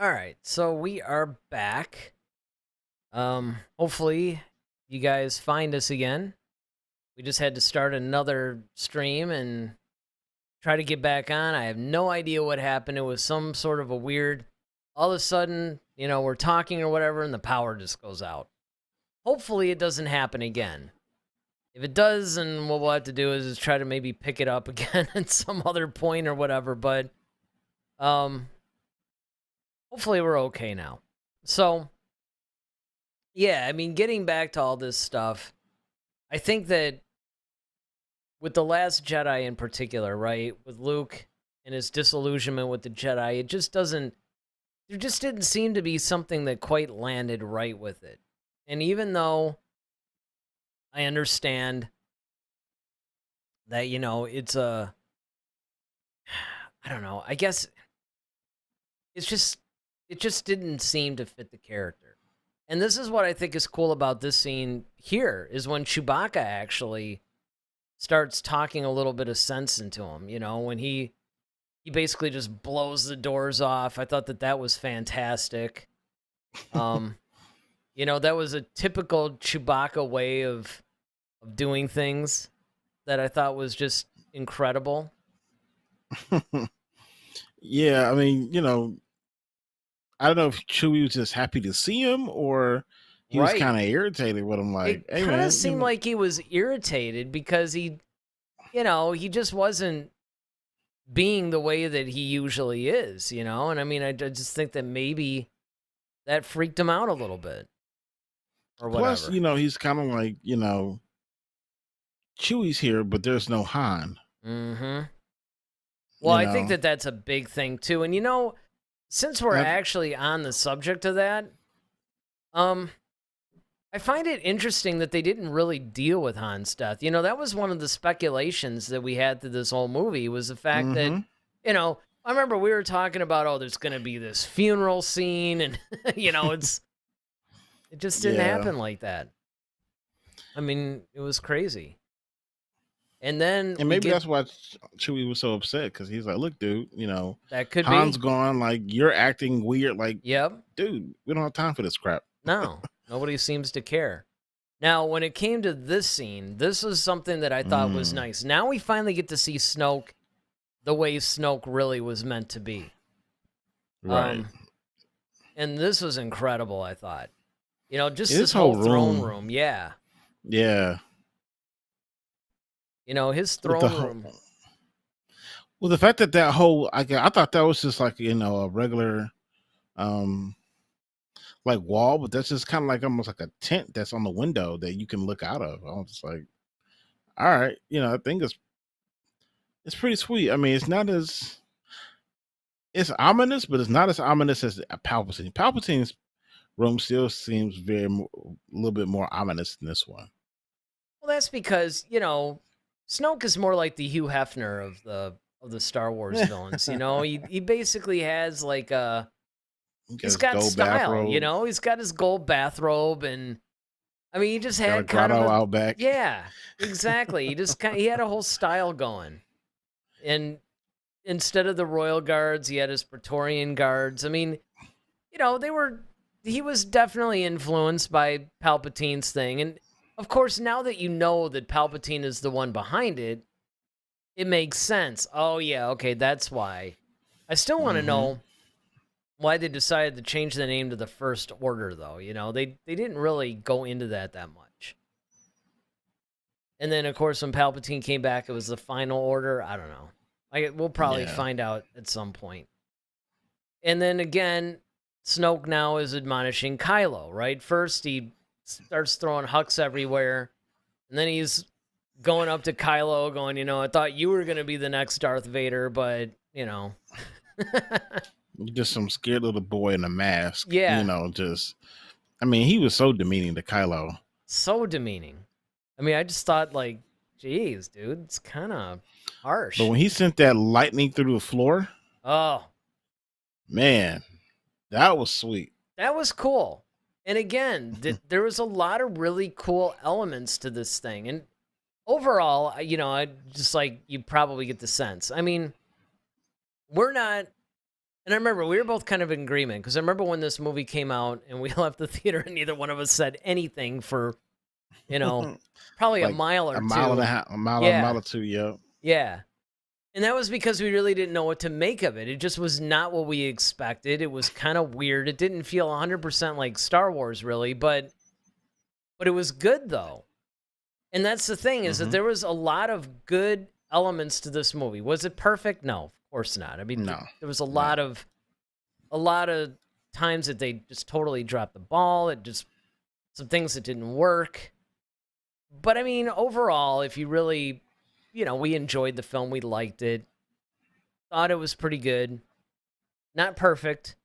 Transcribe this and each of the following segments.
All right, so we are back. Hopefully you guys find us again. We just had to start another stream and try to get back on. I have no idea what happened. It was some sort of a weird, all of a sudden, we're talking or whatever, and the power just goes out. Hopefully it doesn't happen again. If it does, then what we'll have to do is try to maybe pick it up again at some other point or whatever, but hopefully we're okay now. So, yeah, I mean, getting back to all this stuff, I think that with The Last Jedi in particular, right, with Luke and his disillusionment with the Jedi, it just doesn't, there just didn't seem to be something that quite landed right with it. And even though I understand that, it's a, I don't know, I guess it just didn't seem to fit the character. And this is what I think is cool about this scene here, is when Chewbacca actually starts talking a little bit of sense into him, when he basically just blows the doors off. I thought that was fantastic. That was a typical Chewbacca way of doing things that I thought was just incredible. Yeah, I mean, I don't know if Chewie was just happy to see him or he was kind of irritated with him. Like, it hey, kind man, of seemed like he was irritated because he just wasn't being the way that he usually is, And I mean, I just think that maybe that freaked him out a little bit. Or whatever. Plus, he's kind of like, Chewie's here, but there's no Han. Mm-hmm. Well, I think that that's a big thing too. And since we're actually on the subject of that, I find it interesting that they didn't really deal with Han's death. That was one of the speculations that we had through this whole movie, was the fact that, I remember we were talking about, there's going to be this funeral scene, and, it just didn't happen like that. I mean, it was crazy. And then maybe that's why Chewie was so upset, because he's like, look, dude, that could Han's be gone, like, you're acting weird, like, yep, dude, we don't have time for this crap. No, nobody seems to care. Now, when it came to this scene, this was something that I thought was nice. Now we finally get to see Snoke the way Snoke really was meant to be. Right. And this was incredible, I thought. Just this whole throne room. Yeah. Yeah. His throne room. Well, the fact that whole, I thought that was just like, a regular, like wall, but that's just kind of like almost like a tent that's on the window that you can look out of. I was just like, all right, I think it's pretty sweet. I mean, it's ominous, but it's not as ominous as Palpatine. Palpatine's room still seems a little bit more ominous than this one. Well, that's because Snoke is more like the Hugh Hefner of the Star Wars villains. He basically has like a. He's got style, bathrobe. He's got his gold bathrobe, and I mean, he just had kind of out back. Yeah, exactly. He had a whole style going, and instead of the royal guards, he had his Praetorian guards. I mean, he was definitely influenced by Palpatine's thing, and of course, now that you know that Palpatine is the one behind it, it makes sense. Oh yeah, okay, that's why. I still want to know why they decided to change the name to the First Order, though. They didn't really go into that much. And then, of course, when Palpatine came back, it was the Final Order. I don't know. We'll probably find out at some point. And then again, Snoke now is admonishing Kylo, right? First, he starts throwing Hux everywhere, and then he's going up to Kylo going, I thought you were going to be the next Darth Vader, but, You're just some scared little boy in a mask. Yeah. I mean, he was so demeaning to Kylo. So demeaning. I mean, I just thought, like, geez, dude, it's kind of harsh. But when he sent that lightning through the floor, oh, man, that was sweet. That was cool. And again, there was a lot of really cool elements to this thing. And overall, I just like, you probably get the sense. I mean, we're not And I remember we were both kind of in agreement because I remember when this movie came out and we left the theater and neither one of us said anything for, you know, probably a Like mile a or mile and a two. half, a mile Yeah. or two. Yeah. Yeah. And that was because we really didn't know what to make of it. It just was not what we expected. It was kind of weird. It didn't feel 100% like Star Wars really, but it was good though. And that's the thing is that Hmm. there was a lot of good elements to this movie. Was it perfect? No, of course not. I mean, No, there was no. a lot of times that they just totally dropped the ball. It just some things that didn't work. But I mean, overall, if you really, we enjoyed the film, we liked it, thought it was pretty good, not perfect.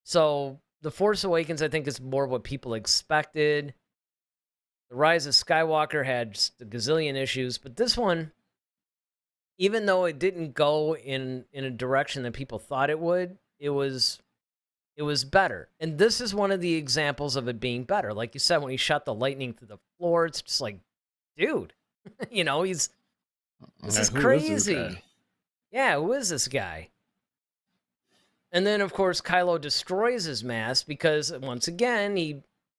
So, The Force Awakens, I think, is more what people expected. The Rise of Skywalker had just a gazillion issues, but this one, even though it didn't go in a direction that people thought it would, it was better. And this is one of the examples of it being better. Like you said, when he shot the lightning through the floor, it's just like, dude, he's this is Who is this guy? crazy. Yeah, who is this guy? And then of course Kylo destroys his mask because once again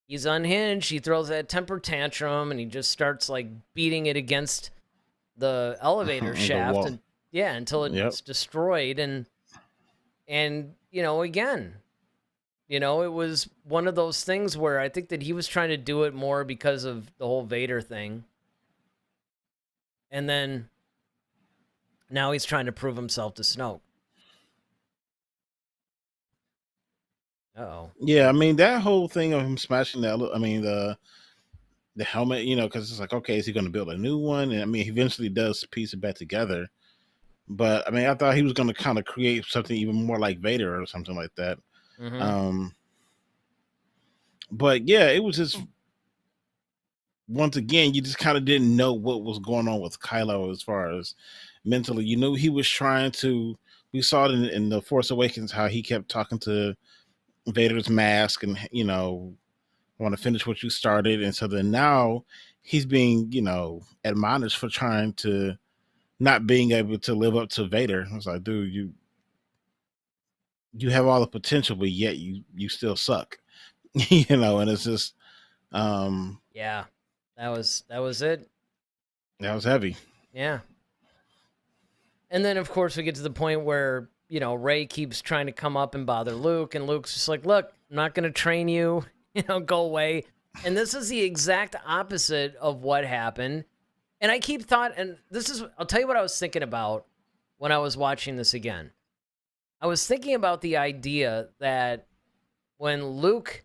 he's unhinged. He throws that temper tantrum and he just starts like beating it against the elevator The shaft wall. and yeah, until Yep. it's destroyed and again, it was one of those things where I think that he was trying to do it more because of the whole Vader thing. And then now he's trying to prove himself to Snoke. Uh-oh. Yeah, I mean that whole thing of him smashing I mean the helmet, because it's like, okay, is he going to build a new one? And I mean, he eventually does piece it back together. But I mean, I thought he was going to kind of create something even more like Vader or something like that. Mm-hmm. Um, but yeah, it was just once again, you just kind of didn't know what was going on with Kylo as far as mentally. You knew he was trying to. We saw it in the Force Awakens how he kept talking to Vader's mask, and want to finish what you started, and so then now he's being admonished for trying to not being able to live up to Vader. I was like, dude, you have all the potential, but yet you still suck, and it's just Yeah. That was it. that was heavy. Yeah. And then, of course, we get to the point where, Ray keeps trying to come up and bother Luke, and Luke's just like, look, I'm not going to train you, go away. And this is the exact opposite of what happened. And I keep thought, and I'll tell you what I was thinking about when I was watching this again. I was thinking about the idea that when Luke,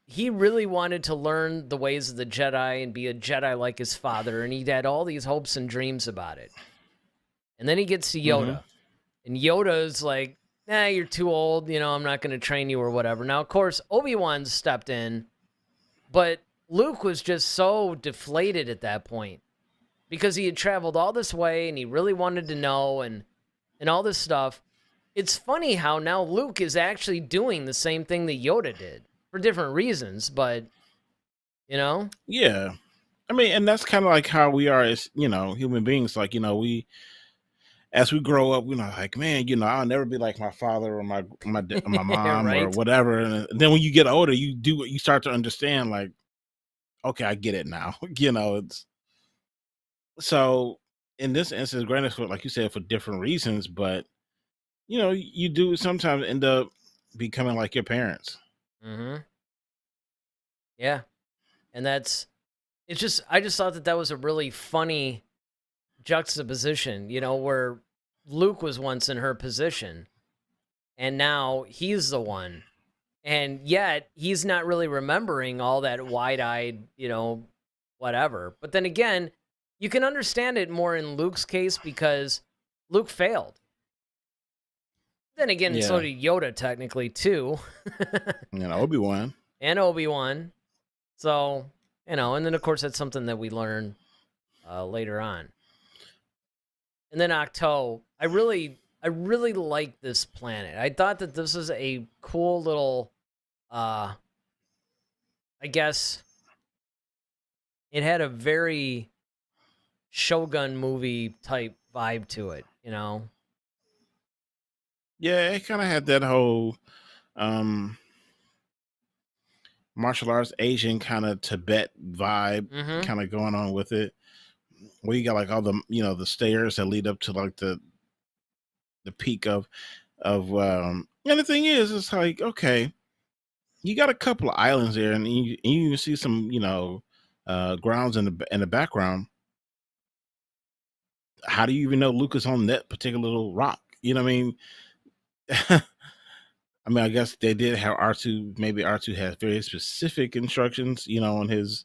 he really wanted to learn the ways of the Jedi and be a Jedi like his father, and he had all these hopes and dreams about it. And then he gets to Hmm. Yoda. And Yoda's like, nah, you're too old. I'm not going to train you or whatever. Now, of course, Obi-Wan stepped in, but Luke was just so deflated at that point because he had traveled all this way and he really wanted to know and all this stuff. It's funny how now Luke is actually doing the same thing that Yoda did for different reasons, but, you know? Yeah, I mean, and that's kind of like how we are as human beings. Like we as we grow up, like, man, I'll never be like my father or my mom or Right? whatever. And then when you get older, you start to understand, like, okay, I get it now. It's so in this instance, granted, for like you said, for different reasons, but you do sometimes end up becoming like your parents. Mm-hmm. Yeah. And I just thought that was a really funny juxtaposition, where Luke was once in her position and now he's the one. And yet he's not really remembering all that wide eyed, whatever. But then again, you can understand it more in Luke's case because Luke failed. Then again, so Yeah, did Yoda technically too, Obi-Wan. and Obi-Wan. So, and then of course that's something that we learn later on. And then Octo, I really like this planet. I thought that this was a cool little uh I guess it had a very Shogun movie type vibe to it. Yeah, it kind of had that whole um martial arts Asian kind of Tibet vibe Mm-hmm. kind of going on with it. Where you got like all the the stairs that lead up to like the peak of and the thing is it's like okay, you got a couple of islands there and you can see some grounds in the background. How do you even know Luke is on that particular little rock? You know what I mean? I mean, I guess they did have R2. Maybe R2 has very specific instructions, on his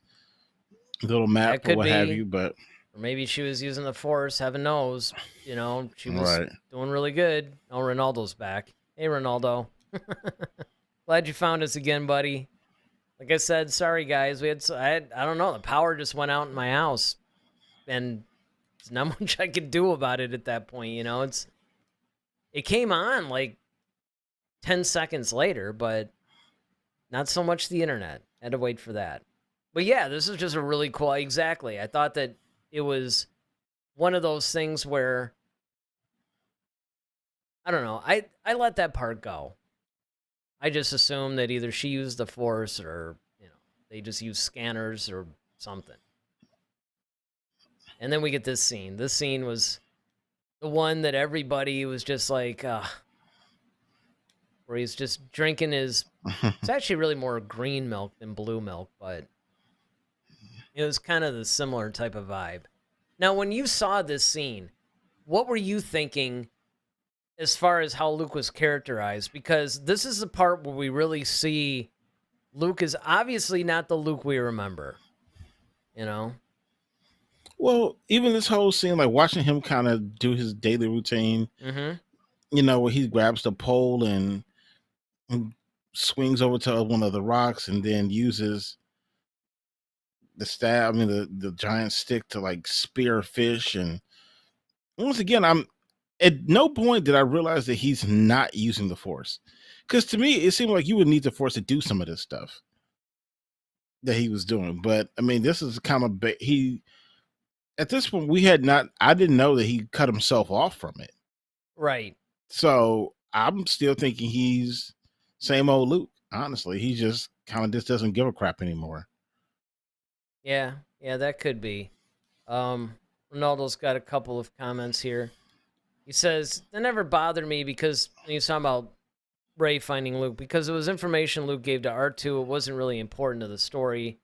little map That or could what have be. you. But Or maybe she was using the force, heaven knows. She was right, doing really good. Oh, Ronaldo's back. Hey, Ronaldo. Glad you found us again, buddy. Like I said, sorry guys. I don't know. The power just went out in my house, and there's not much I could do about it at that point. It came on like 10 seconds later, but not so much the internet. Had to wait for that. But yeah, this is just a really cool. Exactly. I thought that it was one of those things where I don't know. I let that part go. I just assumed that either she used the force or they just used scanners or something. And then we get this scene. This scene was the one that everybody was just like, where he's just drinking his. It's actually really more green milk than blue milk, but it was kind of the similar type of vibe. Now, when you saw this scene, what were you thinking as far as how Luke was characterized? Because this is the part where we really see Luke is obviously not the Luke we remember, you know? well, even this whole scene, like watching him kind of do his daily routine, Mm-hmm. where he grabs the pole and swings over to one of the rocks and then uses the stab, I mean the giant stick to like spear fish. And once again, I'm at no point did I realize that he's not using the force. Because to me, it seemed like you would need the force to do some of this stuff that he was doing. But I mean, this is kind of he at this point we had not. I didn't know that he cut himself off from it. Right. So I'm still thinking he's same old Luke. Honestly, he just kind of just doesn't give a crap anymore. Yeah. Yeah, that could be. Ronaldo's got a couple of comments here. He says, that never bothered me because he's talking about Ray finding Luke because it was information Luke gave to R2. It wasn't really important to the story.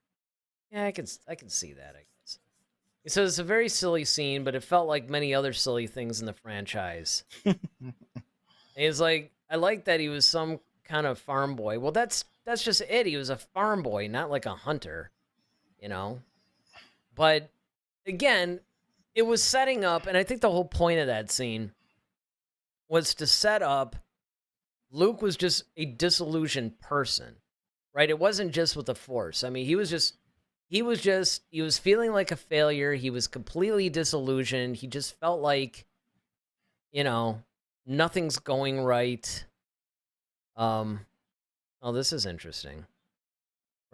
Yeah, I can see that, I guess. He says it's a very silly scene, but it felt like many other silly things in the franchise. And he's like, I like that he was some kind of farm boy. Well, that's just it. He was a farm boy, not like a hunter, you know? But again, it was setting up, and I think the whole point of that scene was to set up Luke was just a disillusioned person, right? It wasn't just with the Force. I mean, he was feeling like a failure. He was completely disillusioned. He just felt like, you know, nothing's going right. Oh, this is interesting.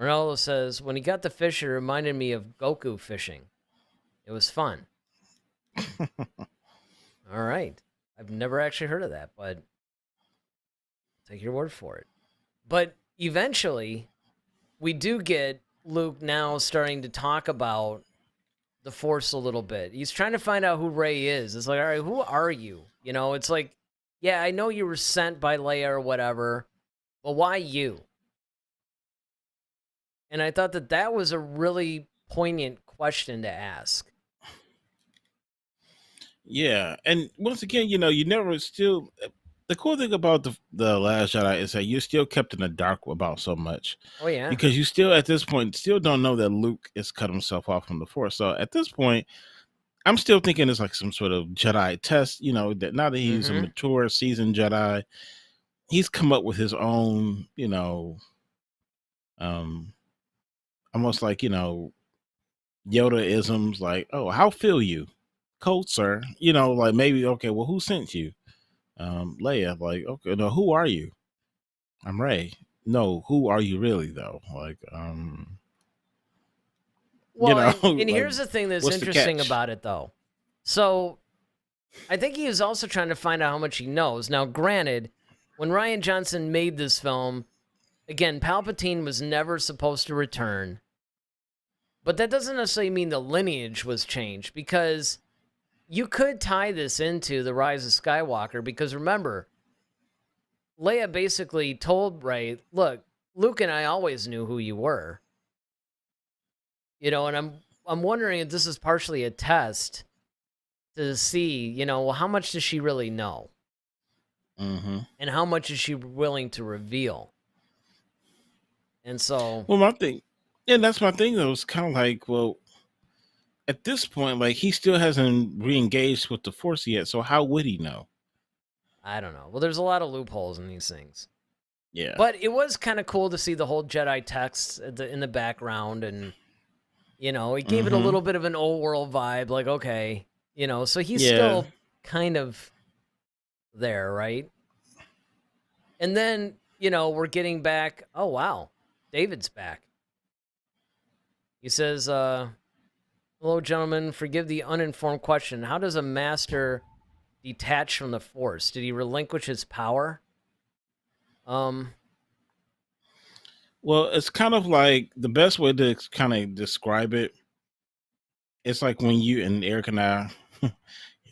Ronaldo says, when he got the fish, it reminded me of Goku fishing. It was fun. All right. I've never actually heard of that, but take your word for it. But eventually, we do get Luke now starting to talk about the Force a little bit. He's trying to find out who Rey is. It's like, all right, who are you? It's like, yeah, I know you were sent by Leia or whatever, but why you? And I thought that that was a really poignant question to ask. Yeah, and once again, you never still. The cool thing about the Last Jedi is that you're still kept in the dark about so much, Oh, yeah. because you still at this point still don't know that Luke has cut himself off from the Force. So at this point, I'm still thinking it's like some sort of Jedi test. That now that he's a Mm-hmm. mature, seasoned Jedi, he's come up with his own, um, almost like Yoda isms, like, "Oh, how feel you, cold sir?" Like maybe okay, well, who sent you? Leia, like, okay, no, who are you? I'm Ray. No, who are you really though? Like, Well, and like, here's the thing that's what's the interesting catch? about it, though. So I think he was also trying to find out how much he knows. Now, granted, when Rian Johnson made this film, again, Palpatine was never supposed to return. But that doesn't necessarily mean the lineage was changed, because you could tie this into the Rise of Skywalker, because remember, Leia basically told Rey, look, Luke and I always knew who you were. You know, and I'm wondering if this is partially a test to see, you know, well, how much does she really know? Mm-hmm. And how much is she willing to reveal? And so, Well, my thing, and that's my thing though. It's kind of like, well, at this point, like he still hasn't re-engaged with the Force yet, so how would he know? I don't know. Well, there's a lot of loopholes in these things. Yeah. But it was kind of cool to see the whole Jedi text in the background, and, you know, it gave it a Mm-hmm. little bit of an old world vibe, like, okay, you know, so he's Yeah. still kind of there, right? And then, you know, we're getting back. Oh, wow. David's back. He says, hello, gentlemen. Forgive the uninformed question. How does a master detach from the Force? Did he relinquish his power? Well, it's kind of like the best way to kind of describe it. It's like when you and Eric and I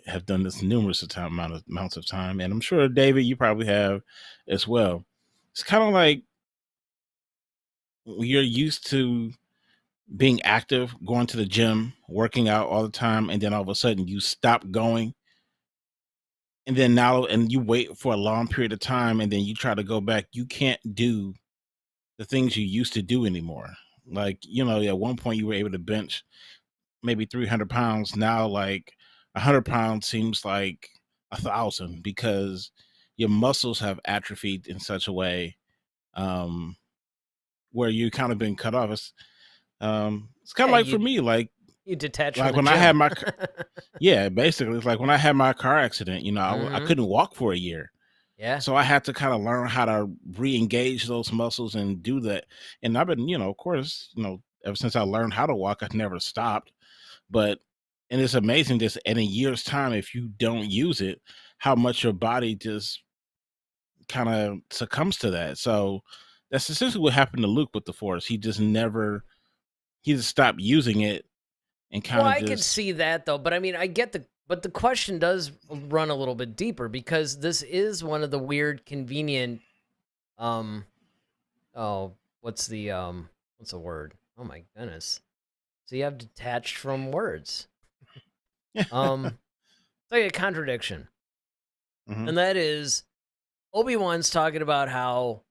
have done this numerous amounts of time, and I'm sure David, you probably have as well. It's kind of like you're used to being active, going to the gym, working out all the time, and then all of a sudden you stop going, and then now and you wait for a long period of time, and then you try to go back. You can't do the things you used to do anymore. Like, you know, at one point you were able to bench maybe 300 pounds. Now, like 100 pounds seems like 1,000 because your muscles have atrophied in such a way um, where you kind of been cut off. It's kind of Yeah, like for me, you detach from like the when gym. I had my yeah, basically it's like when I had my car accident. You know, I Mhm. couldn't walk for a year. Yeah. So I had to kind of learn how to re-engage those muscles and do that. And I've been, you know, of course, you know, ever since I learned how to walk, I've never stopped. But and it's amazing just in a year's time, if you don't use it, how much your body just kind of succumbs to that. So that's essentially what happened to Luke with the Force. He just stopped using it and Well, kind of I could just see that though, but I mean, I get but the question does run a little bit deeper, because this is one of the weird, convenient, um, oh, what's the word? Oh my goodness. So you have detached from words. It's like a contradiction. Mhm. And that is, Obi-Wan's talking about how,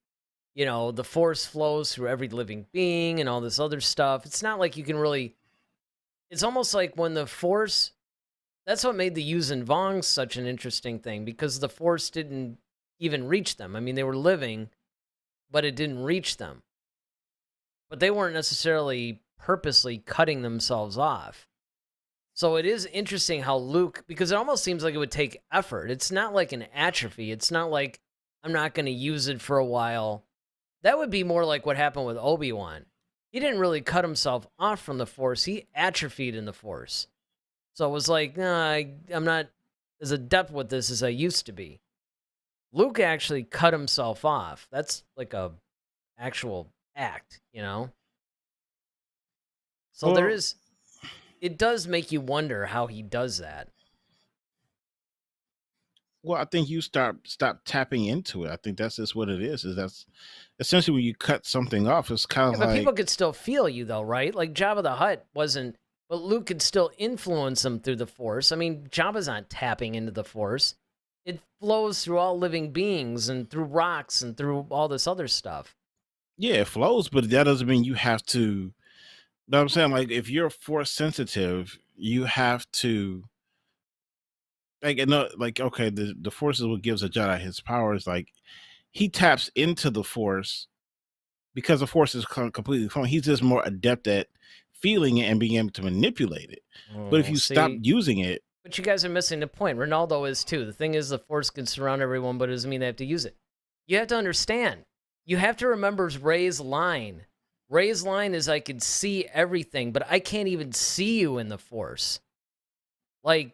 you know, the Force flows through every living being and all this other stuff. It's not like you can really, it's almost like when the Force, that's what made the Yuuzhan Vong such an interesting thing, because the Force didn't even reach them. I mean, they were living, but it didn't reach them. But they weren't necessarily purposely cutting themselves off. So it is interesting how Luke, because it almost seems like it would take effort. It's not like an atrophy. It's not like I'm not going to use it for a while. That would be more like what happened with Obi-Wan. He didn't really cut himself off from the Force. He atrophied in the Force. So it was like, nah, I'm not as adept with this as I used to be. Luke actually cut himself off. That's like a actual act, you know? So there well, is, it does make you wonder how he does that. well, I think you stop tapping into it. I think that's just what it is. Is that's essentially when you cut something off. It's kind Yeah, of but people like could still feel you though, right? Like Jabba the Hutt wasn't, but Luke could still influence him through the Force. I mean, Jabba's not tapping into the Force. It flows through all living beings and through rocks and through all this other stuff. yeah, it flows, but that doesn't mean you have to. But I'm saying like if you're force sensitive, you have to like no like okay, the force is what gives a Jedi his powers. Like he taps into the force because the force is completely flowing. He's just more adept at feeling it and being able to manipulate it. But if Oh, you stop see, using it, but you guys are missing the point. Ronaldo is too. The thing is, the Force can surround everyone, but it doesn't mean they have to use it. You have to understand. You have to remember Ray's line. Ray's line is, I can see everything, but I can't even see you in the Force. Like,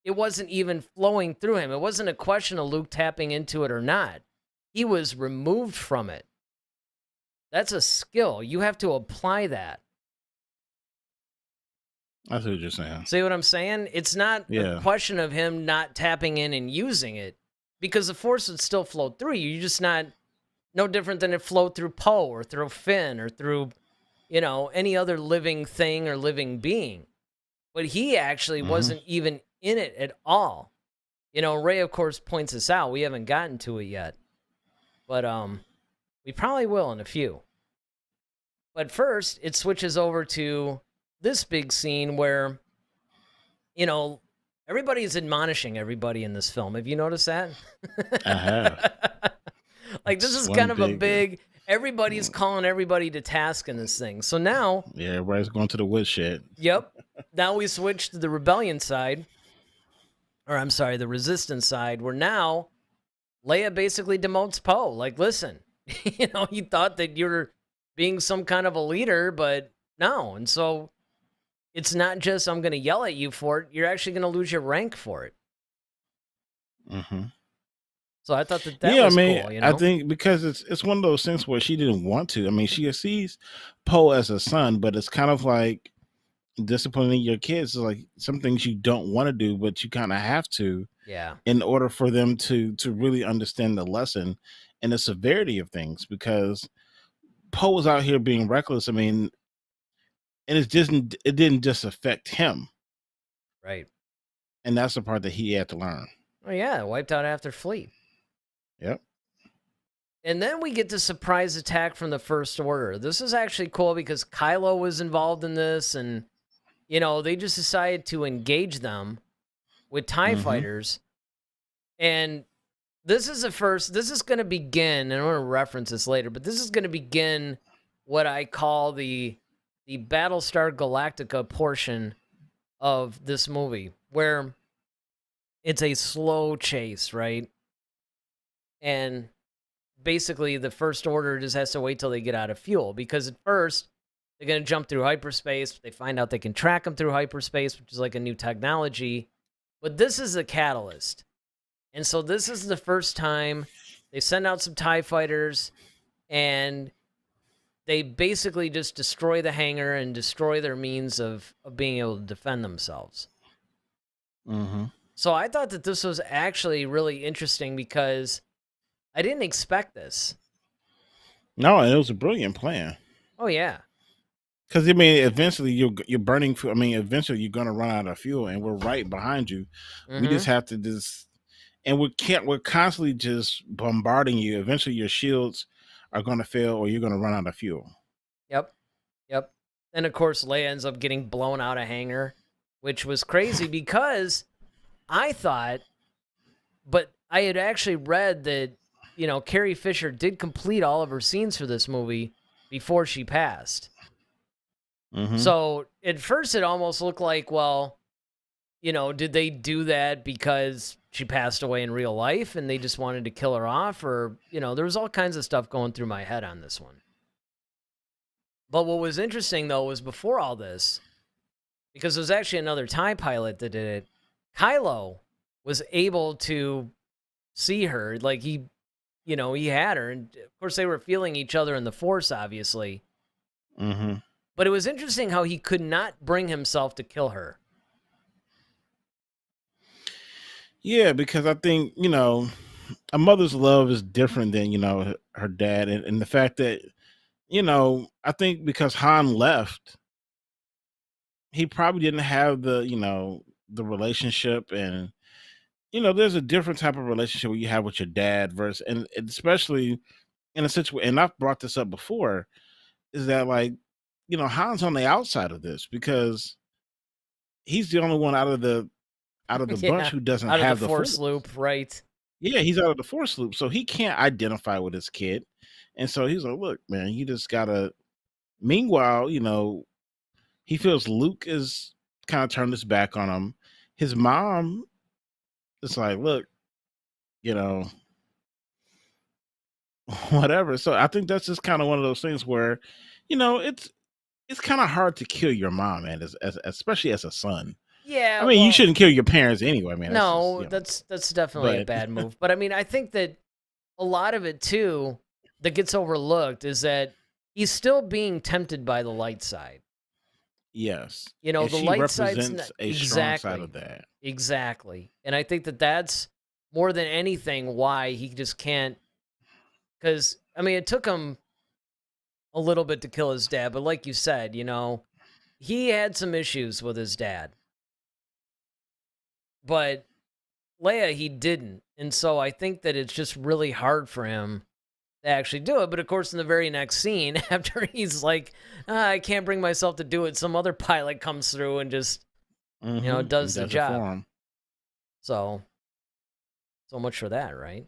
it wasn't even flowing through him. It wasn't a question of Luke tapping into it or not. He was removed from it. That's a skill. You have to apply that. I see what you're saying. See what I'm saying? It's not a question of him not tapping in and using it, because the Force would still flow through you. You're just not no different than it flowed through Poe or through Finn or through, any other living thing or living being. But he actually wasn't even in it at all. Ray, of course, points this out. We haven't gotten to it yet. But we probably will in a few. But first, it switches over to this big scene where, everybody's admonishing everybody in this film. Have you noticed that? I have. Like, this is kind of a big, everybody's calling everybody to task in this thing. So now... Yeah, everybody's going to the woodshed. Yep. Now we switch to the rebellion side. Or, I'm sorry, the resistance side, where now Leia basically demotes Poe. Like, listen, you thought that you're being some kind of a leader, but no. And so... it's not just I'm going to yell at you for it. You're actually going to lose your rank for it. So I thought that was cool. I think because it's one of those things where she didn't want to. I mean, she sees Poe as a son, but it's kind of like disciplining your kids. Is like some things you don't want to do, but you kind of have to. Yeah. In order for them to really understand the lesson and the severity of things, because Poe was out here being reckless. I mean. And it didn't just affect him. Right. And that's the part that he had to learn. Oh, yeah. Wiped out half their fleet. Yep. And then we get the surprise attack from the First Order. This is actually cool because Kylo was involved in this. And, they just decided to engage them with TIE fighters. And this is going to begin, and I'm going to reference this later, but this is going to begin what I call the Battlestar Galactica portion of this movie, where it's a slow chase, right? And basically the First Order just has to wait till they get out of fuel, because at first they're going to jump through hyperspace. They find out they can track them through hyperspace, which is like a new technology. But this is the catalyst. And so this is the first time they send out some TIE fighters, and they basically just destroy the hangar and destroy their means of being able to defend themselves. So I thought that this was actually really interesting because I didn't expect this. No, it was a brilliant plan. Oh, yeah. Because, I mean, eventually you're burning fuel. I mean, eventually you're going to run out of fuel, and we're right behind you. We just have to and we're constantly just bombarding you. Eventually your shields are going to fail, or you're going to run out of fuel. Yep. And of course, Leia ends up getting blown out of hangar, which was crazy because I thought, but I had actually read that, Carrie Fisher did complete all of her scenes for this movie before she passed. So at first it almost looked like, well, did they do that because she passed away in real life and they just wanted to kill her off? Or, there was all kinds of stuff going through my head on this one. But what was interesting, though, was before all this, because there was actually another TIE pilot that did it, Kylo was able to see her. Like, he had her. And, of course, they were feeling each other in the Force, obviously. But it was interesting how he could not bring himself to kill her. Yeah, because I think, a mother's love is different than, her dad. And the fact that, I think because Han left, he probably didn't have the relationship. And, there's a different type of relationship you have with your dad versus, and especially in a situation, and I've brought this up before, is that like, Han's on the outside of this because he's the only one out of the bunch who doesn't have the Force loop, right? Yeah, he's out of the Force loop, so he can't identify with his kid, and so he's like, "Look, man, you just gotta." Meanwhile, he feels Luke is kind of turned his back on him. His mom is like, "Look, whatever." So I think that's just kind of one of those things where, it's kind of hard to kill your mom, man, as especially as a son. Yeah, I mean, you well, shouldn't kill your parents anyway, man. That's just, no, that's definitely a but bad move. But I mean, I think that a lot of it too that gets overlooked is that he's still being tempted by the light side. yes. You know, And the she light side's not represents a strong side of exactly, that. exactly. And I think that that's more than anything why he just can't. Because I mean, it took him a little bit to kill his dad, but like you said, you know, he had some issues with his dad, but Leia, he didn't. And so I think that it's just really hard for him to actually do it. But of course, in the very next scene, after he's like, I can't bring myself to do it, some other pilot comes through and just, And does the does it job. for him. So, so much for that, right?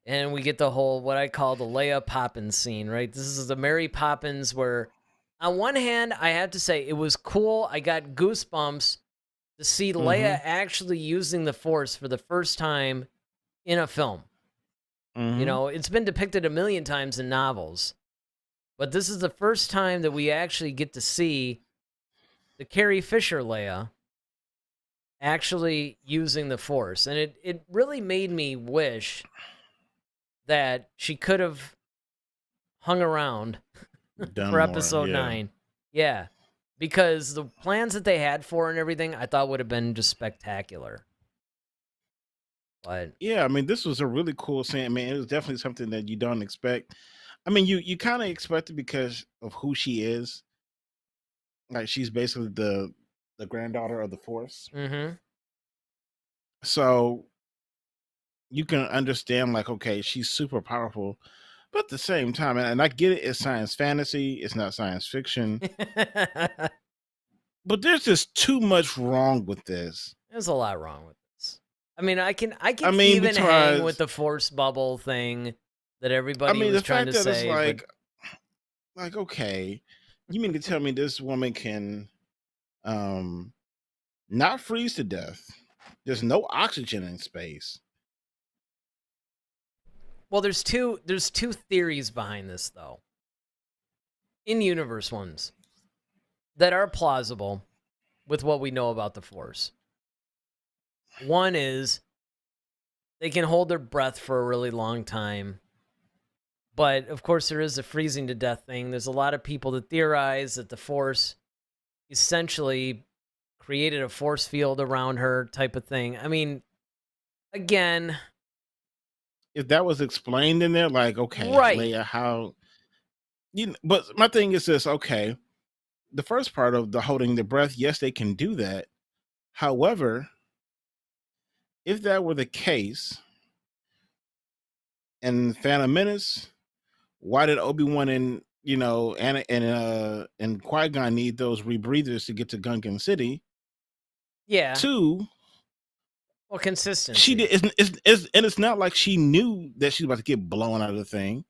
And we get the whole, what I call the Leia Poppins scene, right? This is the Mary Poppins where, on one hand, I have to say, it was cool. I got goosebumps to see Mm-hmm. Leia actually using the Force for the first time in a film. You Mm-hmm. know, it's been depicted a million times in novels, but this is the first time that we actually get to see the Carrie Fisher Leia actually using the Force. And it really made me wish that she could have hung around Done for more, episode yeah. 9. Yeah. Because the plans that they had for her and everything, I thought would have been just spectacular. But Yeah, I mean, this was a really cool scene. I mean, it was definitely something that you don't expect. I mean, you kind of expect it because of who she is. Like she's basically the granddaughter of the Force. mhm. So you can understand like, okay, she's super powerful, but at the same time, and I get it, it's science fantasy, it's not science fiction, but there's just too much wrong with this. There's a lot wrong with this. I mean, I I can mean, even hang with because the force bubble thing that I everybody mean the was trying fact to that it's say, but like okay, you mean to tell me this woman can um not freeze to death? There's no oxygen in space. well, there's two theories behind this though. In universe ones that are plausible with what we know about the force. One is they can hold their breath for a really long time. But of course there is a freezing to death thing. There's a lot of people that theorize that the force essentially created a force field around her type of thing. I mean, again, If that was explained in there, like okay, right. Leia, how but my thing is this, okay, the first part of the holding the breath, yes, they can do that. However, if that were the case in Phantom Menace, why did Obi-Wan and and Qui-Gon need those rebreathers to get to Gungan City? Yeah. Two, Well, she consistency. did, and it's not like she knew that she was about to get blown out of the thing.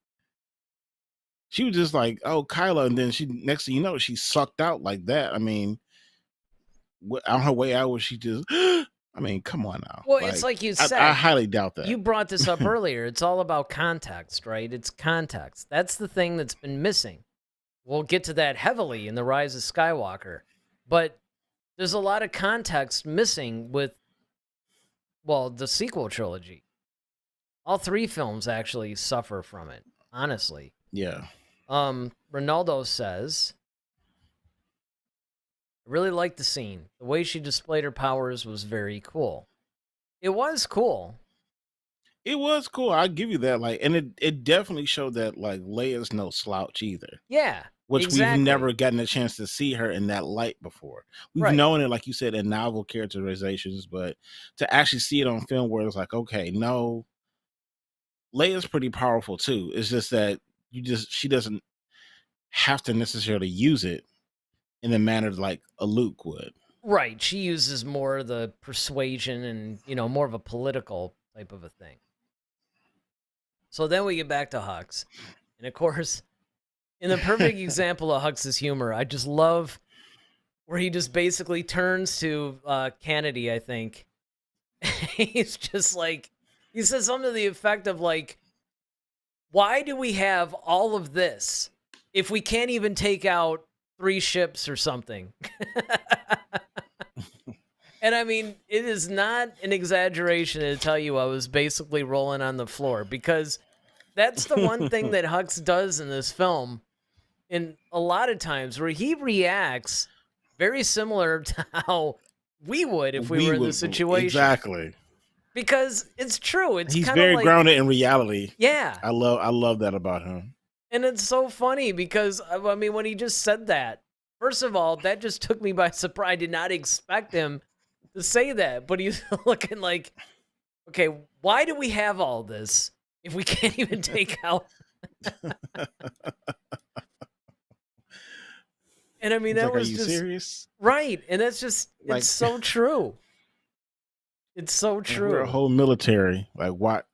She was just like, "Oh, Kylo," and then she next thing you know, she sucked out like that. I mean, on her way out, was she just? I mean, come on now. Well, it's Like, like you I said. highly doubt that. You brought this up earlier. It's all about context, right? It's context. That's the thing that's been missing. We'll get to that heavily in The Rise of Skywalker. But there's a lot of context missing with, well, the sequel trilogy. All three films actually suffer from it, honestly. Yeah. Ronaldo says, I really liked the scene. The way she displayed her powers was very cool. It was cool. It was cool. I give you that. Like, and it definitely showed that like Leia's no slouch either. Yeah, Which we've exactly. never gotten a chance to see her in that light before. We've Right. known it, like you said, in novel characterizations, but to actually see it on film where it's like, okay, no, Leia's pretty powerful too. It's just that she doesn't have to necessarily use it in the manner like a Luke would. Right. She uses more of the persuasion and, more of a political type of a thing. So then we get back to Hux. And of course, in the perfect example of Hux's humor, I just love where he just basically turns to Kennedy, I think. He's just like, he says something to the effect of like, why do we have all of this if we can't even take out 3 ships or something? And I mean, it is not an exaggeration to tell you I was basically rolling on the floor, because that's the one thing that Hux does in this film, in a lot of times, where he reacts very similar to how we would if we We were in the would situation. exactly. Because it's true. It's He's kind of very like, grounded in reality. yeah. I love that about him. And it's so funny because, I mean, when he just said that, first of all, that just took me by surprise. I did not expect him to say that, but he's looking like, okay, why do we have all this if we can't even take out? And I mean, He's that like, was are you just serious? right. And that's just, Like, it's so true. It's so like, we're a true. whole military. Like, what?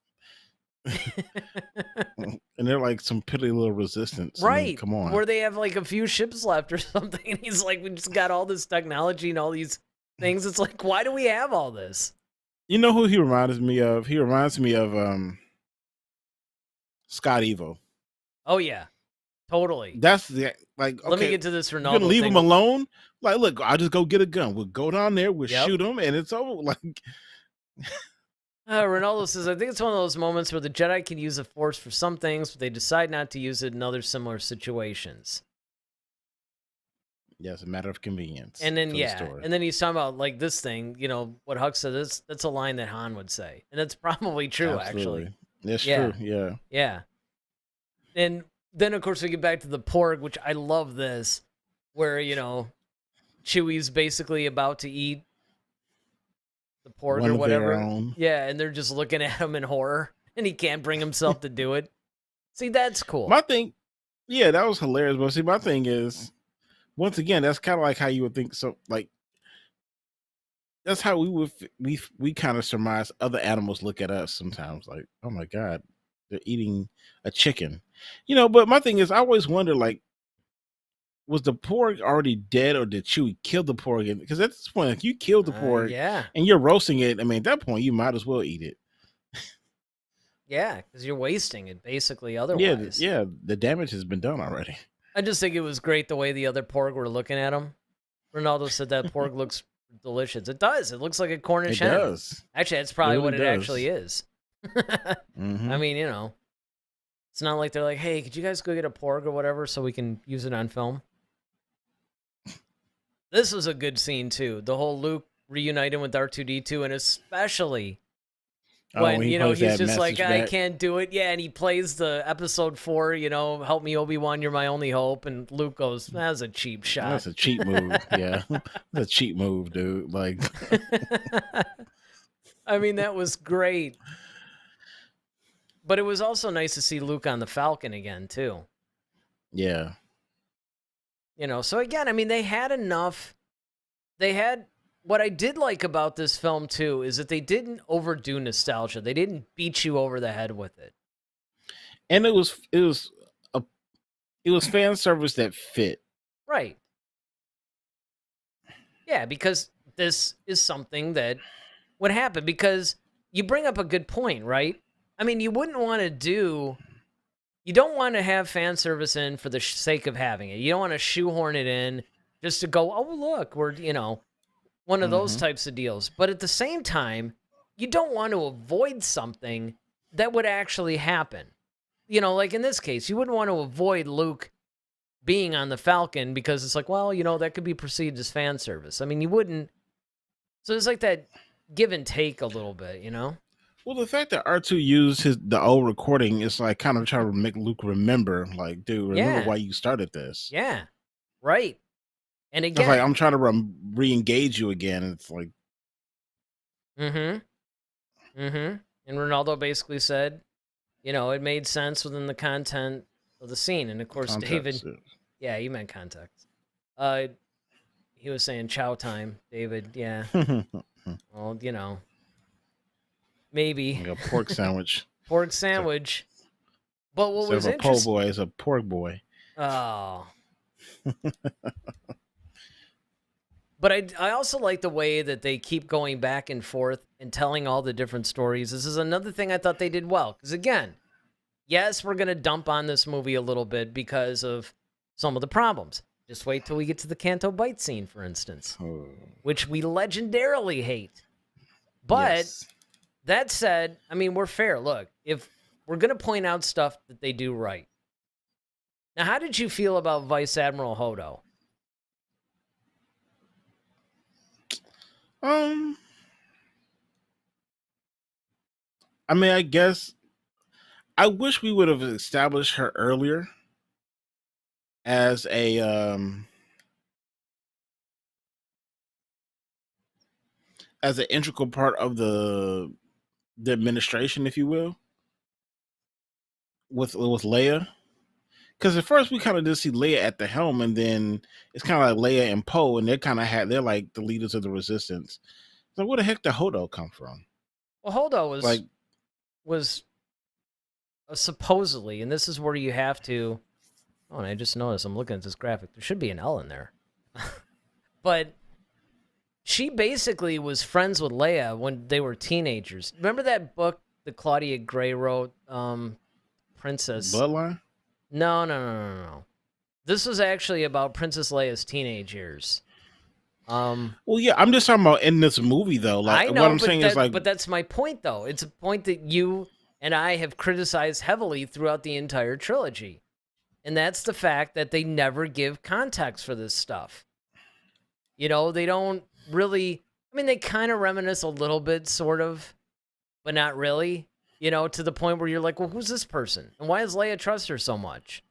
And they're like some pretty little resistance. Right. I mean, come on. Where they have like a few ships left or something. And he's like, we just got all this technology and all these things. It's like, why do we have all this? You know who he reminds me of? He reminds me of Scott Evo. Oh, yeah. Totally. That's the like. Okay, let me get to this Ronaldo. You're gonna leave thing. him alone? Like, look, I'll just go get a gun. We'll go down there. We'll Yep. shoot him, and it's over. Like, Ronaldo says, I think it's one of those moments where the Jedi can use the Force for some things, but they decide not to use it in other similar situations. yeah, it's a matter of convenience. And then, for the yeah, story. and then he's talking about like this thing, you know, what Hux said. That's a line that Han would say, and that's probably true, Absolutely. actually. That's Yeah. true. Yeah. Yeah. And then, of course, we get back to the Porg, which I love this, where, you know, Chewie's basically about to eat the pork One or of whatever. their own. Yeah, and they're just looking at him in horror, and he can't bring himself to do it. See, that's cool. My thing, yeah, that was hilarious. But see, my thing is, once again, that's kind of like how you would think. So, like, that's how we kind of surmise other animals look at us sometimes. Like, oh my god, they're eating a chicken, you know. But my thing is, I always wonder, like, was the pork already dead, or did Chewie kill the pork? Because at this point, if you killed the pork Yeah. and you're roasting it, I mean, at that point, you might as well eat it. Yeah, because you're wasting it, basically, otherwise. Yeah, the damage has been done already. I just think it was great the way the other pork were looking at him. Ronaldo said that pork looks delicious. It does. It looks like a Cornish hen. It does. Actually, that's probably It really what it does. actually is. Mhm. I mean, you know, it's not like they're like, hey, could you guys go get a pork or whatever so we can use it on film? This was a good scene, too. The whole Luke reuniting with R2-D2, and especially when, he you know, plays he's that just like, message I back. can't do it. Yeah, and he plays the episode 4, you know, help me, Obi-Wan, you're my only hope. And Luke goes, that was a cheap shot. That's a cheap move. Yeah, that's a cheap move, dude. Like, I mean, that was great. But it was also nice to see Luke on the Falcon again, too. yeah, You know, so again, I mean, they had enough. They had, what I did like about this film, too, is that they didn't overdo nostalgia. They didn't beat you over the head with it. and it was fan service that fit. Right. Yeah, because this is something that would happen. Because you bring up a good point, right? I mean, you wouldn't want to you don't want to have fan service in for the sake of having it. You don't want to shoehorn it in just to go, oh, look, we're, you know, one of those types of deals. But at the same time, you don't want to avoid something that would actually happen. You know, like in this case, you wouldn't want to avoid Luke being on the Falcon because it's like, well, you know, that could be perceived as fan service. I mean, you wouldn't. So it's like that give and take a little bit, you know? Well, the fact that R2 used the old recording is like kind of trying to make Luke remember, like, dude, remember why you started this. Yeah, right. And It's again, like, I'm trying to re-engage you again. And it's like, and Ronaldo basically said, you know, it made sense within the content of the scene. And of course, context. David, yeah, he meant context. He was saying chow time, David. Yeah. Well, you know, maybe Like a pork sandwich. pork sandwich. But what Instead was of a po' interesting? boy, it's a pork boy. Oh. But I also like the way that they keep going back and forth and telling all the different stories. This is another thing I thought they did well. Because again, yes, we're going to dump on this movie a little bit because of some of the problems. Just wait till we get to the Canto Bite scene, for instance, Oh, which we legendarily hate. But yes. that said, I mean, we're fair. Look, if we're going to point out stuff that they do right. Now, how did you feel about Vice Admiral Hodo? I mean, I guess I wish we would have established her earlier as an integral part of the administration, if you will, with Leia. Because at first we kind of just see Leia at the helm, and then it's kind of like Leia and Poe, and they're like the leaders of the resistance. So where the heck did Hodo come from? Well, Hodo Like, was supposedly, and this is where you have to. Oh, and I just noticed I'm looking at this graphic. There should be an L in there, but she basically was friends with Leia when they were teenagers. Remember that book that Claudia Gray wrote, Princess? Bloodline? No. This was actually about Princess Leia's teenage years. Well, yeah, I'm just talking about in this movie, though. Like, I know, what I'm saying is, like, but that's my point, though. It's a point that you and I have criticized heavily throughout the entire trilogy. And that's the fact that they never give context for this stuff. You know, they don't really, I mean, they kind of reminisce a little bit, sort of, but not really, you know, to the point where you're like, well, who's this person? And why does Leia trust her so much?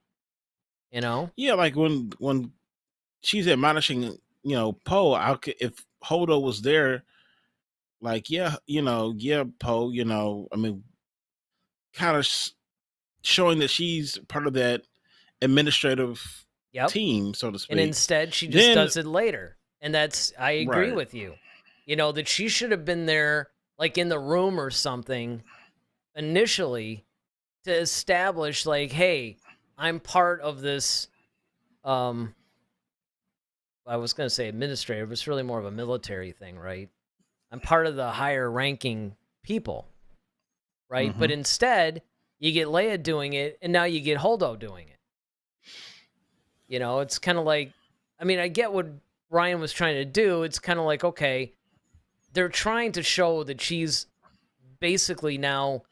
You know? yeah, like when she's admonishing, Poe, if Hodo was there, like, yeah, yeah, Poe, I mean, kind of showing that she's part of that administrative Yep. team, so to speak. And instead, she just does it later. And that's, I agree Right. with you. You know, that she should have been there, like in the room or something, initially to establish, like, hey, I'm part of this, I was going to say administrative, but it's really more of a military thing, right? I'm part of the higher ranking people, right? But instead, you get Leia doing it, and now you get Holdo doing it. You know, it's kind of like, I mean, I get what Ryan was trying to do. It's kind of like, okay, they're trying to show that she's basically now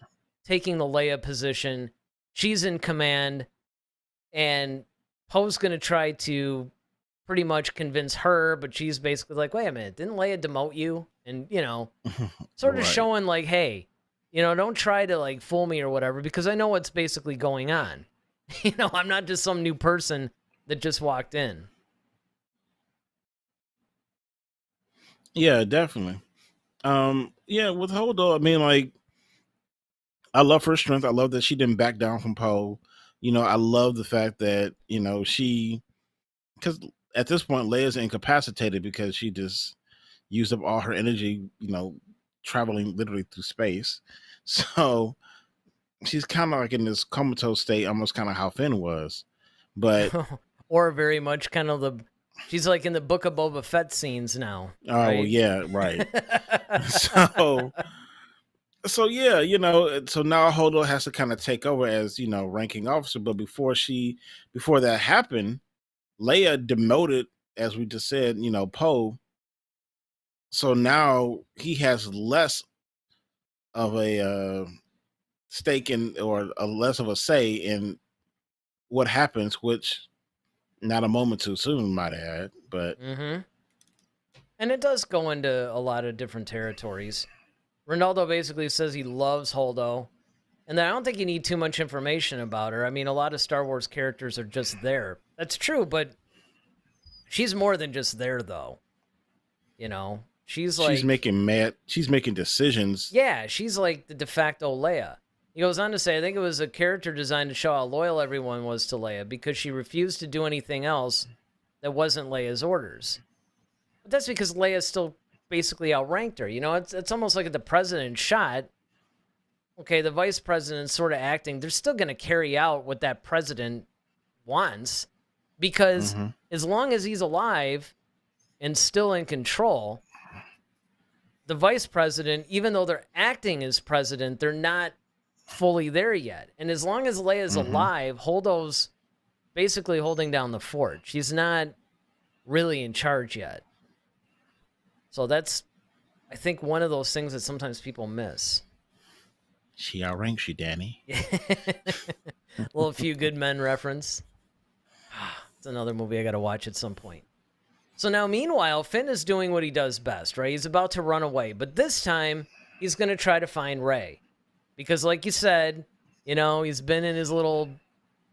taking the Leia position. She's in command, and Poe's going to try to pretty much convince her, but she's basically like, wait a minute, didn't Leia demote you? And, you know, sort of Right. showing like, hey, you know, don't try to like fool me or whatever, because I know what's basically going on. You know, I'm not just some new person that just walked in. Yeah, definitely. Yeah, with Holdo, I mean, like, I love her strength. I love that she didn't back down from Poe. I love the fact that, because at this point, Leia's incapacitated because she just used up all her energy, traveling literally through space. So she's kind of like in this comatose state, almost kind of how Finn was. But Or very much kind of she's like in the Book of Boba Fett scenes now. oh, right? yeah, right. So yeah, so now Holdo has to kind of take over as ranking officer. But before that happened, Leia demoted, as we just said, Poe. So now he has less of a stake in, or less of a say in what happens, which not a moment too soon, might add. But And it does go into a lot of different territories. Ronaldo basically says he loves Holdo, and that I don't think you need too much information about her. I mean, a lot of Star Wars characters are just there. That's true, but she's more than just there, though. You know, she's making decisions. Yeah, she's like the de facto Leia. He goes on to say, I think it was a character designed to show how loyal everyone was to Leia because she refused to do anything else that wasn't Leia's orders. But that's because Leia still basically outranked her. You know, it's almost like the president shot. Okay, the vice president's sort of acting. They're still going to carry out what that president wants because as long as he's alive and still in control, the vice president, even though they're acting as president, they're not fully there yet. And as long as Leia's alive, Holdo's basically holding down the fort. She's not really in charge yet. So that's, I think, one of those things that sometimes people miss. She outranks you, Danny. Little Few Good Men reference. It's another movie I got to watch at some point. So now, meanwhile, Finn is doing what he does best, right? He's about to run away, but this time he's going to try to find Rey. Because like you said, he's been in his little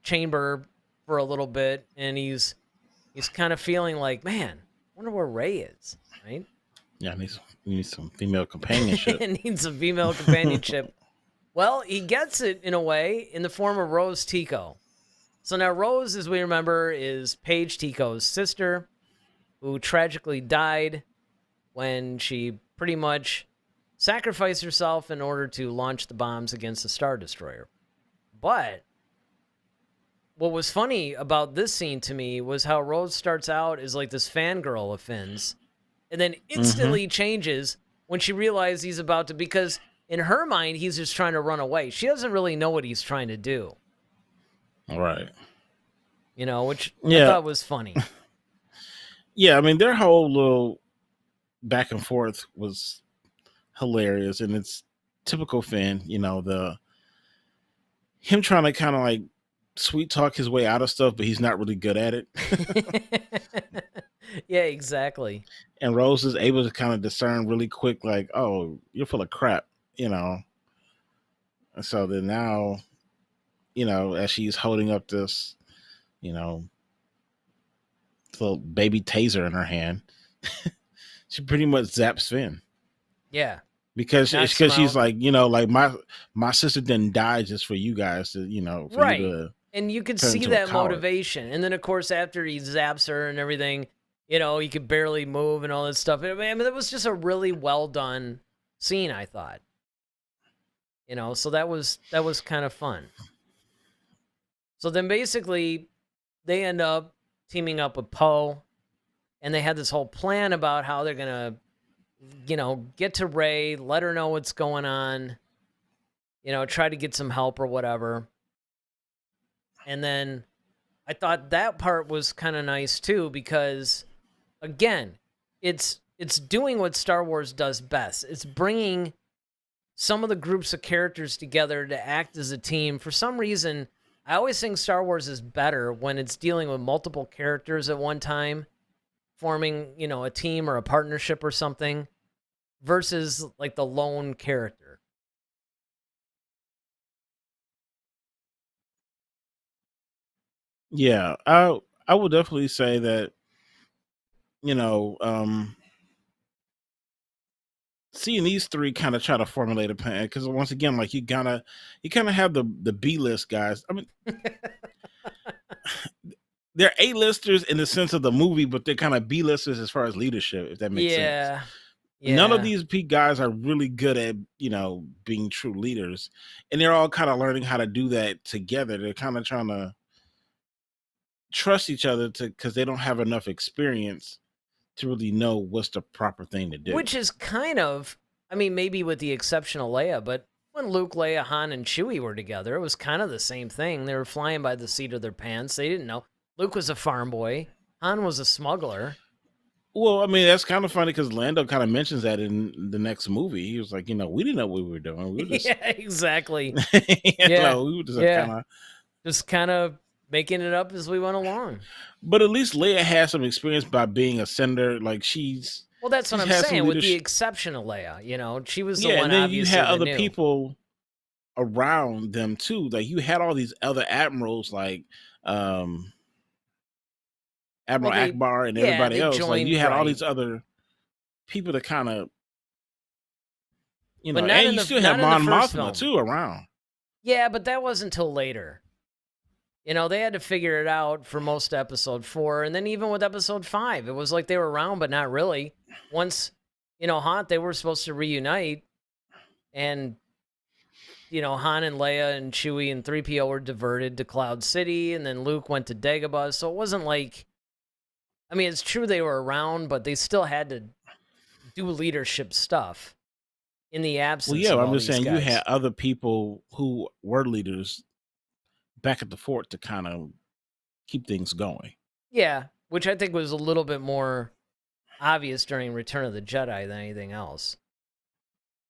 chamber for a little bit, and he's kind of feeling like, man, I wonder where Rey is, right? Yeah, needs some female companionship. Needs some female companionship. Well, he gets it in a way in the form of Rose Tico. So now Rose, as we remember, is Paige Tico's sister, who tragically died when she pretty much sacrificed herself in order to launch the bombs against the Star Destroyer. But what was funny about this scene to me was how Rose starts out as like this fangirl of Finn's, and then instantly changes when she realizes he's about to, because in her mind, he's just trying to run away. She doesn't really know what he's trying to do. Right. Which I thought was funny. Yeah, I mean, their whole little back and forth was hilarious, and it's typical Finn, him trying to kind of like sweet talk his way out of stuff, but he's not really good at it. Yeah, exactly. And Rose is able to kind of discern really quick, like, oh, you're full of crap, And so then now, as she's holding up this, little baby taser in her hand, she pretty much zaps Finn. Yeah. Because she's like, like my sister didn't die just for you guys to, for right. you to, and you could see that motivation. And then of course after he zaps her and everything, he could barely move and all this stuff. I mean, it was just a really well done scene, I thought. So that was kind of fun. So then basically they end up teaming up with Poe, and they had this whole plan about how they're gonna get to Rey, let her know what's going on, try to get some help or whatever. And then I thought that part was kind of nice too, because again, it's doing what Star Wars does best. It's bringing some of the groups of characters together to act as a team. For some reason, I always think Star Wars is better when it's dealing with multiple characters at one time, forming, a team or a partnership or something, versus like the lone character. Yeah, I would definitely say that, seeing these three kind of try to formulate a plan, because once again, like you kind of have the B-list guys. I mean, they're A-listers in the sense of the movie, but they're kind of B-listers as far as leadership, if that makes sense. Yeah. None of these guys are really good at, being true leaders, and they're all kind of learning how to do that together. They're kind of trying to trust each other because they don't have enough experience to really know what's the proper thing to do. Which is kind of, I mean, maybe with the exception of Leia, but when Luke, Leia, Han, and Chewie were together, it was kind of the same thing. They were flying by the seat of their pants. They didn't know. Luke was a farm boy. Han was a smuggler. Well, I mean, that's kind of funny because Lando kind of mentions that in the next movie. He was like, we didn't know what we were doing. We were just... Yeah, exactly. We were just kind of making it up as we went along. But at least Leia has some experience by being a senator. Like well, that's what I'm saying. With the exception of Leia, she was the one. And then obviously you had other knew. people around them too. Like you had all these other admirals, like Admiral Akbar and everybody else. Like you had all these other people to kind of, but and you still have Mon Mothma too around. Yeah, but that wasn't until later. They had to figure it out for most episode 4, and then even with episode 5, it was like they were around, but not really. Once, Han, they were supposed to reunite, and Han and Leia and Chewie and 3PO were diverted to Cloud City, and then Luke went to Dagobah. So it wasn't like, I mean, it's true they were around, but they still had to do leadership stuff in the absence. Well, yeah, of I'm all just saying guys. You had other people who were leaders back at the fort to kind of keep things going. Yeah, which I think was a little bit more obvious during Return of the Jedi than anything else.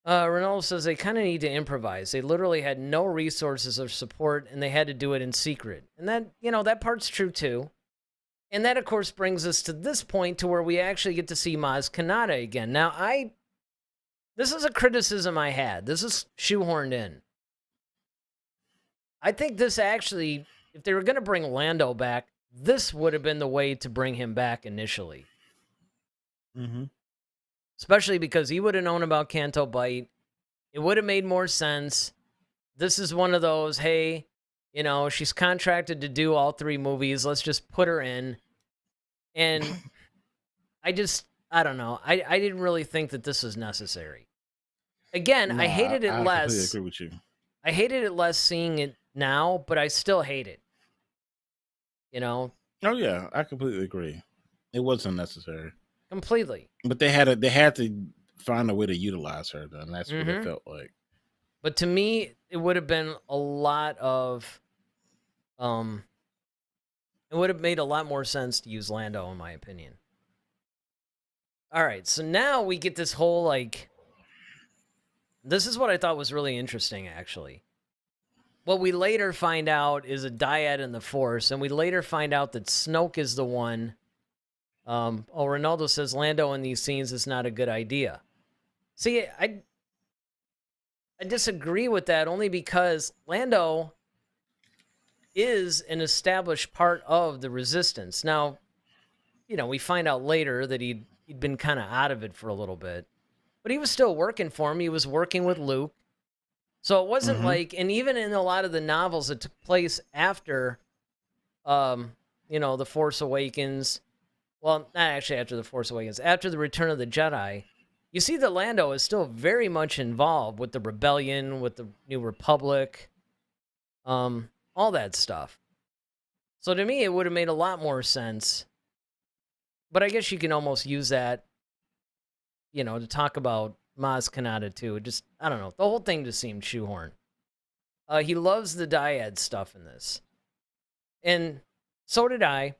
Ronaldo says they kind of need to improvise. They literally had no resources or support, and they had to do it in secret. And that, that part's true too. And that, of course, brings us to this point to where we actually get to see Maz Kanata again. Now, this is a criticism I had. This is shoehorned in. I think this actually, if they were going to bring Lando back, this would have been the way to bring him back initially. Mm-hmm. Especially because he would have known about Canto Bight. It would have made more sense. This is one of those, hey, she's contracted to do all 3 movies. Let's just put her in. And I don't know. I didn't really think that this was necessary. Again, No, I hated it I less. completely agree with you. I hated it less seeing it now, but I still hate it. Oh yeah, I completely agree. It wasn't necessary. Completely. But they had to find a way to utilize her, and that's what it felt like. But to me, it would have been a lot of, it would have made a lot more sense to use Lando, in my opinion. All right, so now we get this whole, this is what I thought was really interesting, actually. What we later find out is a dyad in the Force, and we later find out that Snoke is the one. Ronaldo says Lando in these scenes is not a good idea. See, I disagree with that only because Lando is an established part of the Resistance. Now, we find out later that he'd been kind of out of it for a little bit, but he was still working for him. He was working with Luke. So it wasn't like, and even in a lot of the novels that took place after, The Force Awakens, well, not actually after The Force Awakens, after the Return of the Jedi, you see that Lando is still very much involved with the Rebellion, with the New Republic, all that stuff. So to me, it would have made a lot more sense. But I guess you can almost use that, to talk about Maz Kanata too. It just, I don't know. The whole thing just seemed shoehorned. He loves the dyad stuff in this. And so did I.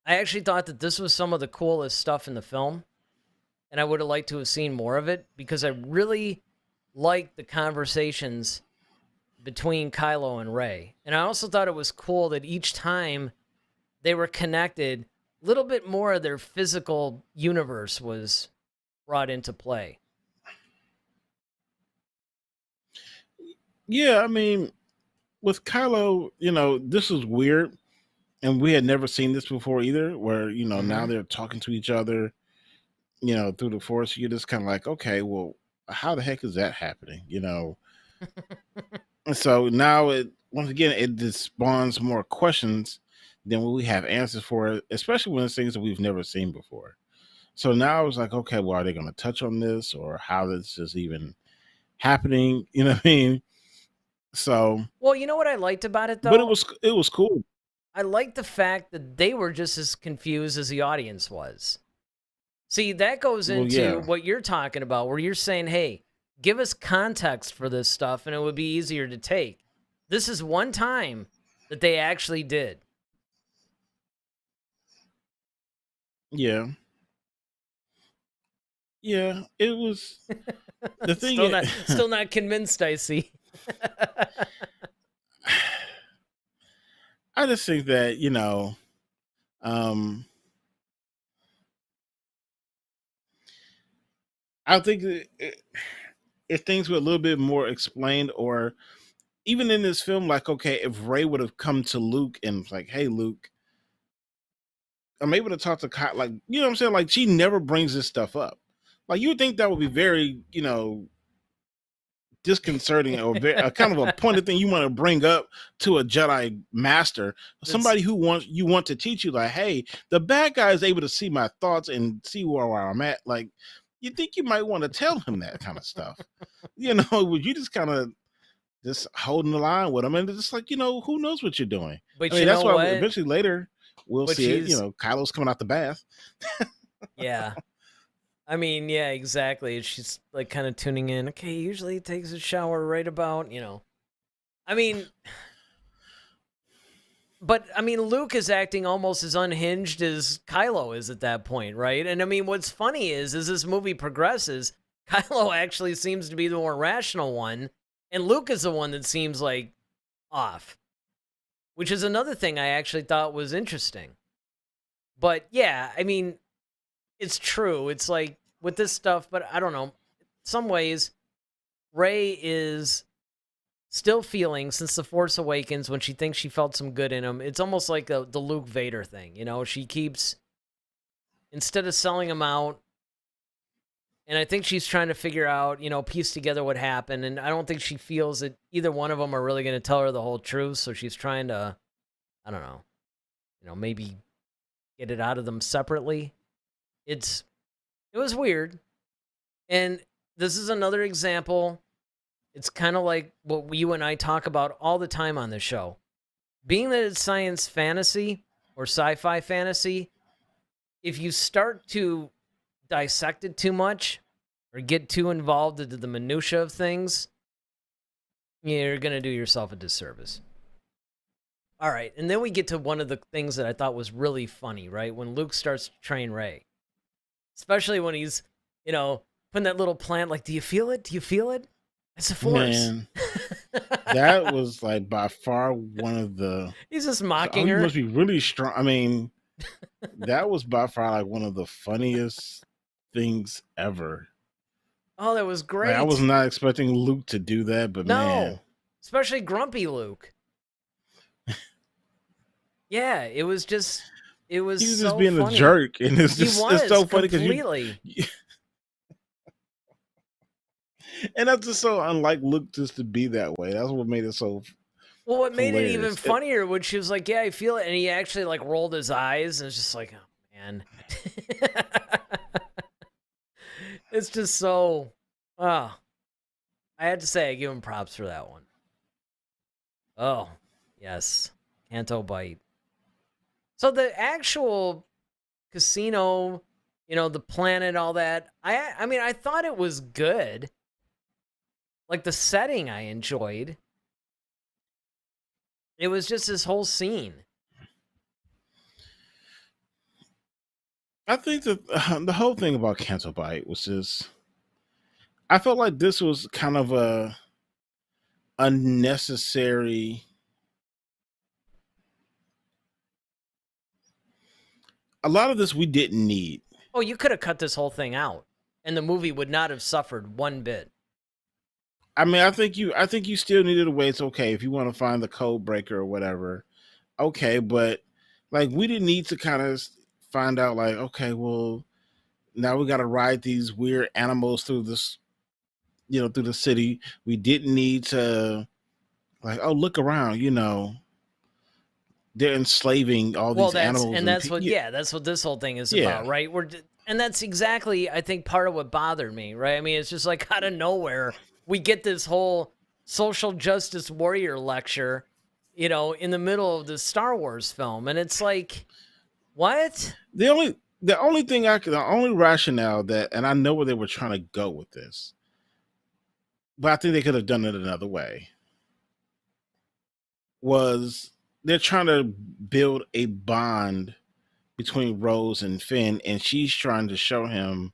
I actually thought that this was some of the coolest stuff in the film. And I would have liked to have seen more of it because I really liked the conversations between Kylo and Rey. And I also thought it was cool that each time they were connected, a little bit more of their physical universe was brought into play. Yeah, I mean, with Kylo, this is weird. And we had never seen this before either, where, now they're talking to each other, through the Force. You're just kind of like, okay, well, how the heck is that happening? And so now once again, it just spawns more questions than we have answers for, especially when it's things that we've never seen before. So now I was like, okay, well, are they going to touch on this or how this is even happening? You know what I mean? So, well, you know what I liked about it though? But it was cool. I liked the fact that they were just as confused as the audience was. See, that goes into what you're talking about, where you're saying, hey, give us context for this stuff and it would be easier to take. This is one time that they actually did. Yeah. Yeah, it was the thing. Still not convinced, I see. I just think that, I think if things were a little bit more explained, or even in this film, like, okay, if Rey would have come to Luke and like, hey, Luke, I'm able to talk to Kyle, like, you know what I'm saying? Like, she never brings this stuff up. Like, you would think that would be very, disconcerting or kind of a pointed thing you want to bring up to a Jedi master, somebody who you want to teach you, like, hey, the bad guy is able to see my thoughts and see where I'm at. Like, you think you might want to tell him that kind of stuff. Would you just kind of just holding the line with him and just like, who knows what you're doing. But that's why eventually later we'll see it, Kylo's coming out the bath. Yeah. I mean, yeah, exactly. She's like kind of tuning in. Okay, usually he takes a shower right about, I mean, But I mean, Luke is acting almost as unhinged as Kylo is at that point, right? And I mean, what's funny is as this movie progresses, Kylo actually seems to be the more rational one, and Luke is the one that seems like off, which is another thing I actually thought was interesting. But yeah, I mean, it's true. It's like with this stuff, but I don't know. Some ways, Rey is still feeling since The Force Awakens when she thinks she felt some good in him. It's almost like the Luke Vader thing. You know, she keeps, instead of selling him out, and I think she's trying to figure out, you know, piece together what happened. And I don't think she feels that either one of them are really going to tell her the whole truth. So she's trying to, I don't know, maybe get it out of them separately. It was weird. And this is another example. It's kind of like what you and I talk about all the time on this show. Being that it's science fantasy or sci-fi fantasy, if you start to dissect it too much or get too involved into the minutia of things, you're going to do yourself a disservice. All right, and then we get to one of the things that I thought was really funny, right? When Luke starts to train Rey. Especially when he's, putting that little plant, like, do you feel it? Do you feel it? It's a force. Man, that was like by far one of the. He's just mocking her. You must be really strong. I mean, that was by far like one of the funniest things ever. Oh, that was great. Like, I was not expecting Luke to do that, but man. Especially grumpy Luke. Yeah, it was just. He was so just being funny. A jerk, and it's so funny because and that's just so unlike Luke just to be that way. That's what made it so. Well, what made it even funnier when she was like, "Yeah, I feel it," and he actually like rolled his eyes, and it's just like, oh man, it's just so. I had to say, I give him props for that one. Oh yes, Canto Bite. So the actual casino, the planet, all that. I mean, I thought it was good. Like the setting, I enjoyed. It was just this whole scene. I think that the whole thing about Canto Bite was just. I felt like this was kind of a unnecessary. A lot of this we didn't need. Oh, you could have cut this whole thing out, and the movie would not have suffered one bit. I mean, I think you still needed a way. It's okay if you want to find the code breaker or whatever. Okay, but like we didn't need to kind of find out like, okay, well, now we got to ride these weird animals through this, through the city. We didn't need to like, oh, look around, they're enslaving all these animals. And that's what, that's what this whole thing is about, right? And that's exactly, I think, part of what bothered me, right? I mean, it's just like out of nowhere, we get this whole social justice warrior lecture, in the middle of the Star Wars film. And it's like, what? The only rationale that, and I know where they were trying to go with this, but I think they could have done it another way, was they're trying to build a bond between Rose and Finn, and she's trying to show him,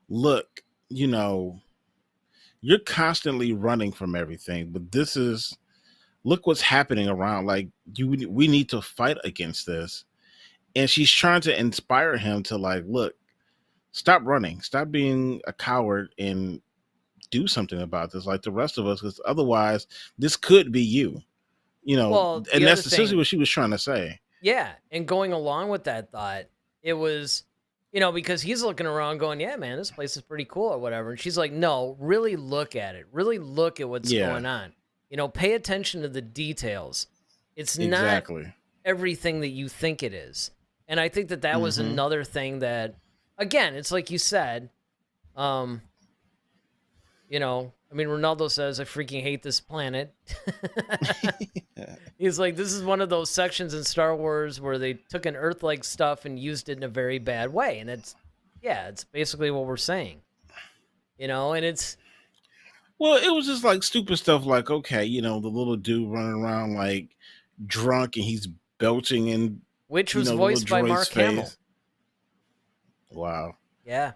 look, you're constantly running from everything, but look what's happening around. Like we need to fight against this. And she's trying to inspire him to like, look, stop running, stop being a coward and do something about this like the rest of us, because otherwise this could be you. And that's essentially what she was trying to say. Yeah, and going along with that thought, it was, because he's looking around going, yeah, man, this place is pretty cool or whatever. And she's like, no, really look at it. Really look at what's going on. Pay attention to the details. It's not everything that you think it is. And I think that was another thing that, again, it's like you said, I mean, Ronaldo says, I freaking hate this planet. He's like, this is one of those sections in Star Wars where they took an Earth-like stuff and used it in a very bad way. And it's basically what we're saying. And it's... Well, it was just like stupid stuff like, okay, the little dude running around like drunk and he's belching in, which you was know, the little voiced by droid's Mark Hamill. face. Wow. Yeah,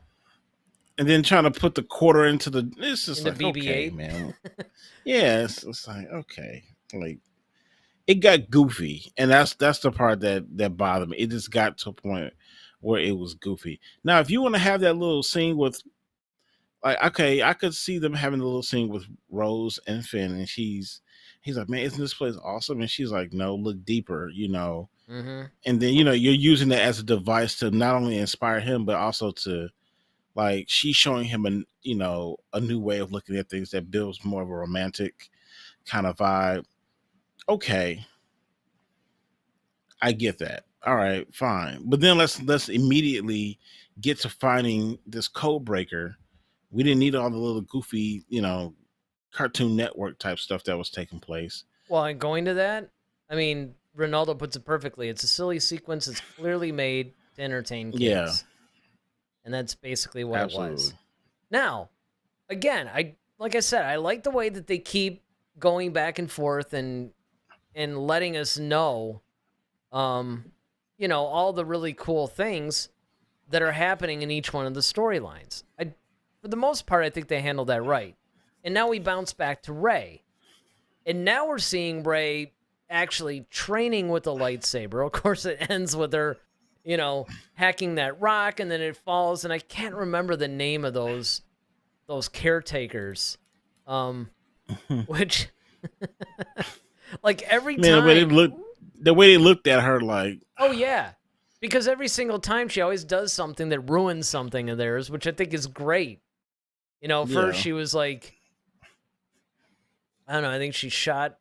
And then trying to put the quarter into the, it's just into like, okay, BB-8. man. Yeah, it's like, okay. Like, it got goofy. And that's the part that bothered me. It just got to a point where it was goofy. Now, if you want to have that little scene with, like, okay, I could see them having a little scene with Rose and Finn, and he's like, man, isn't this place awesome? And she's like, no, look deeper, you know. Mm-hmm. And then, you know, you're using it as a device to not only inspire him, but also to, like, she's showing him a, you know, a new way of looking at things that builds more of a romantic kind of vibe. Okay, I get that. All right, fine. But then let's immediately get to finding this code breaker. We didn't need all the little goofy, you know, Cartoon Network type stuff that was taking place. Well, and going to that, I mean, Ronaldo puts it perfectly. It's a silly sequence. It's clearly made to entertain Yeah, kids, and that's basically what it was. absolutely. Now, again, like I said, I like the way that they keep going back and forth and letting us know, um, you know, all the really cool things that are happening in each one of the storylines. For the most part, I think they handled that right. And now we bounce back to Rey. And now we're seeing Rey actually training with a lightsaber. Of course, it ends with her, you know, hacking that rock, and then it falls. And I can't remember the name of those caretakers, which, like every Man, time. the way they looked at her, like, Oh yeah, because every single time she always does something that ruins something of theirs, which I think is great. You know, first yeah, she was like, I don't know, I think she shot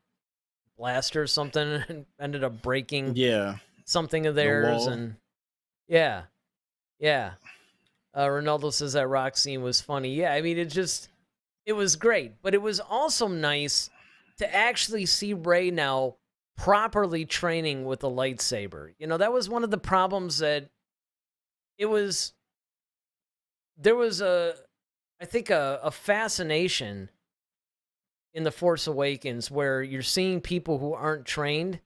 Blaster or something and ended up breaking yeah, something of the theirs. wall. And yeah, yeah. Ronaldo says that rock scene was funny. Yeah, I mean, it was great. But it was also nice to actually see Rey now properly training with a lightsaber. You know, that was one of the problems that it was, there was I think a fascination in The Force Awakens where you're seeing people who aren't trained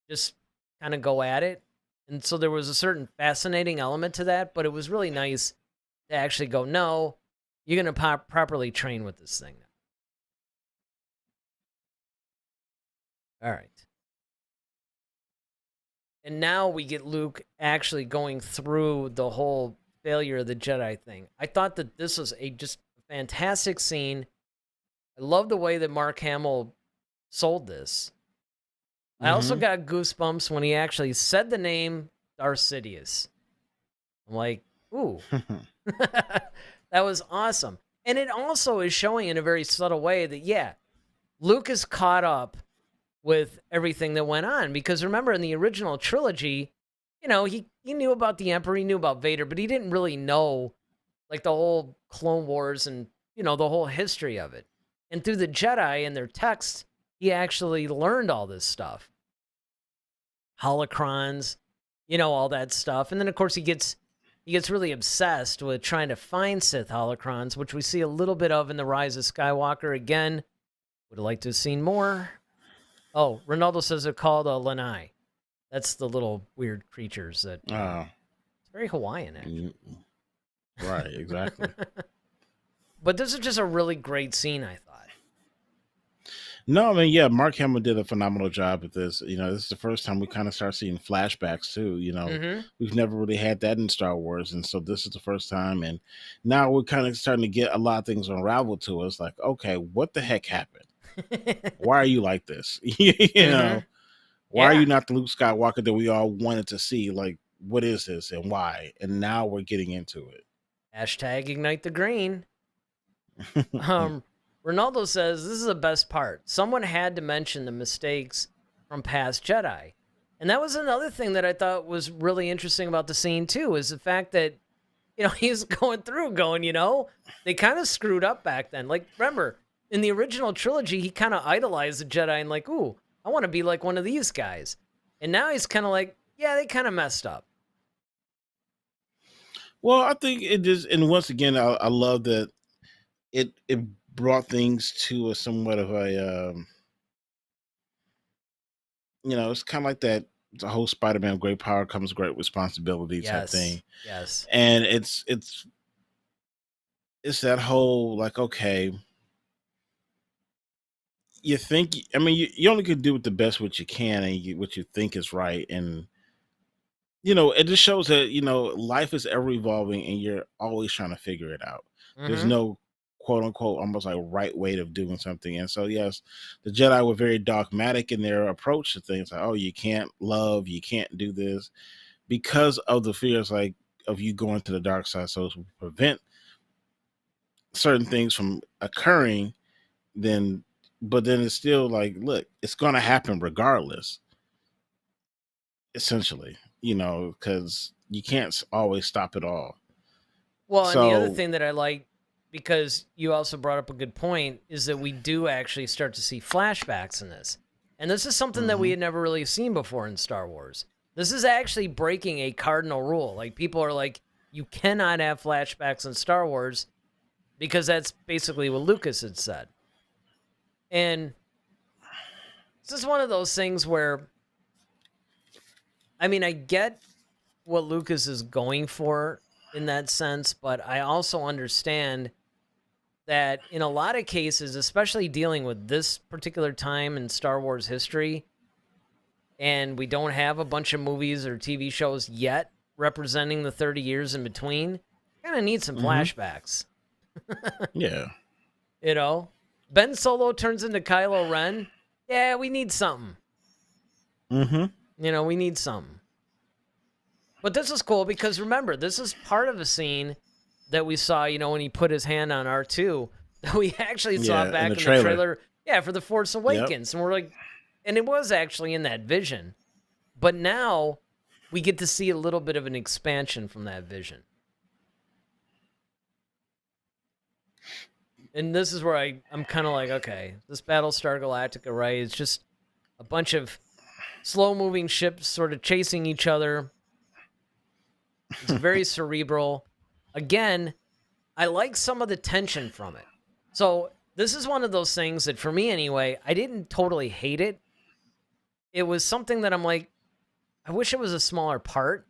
just kind of go at it. And so there was a certain fascinating element to that, but it was really nice to actually go, no, you're going to properly train with this thing now. All right. And now we get Luke actually going through the whole failure of the Jedi thing. I thought that this was a just fantastic scene. I love the way that Mark Hamill sold this. I also Mm-hmm. got goosebumps when he actually said the name Darth Sidious. I'm like, ooh, that was awesome. And it also is showing in a very subtle way that, yeah, Luke is caught up with everything that went on. Because remember, in the original trilogy, you know, he knew about the Emperor, he knew about Vader, but he didn't really know, like, the whole Clone Wars and, you know, the whole history of it. And through the Jedi and their texts, he actually learned all this stuff. Holocrons, you know, all that stuff. And then, of course, he gets really obsessed with trying to find Sith holocrons, which we see a little bit of in The Rise of Skywalker. Again, would have liked to have seen more. Oh, Ronaldo says they're called Lanai. That's the little weird creatures that, it's very Hawaiian, actually. Right, exactly. But this is just a really great scene, I thought. No, I mean, yeah, Mark Hamill did a phenomenal job with this. You know, this is the first time we kind of start seeing flashbacks too. You know, Mm-hmm. we've never really had that in Star Wars, and so this is the first time. And now we're kind of starting to get a lot of things unraveled to us. Like, okay, what the heck happened? Why are you like this? You Mm-hmm. know, why are you Yeah. not the Luke Skywalker that we all wanted to see? Like, what is this and why? And now we're getting into Hashtag ignite the green. it. Ronaldo says this is the best part. Someone had to mention the mistakes from past Jedi. And that was another thing that I thought was really interesting about the scene too, is the fact that, you know, he's going through going, you know, they kind of screwed up back then. Like, remember, in the original trilogy, he kind of idolized the Jedi and like, ooh, I want to be like one of these guys. And now he's kind of like, yeah, they kind of messed up. Well, I think it just, and once again, I love that it brought things to a somewhat of a you know, it's kind of like that the whole Spider-Man great power comes great responsibility type Yes. thing. Yes. And it's that whole like, okay, you think, I mean, you only can do it the best what you can and what you think is right. And it just shows that life is ever evolving and you're always trying to figure it out. There's Mm-hmm. no quote unquote almost like right way of doing something. And so yes, the Jedi were very dogmatic in their approach to things, like, oh, you can't love, you can't do this, because of the fears like of you going to the dark side, so to prevent certain things from occurring. Then but then it's still like, look, it's going to happen regardless, essentially, because you can't always stop it all. Well, and the other So thing that I like, because you also brought up a good point, is that we do actually start to see flashbacks in this. And this is something that we mhm. had never really seen before in Star Wars. This is actually breaking a cardinal rule. Like, people are like, you cannot have flashbacks in Star Wars because that's basically what Lucas had said. And this is one of those things where, I mean, I get what Lucas is going for in that sense, but I also understand that in a lot of cases, especially dealing with this particular time in Star Wars history, and we don't have a bunch of movies or TV shows yet representing the 30 years in between, kind of need some Mhm. flashbacks. Yeah. You know, Ben Solo turns into Kylo Ren. Yeah, we need something. Mhm. We need something. But this is cool because remember, this is part of a scene that we saw, when he put his hand on R2, that we actually saw Yeah, in the back in the trailer. trailer, yeah, for The Force Yep. Awakens. And we're like, and it was actually in that vision. But now we get to see a little bit of an expansion from that vision. And this is where I'm kind of like, okay, this Battlestar Galactica, right? It's just a bunch of slow moving ships sort of chasing each other. It's very cerebral. Again, I like some of the tension from it. So this is one of those things that, for me anyway, I didn't totally hate it. It was something that I'm like, I wish it was a smaller part.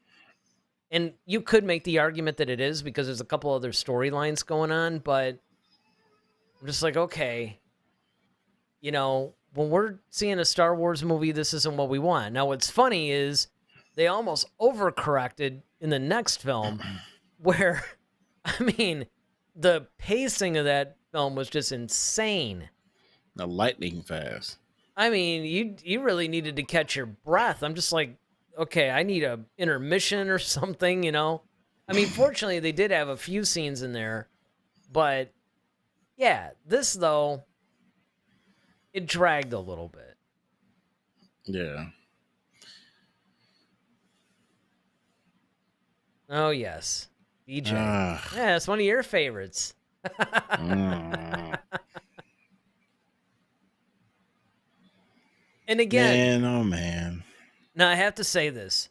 And you could make the argument that it is because there's a couple other storylines going on, but I'm just like, okay, when we're seeing a Star Wars movie, this isn't what we want. Now, what's funny is they almost overcorrected in the next film where, I mean, the pacing of that film was just insane. The lightning fast. I mean, you really needed to catch your breath. I'm just like, okay, I need a intermission or something. I mean, fortunately, they did have a few scenes in there, but yeah, this though, it dragged a little bit. Yeah. Oh yes, DJ. Ah. Yeah, it's one of your favorites. Mm. And again, Man, oh man. now I have to say this.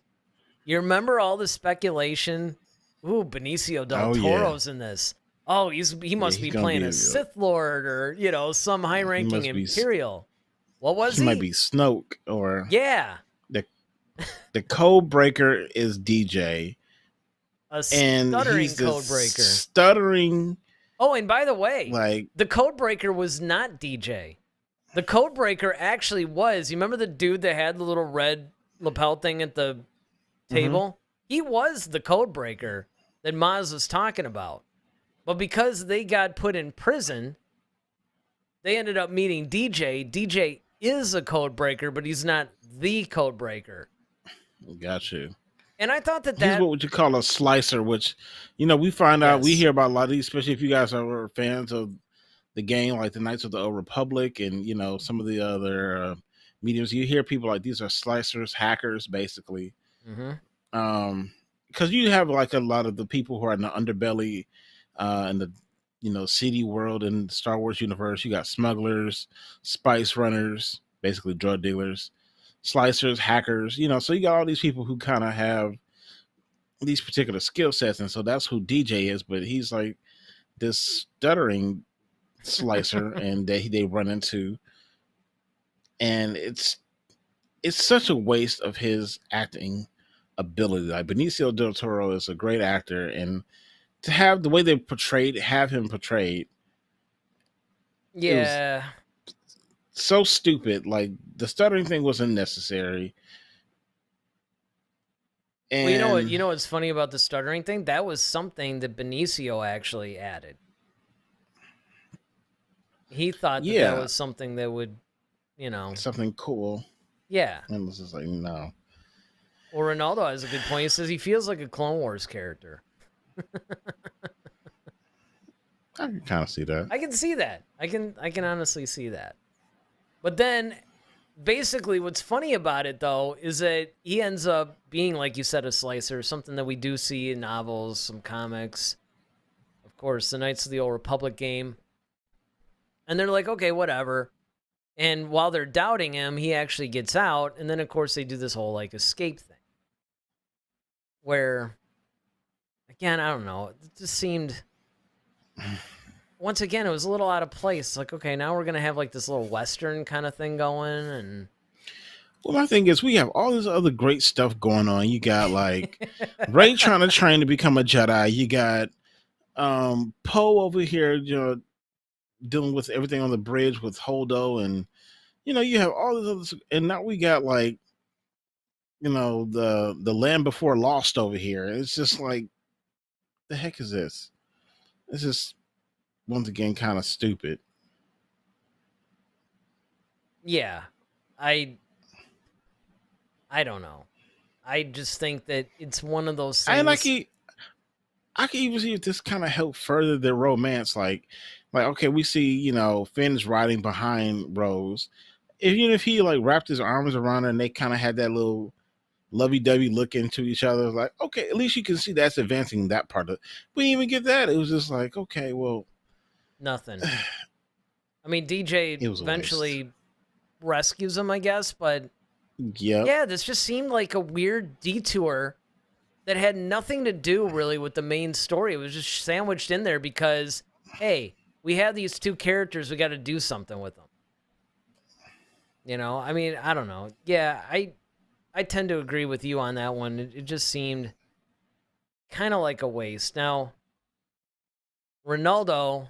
You remember all the speculation? Ooh, Benicio del Oh yeah. Toro's in this. Oh, he Yeah, must he's be gonna playing be a Sith Lord or, some he high-ranking must be Imperial. What was he might he? be Snoke, or Yeah, the the code breaker is DJ, a and stuttering he's code this breaker. stuttering Oh, and by the way, like the code breaker was not DJ. The code breaker actually was. You remember the dude that had the little red lapel thing at the mhm. table? He was the code breaker that Maz was talking about. But because they got put in prison, they ended up meeting DJ. DJ is a code breaker, but he's not the code breaker. Got you. And I thought He's that what would you call a slicer, which we find out, we yes. hear about a lot of these, especially if you guys are fans of the game, like the Knights of the Old Republic, and some of the other mediums. You hear people like these are slicers, hackers, basically. Mm-hmm. Because you have like a lot of the people who are in the underbelly, in the city world in the Star Wars universe. You got smugglers, spice runners, basically drug dealers, slicers, hackers. So you got all these people who kind of have these particular skill sets, and so that's who DJ is. But he's like this stuttering slicer, and they run into, and it's it's such a waste of his acting ability. Like Benicio del Toro is a great actor, and to have the way they have him portrayed, it was Yeah. so stupid. Like the stuttering thing was unnecessary. Well, you know what? And You know what's funny about the stuttering thing? That was something that Benicio actually added. He thought that that yeah, was something that would, something cool. yeah. And it was just like, no. Well, Ronaldo has a good point. He says he feels like a Clone Wars character. I can kind of see that. I can see that. I can honestly see that. But then basically what's funny about it though is that he ends up being, like you said, a slicer, something that we do see in novels, some comics. Of course, the Knights of the Old Republic game. And they're like, okay, whatever. And while they're doubting him, he actually gets out. And then, of course, they do this whole like escape thing. Where, again, I don't know. It just seemed, once again, it was a little out of place. Like, okay, now we're going to have like this little Western kind of thing going. And Well, my thing is, we have all this other great stuff going on. You got like Ray trying to train to become a Jedi. You got Poe over here, dealing with everything on the bridge with Holdo, and you have all this other, and now we got like the Land Before Lost over here. It's just like, the heck is this? It's just once again kind of stupid. yeah, I don't know. I just think that it's one of those And things. I can even see if this kind of help further their romance. Like okay, we see Finn's riding behind Rose. Even if he like wrapped his arms around her and they kind of had that little lovey-dovey look into each other, like okay, at least you can see that's advancing that part of it. We didn't even get that. It was just like, okay, well, Nothing. I mean, DJ it was a waste. eventually rescues him, I guess, but Yep. yeah, this just seemed like a weird detour that had nothing to do really with the main story. It was just sandwiched in there because, hey, we have these two characters, we got to do something with them. I mean, I don't know. Yeah, I tend to agree with you on that one. It just seemed kind of like a waste. Now, Ronaldo,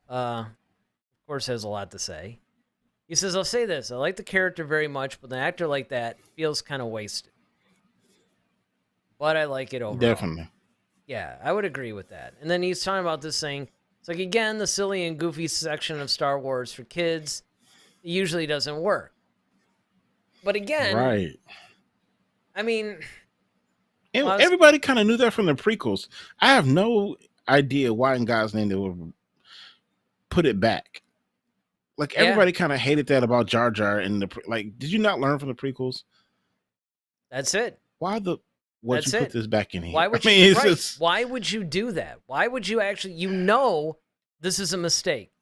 of course, has a lot to say. He says, I'll say this. I like the character very much, but an actor like that feels kind of wasted. But I like it overall. Definitely. Yeah, I would agree with that. And then he's talking about this saying, it's like, again, the silly and goofy section of Star Wars for kids usually doesn't work. But again, Right. I mean, And well, everybody kind of knew that from the prequels. I have no idea why in God's name they would put it back. Like yeah, everybody kind of hated that about Jar Jar and like. Did you not learn from the prequels? that's it. Why would you That's put it. this back in here? Why I would you, mean, it's right? just Why would you do that? Why would you actually, this is a mistake.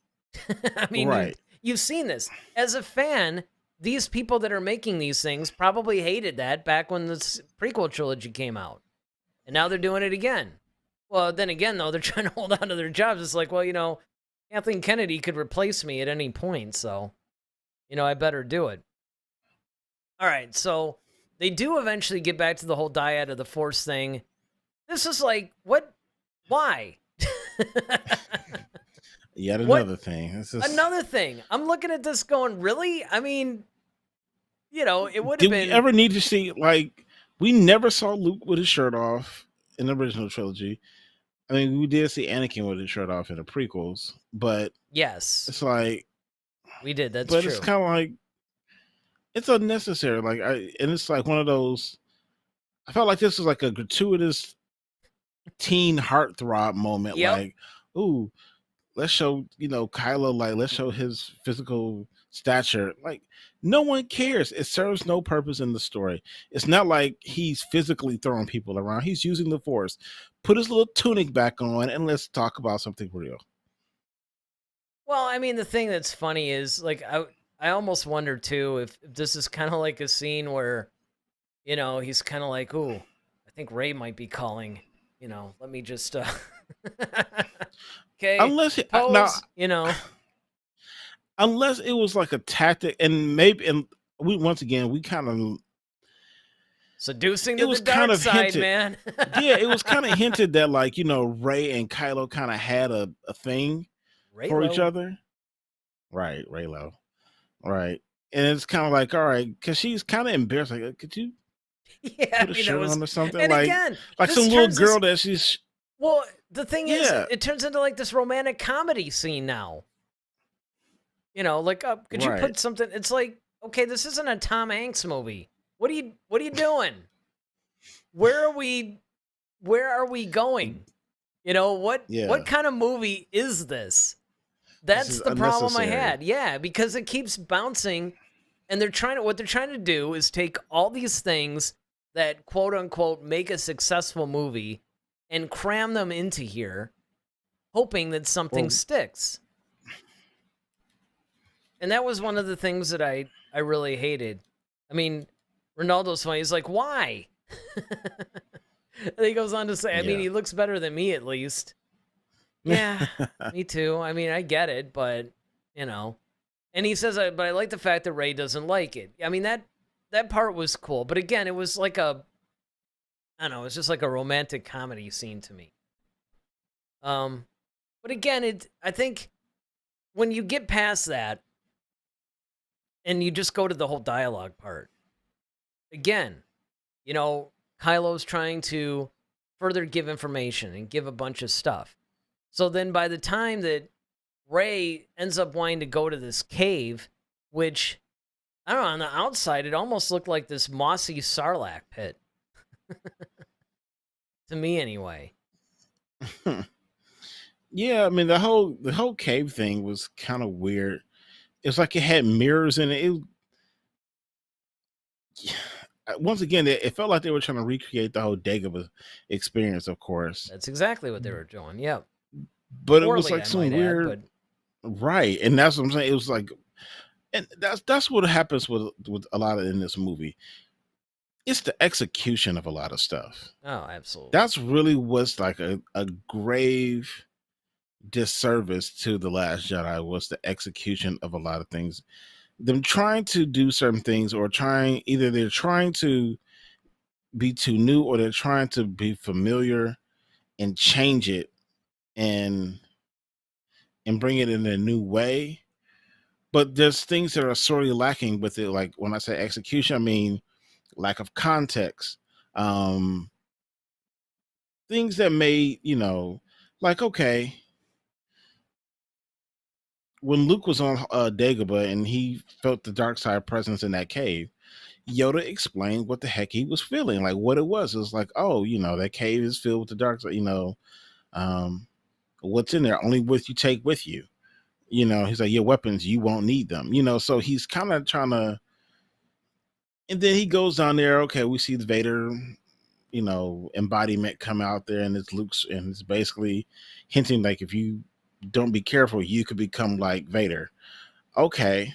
I mean, right. you've seen this. As a fan, these people that are making these things probably hated that back when the prequel trilogy came out. And now they're doing it again. Well, then again, though, they're trying to hold on to their jobs. It's like, well, Kathleen Kennedy could replace me at any point, so, I better do it. All right, so they do eventually get back to the whole dyad of the Force thing. This is like, what? Why? Yet What? another thing. It's just, Another thing. I'm looking at this going, really? I mean, it would have did we been, ever need to see like we never saw Luke with his shirt off in the original trilogy. I mean, we did see Anakin with his shirt off in the prequels, but yes, it's like, we did. That's but it's true. kind of like it's unnecessary. And it's like one of those. I felt like this was like a gratuitous teen heartthrob moment. Yep. Like, ooh, let's show Kylo, like let's show his physical stature. Like, no one cares. It serves no purpose in the story. It's not like he's physically throwing people around. He's using the Force. Put his little tunic back on and let's talk about something real. Well, I mean, the thing that's funny is, like, I almost wonder, too, if this is kind of like a scene where, he's kind of like, ooh, I think Ray might be calling, let me just, okay, Unless now, pose, unless it was like a tactic, and maybe, and we kind of Seducing it to the was kind dark of side, hinted. man. Yeah, it was kind of hinted that like Rey and Kylo kind of had a thing for each Raylo. other. Right, Raylo. Right, and it's kind of like all right, because she's kind of embarrassed. Like, could you Yeah, put I a mean that shirt was, on or something? and again, Like this some little turns this. girl that she's Well, the thing is, yeah. it turns into like this romantic comedy scene now. Like, could you Right. put something? It's like, okay, this isn't a Tom Hanks movie. What are you doing? Where are we? Where are we going? What Yeah. kind of movie is this? This That's is the problem I unnecessary. had. Yeah, because it keeps bouncing, and what they're trying to do is take all these things that quote unquote make a successful movie and cram them into here, hoping that something Well, sticks. And that was one of the things that I really hated. I mean, Ronaldo's funny. He's like, why? And he goes on to say, I mean, yeah. he looks better than me at least. Yeah, me too. I mean, I get it, but you know. And he says, but I like the fact that Ray doesn't like it. I mean, that part was cool, but again, it was like I don't know, it's just like a romantic comedy scene to me. But again, I think when you get past that and you just go to the whole dialogue part, again, Kylo's trying to further give information and give a bunch of stuff. So then by the time that Ray ends up wanting to go to this cave, which, I don't know, on the outside, it almost looked like this mossy sarlacc pit. To me, anyway. Yeah, I mean the whole cave thing was kind of weird. It's like it had mirrors in it. Once again, it felt like they were trying to recreate the whole Dagobah experience, of course. That's exactly what they were doing. Yeah. But it was Poorly, like I some might add, weird but right, and that's what I'm saying. It was like, and that's what happens with a lot of in this movie. It's the execution of a lot of stuff. oh, absolutely. That's really what's like a grave disservice to the Last Jedi was the execution of a lot of things. Them trying to do certain things or either they're trying to be too new or they're trying to be familiar and change it and bring it in a new way. But there's things that are sorely lacking with it. Like when I say execution, I mean lack of context. Um Things that made, like okay, when Luke was on Dagobah and he felt the dark side presence in that cave, Yoda explained what the heck he was feeling, like what it was. It was like, oh, that cave is filled with the dark side. Um, what's in there? Only what you take with you. He's like, your weapons, you won't need them. So he's kind of trying to. And then he goes down there. Okay, we see the Vader, embodiment come out there, and it's Luke's, and it's basically hinting like if you don't be careful, you could become like Vader. Okay,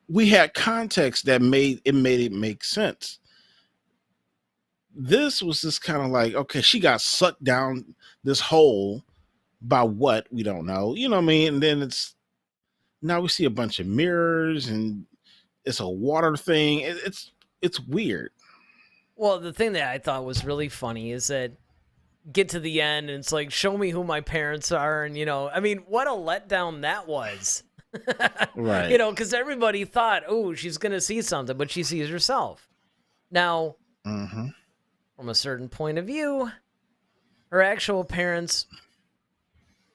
we had context that made it make sense. This was just kind of like, okay, she got sucked down this hole by what we don't know. You know what I mean? And then now we see a bunch of mirrors and it's a water thing. It's weird. Well, the thing that I thought was really funny is that get to the end and it's like, show me who my parents are. And, I mean, what a letdown that was. Right. Because everybody thought, oh, she's going to see something, but she sees herself. Now, from a certain point of view, her actual parents,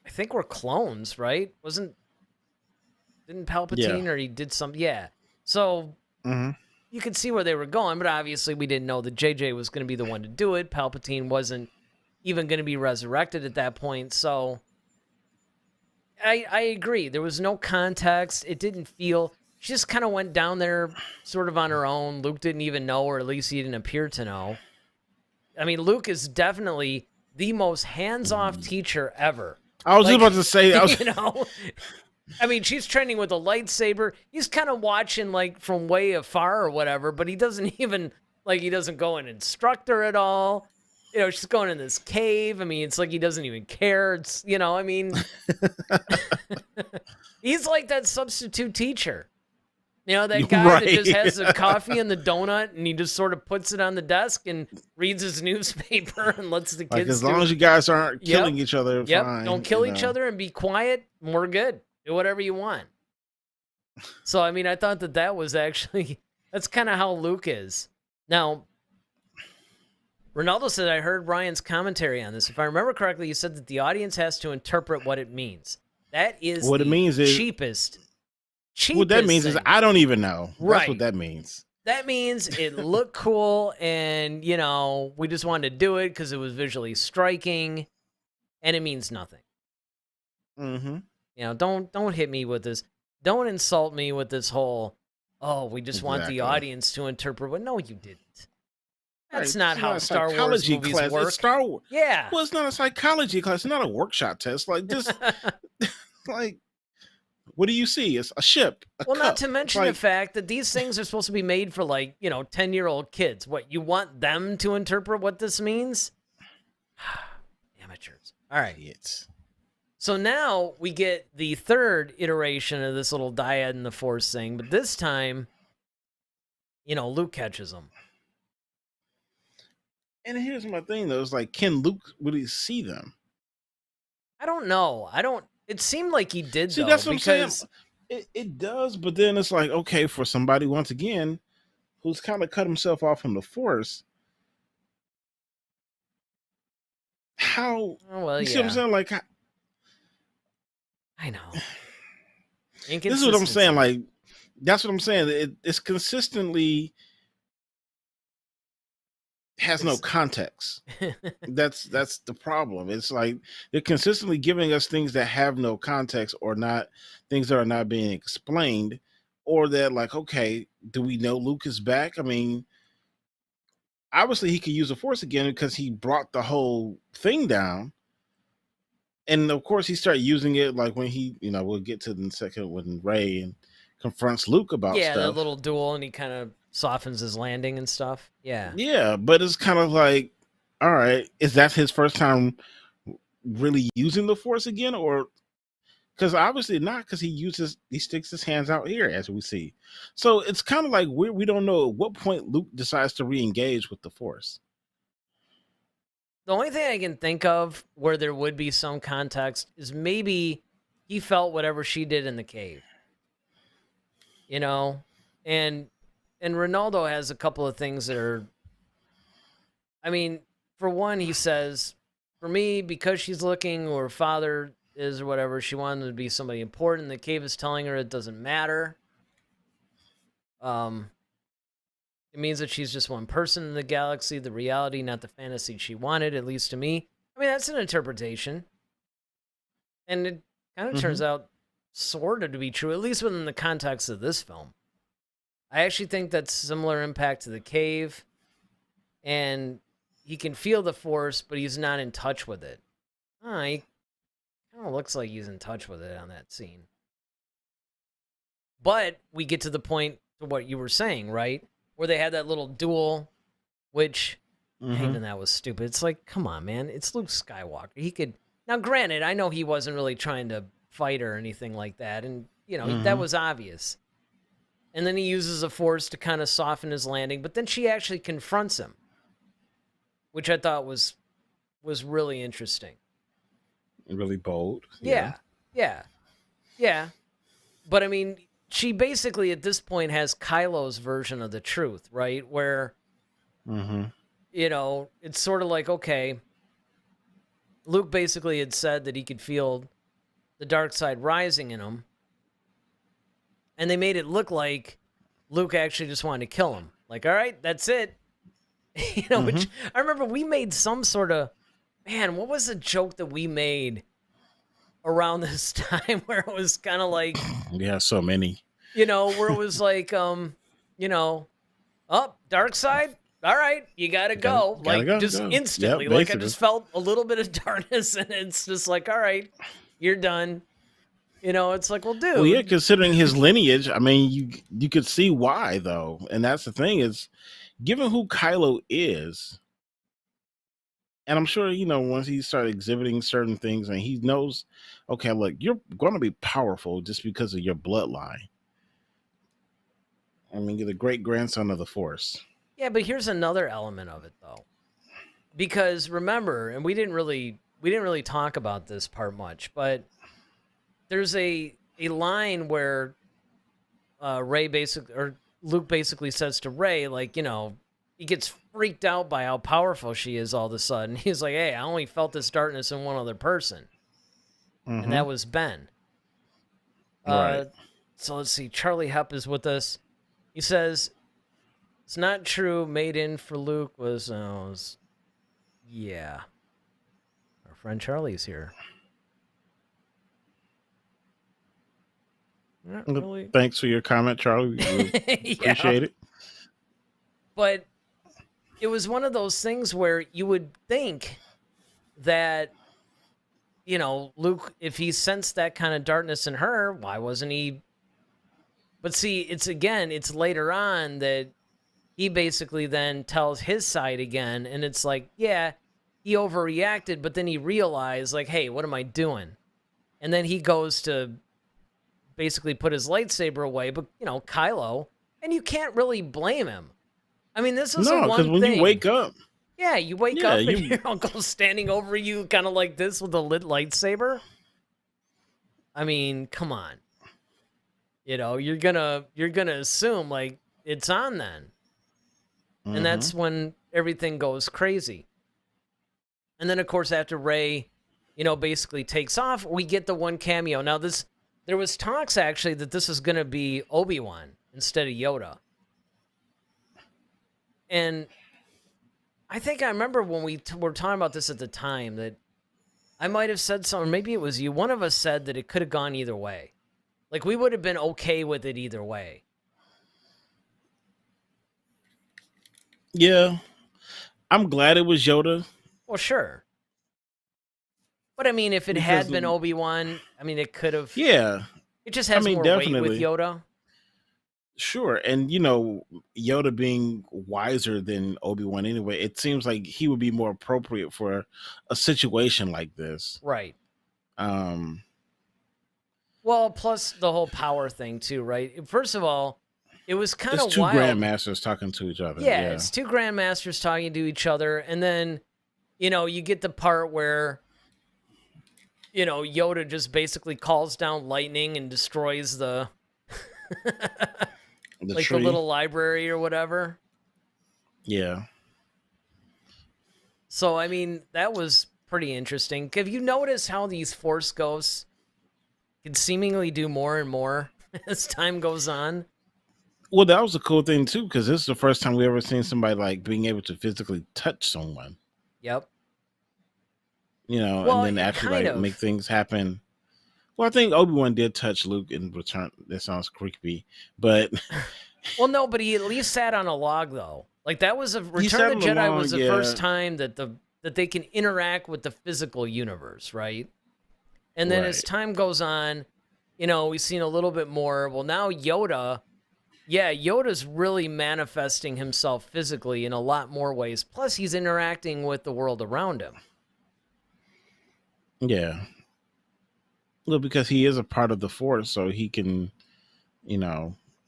I think, were clones, right? Didn't Palpatine or he did some, yeah. So you could see where they were going, but obviously we didn't know that JJ was going to be the one to do it. Palpatine wasn't even going to be resurrected at that point, so I agree. There was no context. It didn't feel... She just kind of went down there sort of on her own. Luke didn't even know, or at least he didn't appear to know. I mean, Luke is definitely the most hands-off teacher ever. I was just about to say... I mean, she's training with a lightsaber. He's kind of watching, like, from way afar or whatever, but he doesn't even... Like, he doesn't go and instruct her at all. She's going in this cave. I mean, it's like he doesn't even care. It's, I mean... He's like that substitute teacher. You know, that guy that just has the coffee and the donut, and he just sort of puts it on the desk and reads his newspaper and lets the kids. As long as you guys aren't killing each other, fine. Don't kill each other and be quiet. We're good. Do whatever you want. So, I mean, I thought that was actually, that's kind of how Luke is. Now, Ronaldo said, I heard Ryan's commentary on this. If I remember correctly, you said that the audience has to interpret what it means. That is what it means is cheapest. What that means is I don't even know. Right. That's what that means. That means it looked cool, and, you know, we just wanted to do it because it was visually striking, and it means nothing. Mm-hmm. You know, don't hit me with this. Don't insult me with this whole, oh, we just want the audience to interpret what. No, you didn't. That's not how Star Wars movies work. It's Star Wars. Yeah. Well, it's not a psychology class. It's not a workshop test. Like this, like, what do you see? It's a ship. Well, not to mention the fact that these things are supposed to be made for, like, you know, 10-year-old kids. What, you want them to interpret what this means? Amateurs. All right. So now we get the third iteration of this little dyad in the Force thing, but this time, you know, Luke catches them. And here's my thing, though. It's like, can Luke really see them? I don't know. It seemed like he did, see, though. That's what I'm saying. It does, but then it's like, okay, for somebody, once again, who's kind of cut himself off from the Force, how... Oh, well, you see what I'm saying? Like, I know. This is what I'm saying. Like, that's what I'm saying. It's consistently has no context. That's the problem. It's like they're consistently giving us things that have no context, or not things that are not being explained, or that, like, okay, do we know Luke is back? I mean, obviously he could use the Force again because he brought the whole thing down. And of course, he started using it, like, when he, you know, we'll get to the second when Rey and confronts Luke about stuff. Yeah, that little duel, and he kind of softens his landing and stuff. Yeah. Yeah, but it's kind of like, all right, is that his first time really using the Force again? Or, because obviously not, because he sticks his hands out here, as we see. So it's kind of like we don't know at what point Luke decides to re-engage with the Force. The only thing I can think of where there would be some context is maybe he felt whatever she did in the cave. You know? And Ronaldo has a couple of things that are... I mean, for one, he says, for me, because she's looking, or her father is, or whatever, she wanted to be somebody important. The cave is telling her it doesn't matter. It means that she's just one person in the galaxy, the reality, not the fantasy she wanted, at least to me. I mean, that's an interpretation. And it kind of turns out sort of to be true, at least within the context of this film. I actually think that's similar impact to the cave. And he can feel the Force, but he's not in touch with it. He kind of looks like he's in touch with it on that scene. But we get to the point to what you were saying, right? Where they had that little duel, which even that was stupid. It's like, come on, man. It's Luke Skywalker. He could... Now, granted, I know he wasn't really trying to fight or anything like that. And, you know, that was obvious. And then he uses the Force to kind of soften his landing. But then she actually confronts him, which I thought was really interesting. Really bold. Yeah. But, I mean... She basically, at this point, has Kylo's version of the truth, right? Where, you know, it's sort of like, okay, Luke basically had said that he could feel the dark side rising in him. And they made it look like Luke actually just wanted to kill him. Like, all right, that's it. You know, which I remember we made some sort of, man, what was the joke that we made around this time where it was kind of like... Yeah, so many. You know, where it was like, you know, dark side? All right, you gotta go. Just instantly. Yep, like, I just felt a little bit of darkness, and it's just like, all right, you're done. You know, it's like, well, dude. Well, yeah, considering his lineage, I mean, you could see why, though. And that's the thing is, given who Kylo is, and I'm sure, you know, once he started exhibiting certain things and he knows, okay, look, you're going to be powerful just because of your bloodline. I mean, you're the great grandson of the Force. Yeah, but here's another element of it though. Because remember, and we didn't really talk about this part much, but there's a line where Ray basically, or Luke basically says to Ray, like, he gets freaked out by how powerful she is all of a sudden. He's like, hey, I only felt this darkness in one other person. And that was Ben. Right. So let's see. Charlie Hepp is with us. He says, it's not true. Made in for Luke was yeah. Our friend Charlie's here. Not really. Thanks for your comment, Charlie. We appreciate it. But it was one of those things where you would think that, Luke, if he sensed that kind of darkness in her, why wasn't he? But see, it's later on that he basically then tells his side again, and it's like, yeah, he overreacted, but then he realized, like, hey, what am I doing? And then he goes to basically put his lightsaber away, but, Kylo, and you can't really blame him. I mean, this is the one thing. No, because when you wake up. Yeah, you wake up and your uncle's standing over you kind of like this with a lit lightsaber. I mean, come on. You're gonna assume, like, it's on then. Mm-hmm. And that's when everything goes crazy. And then, of course, after Rey, basically takes off, we get the one cameo. Now, there was talks, actually, that this was going to be Obi-Wan instead of Yoda. And I think I remember when we were talking about this at the time that I might have said something, maybe it was you. One of us said that it could have gone either way. Like, we would have been okay with it either way. Yeah. I'm glad it was Yoda. Well, sure. But, I mean, if it had been Obi-Wan, I mean, it could have... Yeah. It just has more weight with Yoda. Sure. And, Yoda being wiser than Obi-Wan anyway, it seems like he would be more appropriate for a situation like this. Right. Well, plus the whole power thing, too, right? First of all, it was kind of wild. It's two grandmasters talking to each other. Yeah, it's two grandmasters talking to each other. And then, you get the part where... Yoda just basically calls down lightning and destroys the like tree. The little library or whatever. Yeah. So, I mean, that was pretty interesting. Have you noticed how these Force ghosts can seemingly do more and more as time goes on? Well, that was a cool thing, too, because this is the first time we ever seen somebody, like, being able to physically touch someone. Yep. And then actually like make things happen. Well, I think Obi-Wan did touch Luke in return. That sounds creepy, but well, no, but he at least sat on a log though. Like that was Return of the Jedi was the first time that they can interact with the physical universe, right? And then as time goes on, we've seen a little bit more. Well, now Yoda's really manifesting himself physically in a lot more ways. Plus, he's interacting with the world around him. Yeah. Well, because he is a part of the Force, so he can,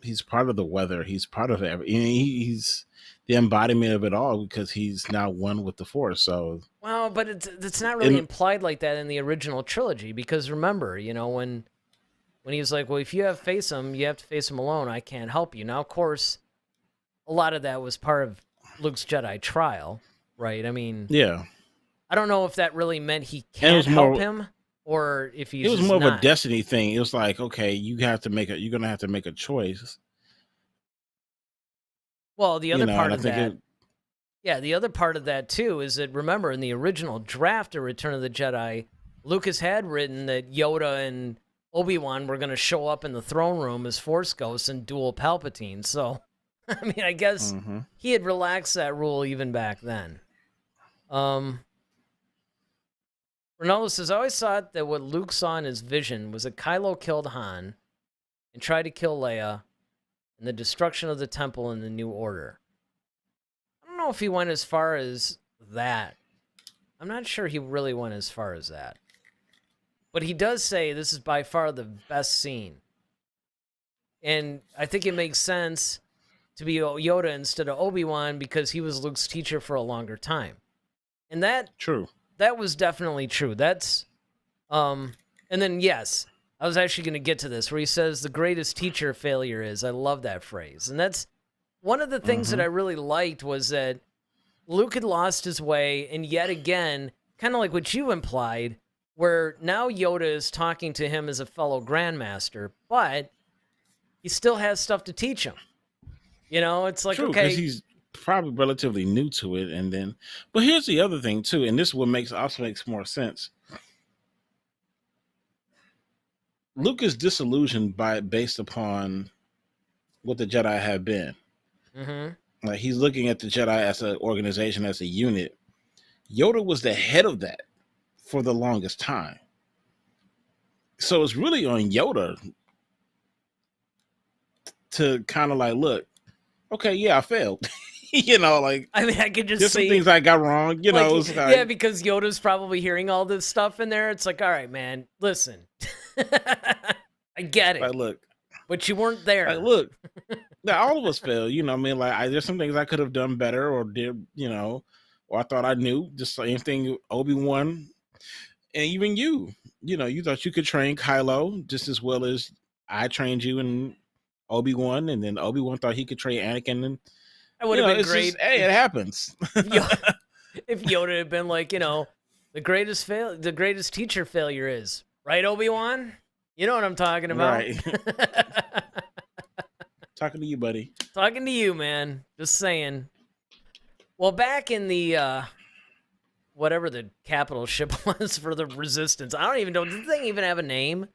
he's part of the weather. He's part of he's the embodiment of it all because he's now one with the Force. So, well, but it's not really implied like that in the original trilogy because remember, when he was like, well, if you have to face him, you have to face him alone. I can't help you. Now, of course, a lot of that was part of Luke's Jedi trial, right? I mean, yeah. I don't know if that really meant he can't help him or if he's. It was more of a destiny thing. It was like, okay, you're gonna have to make a choice. Well, the other part of that, the other part of that too is that remember in the original draft of Return of the Jedi, Lucas had written that Yoda and Obi-Wan were going to show up in the throne room as Force ghosts and duel Palpatine. So, I mean, I guess he had relaxed that rule even back then. Ronaldo says, I always thought that what Luke saw in his vision was that Kylo killed Han and tried to kill Leia and the destruction of the temple in the New Order. I don't know if he went as far as that. I'm not sure he really went as far as that. But he does say this is by far the best scene. And I think it makes sense to be Yoda instead of Obi-Wan because he was Luke's teacher for a longer time. And that True. was definitely true. That's and then yes, I was actually going to get to this where he says the greatest teacher failure is. I love that phrase. And that's one of the things that I really liked was that Luke had lost his way, and yet again, kind of like what you implied, where now Yoda is talking to him as a fellow Grandmaster, but he still has stuff to teach him. You know, it's like, True, okay. because he's probably relatively new to it, and then, but here's the other thing too, and this is what also makes more sense. Luke is disillusioned based upon what the Jedi have been. Mm-hmm. Like he's looking at the Jedi as an organization, as a unit. Yoda was the head of that for the longest time. So it's really on Yoda to kind of like, look, okay, yeah, I failed. You know, like, I mean, I could just there's see some things I got wrong. You know, it's like, yeah, because Yoda's probably hearing all this stuff in there. It's like, all right, man, listen, I get it. like, look, but you weren't there. Like, look, all of us fail. You know, I mean, like, there's some things I could have done better, or did, you know, or I thought I knew. Just same thing, Obi-Wan, and even you. You know, you thought you could train Kylo just as well as I trained you in Obi-Wan, and then Obi-Wan thought he could train Anakin. And that would have been great. Just, hey, it happens. If Yoda had been like, you know, the greatest teacher failure is, right, Obi-Wan? You know what I'm talking about. Right. Talking to you, buddy. Talking to you, man. Just saying. Well, back in the whatever the capital ship was for the Resistance, I don't even know. Does the thing even have a name?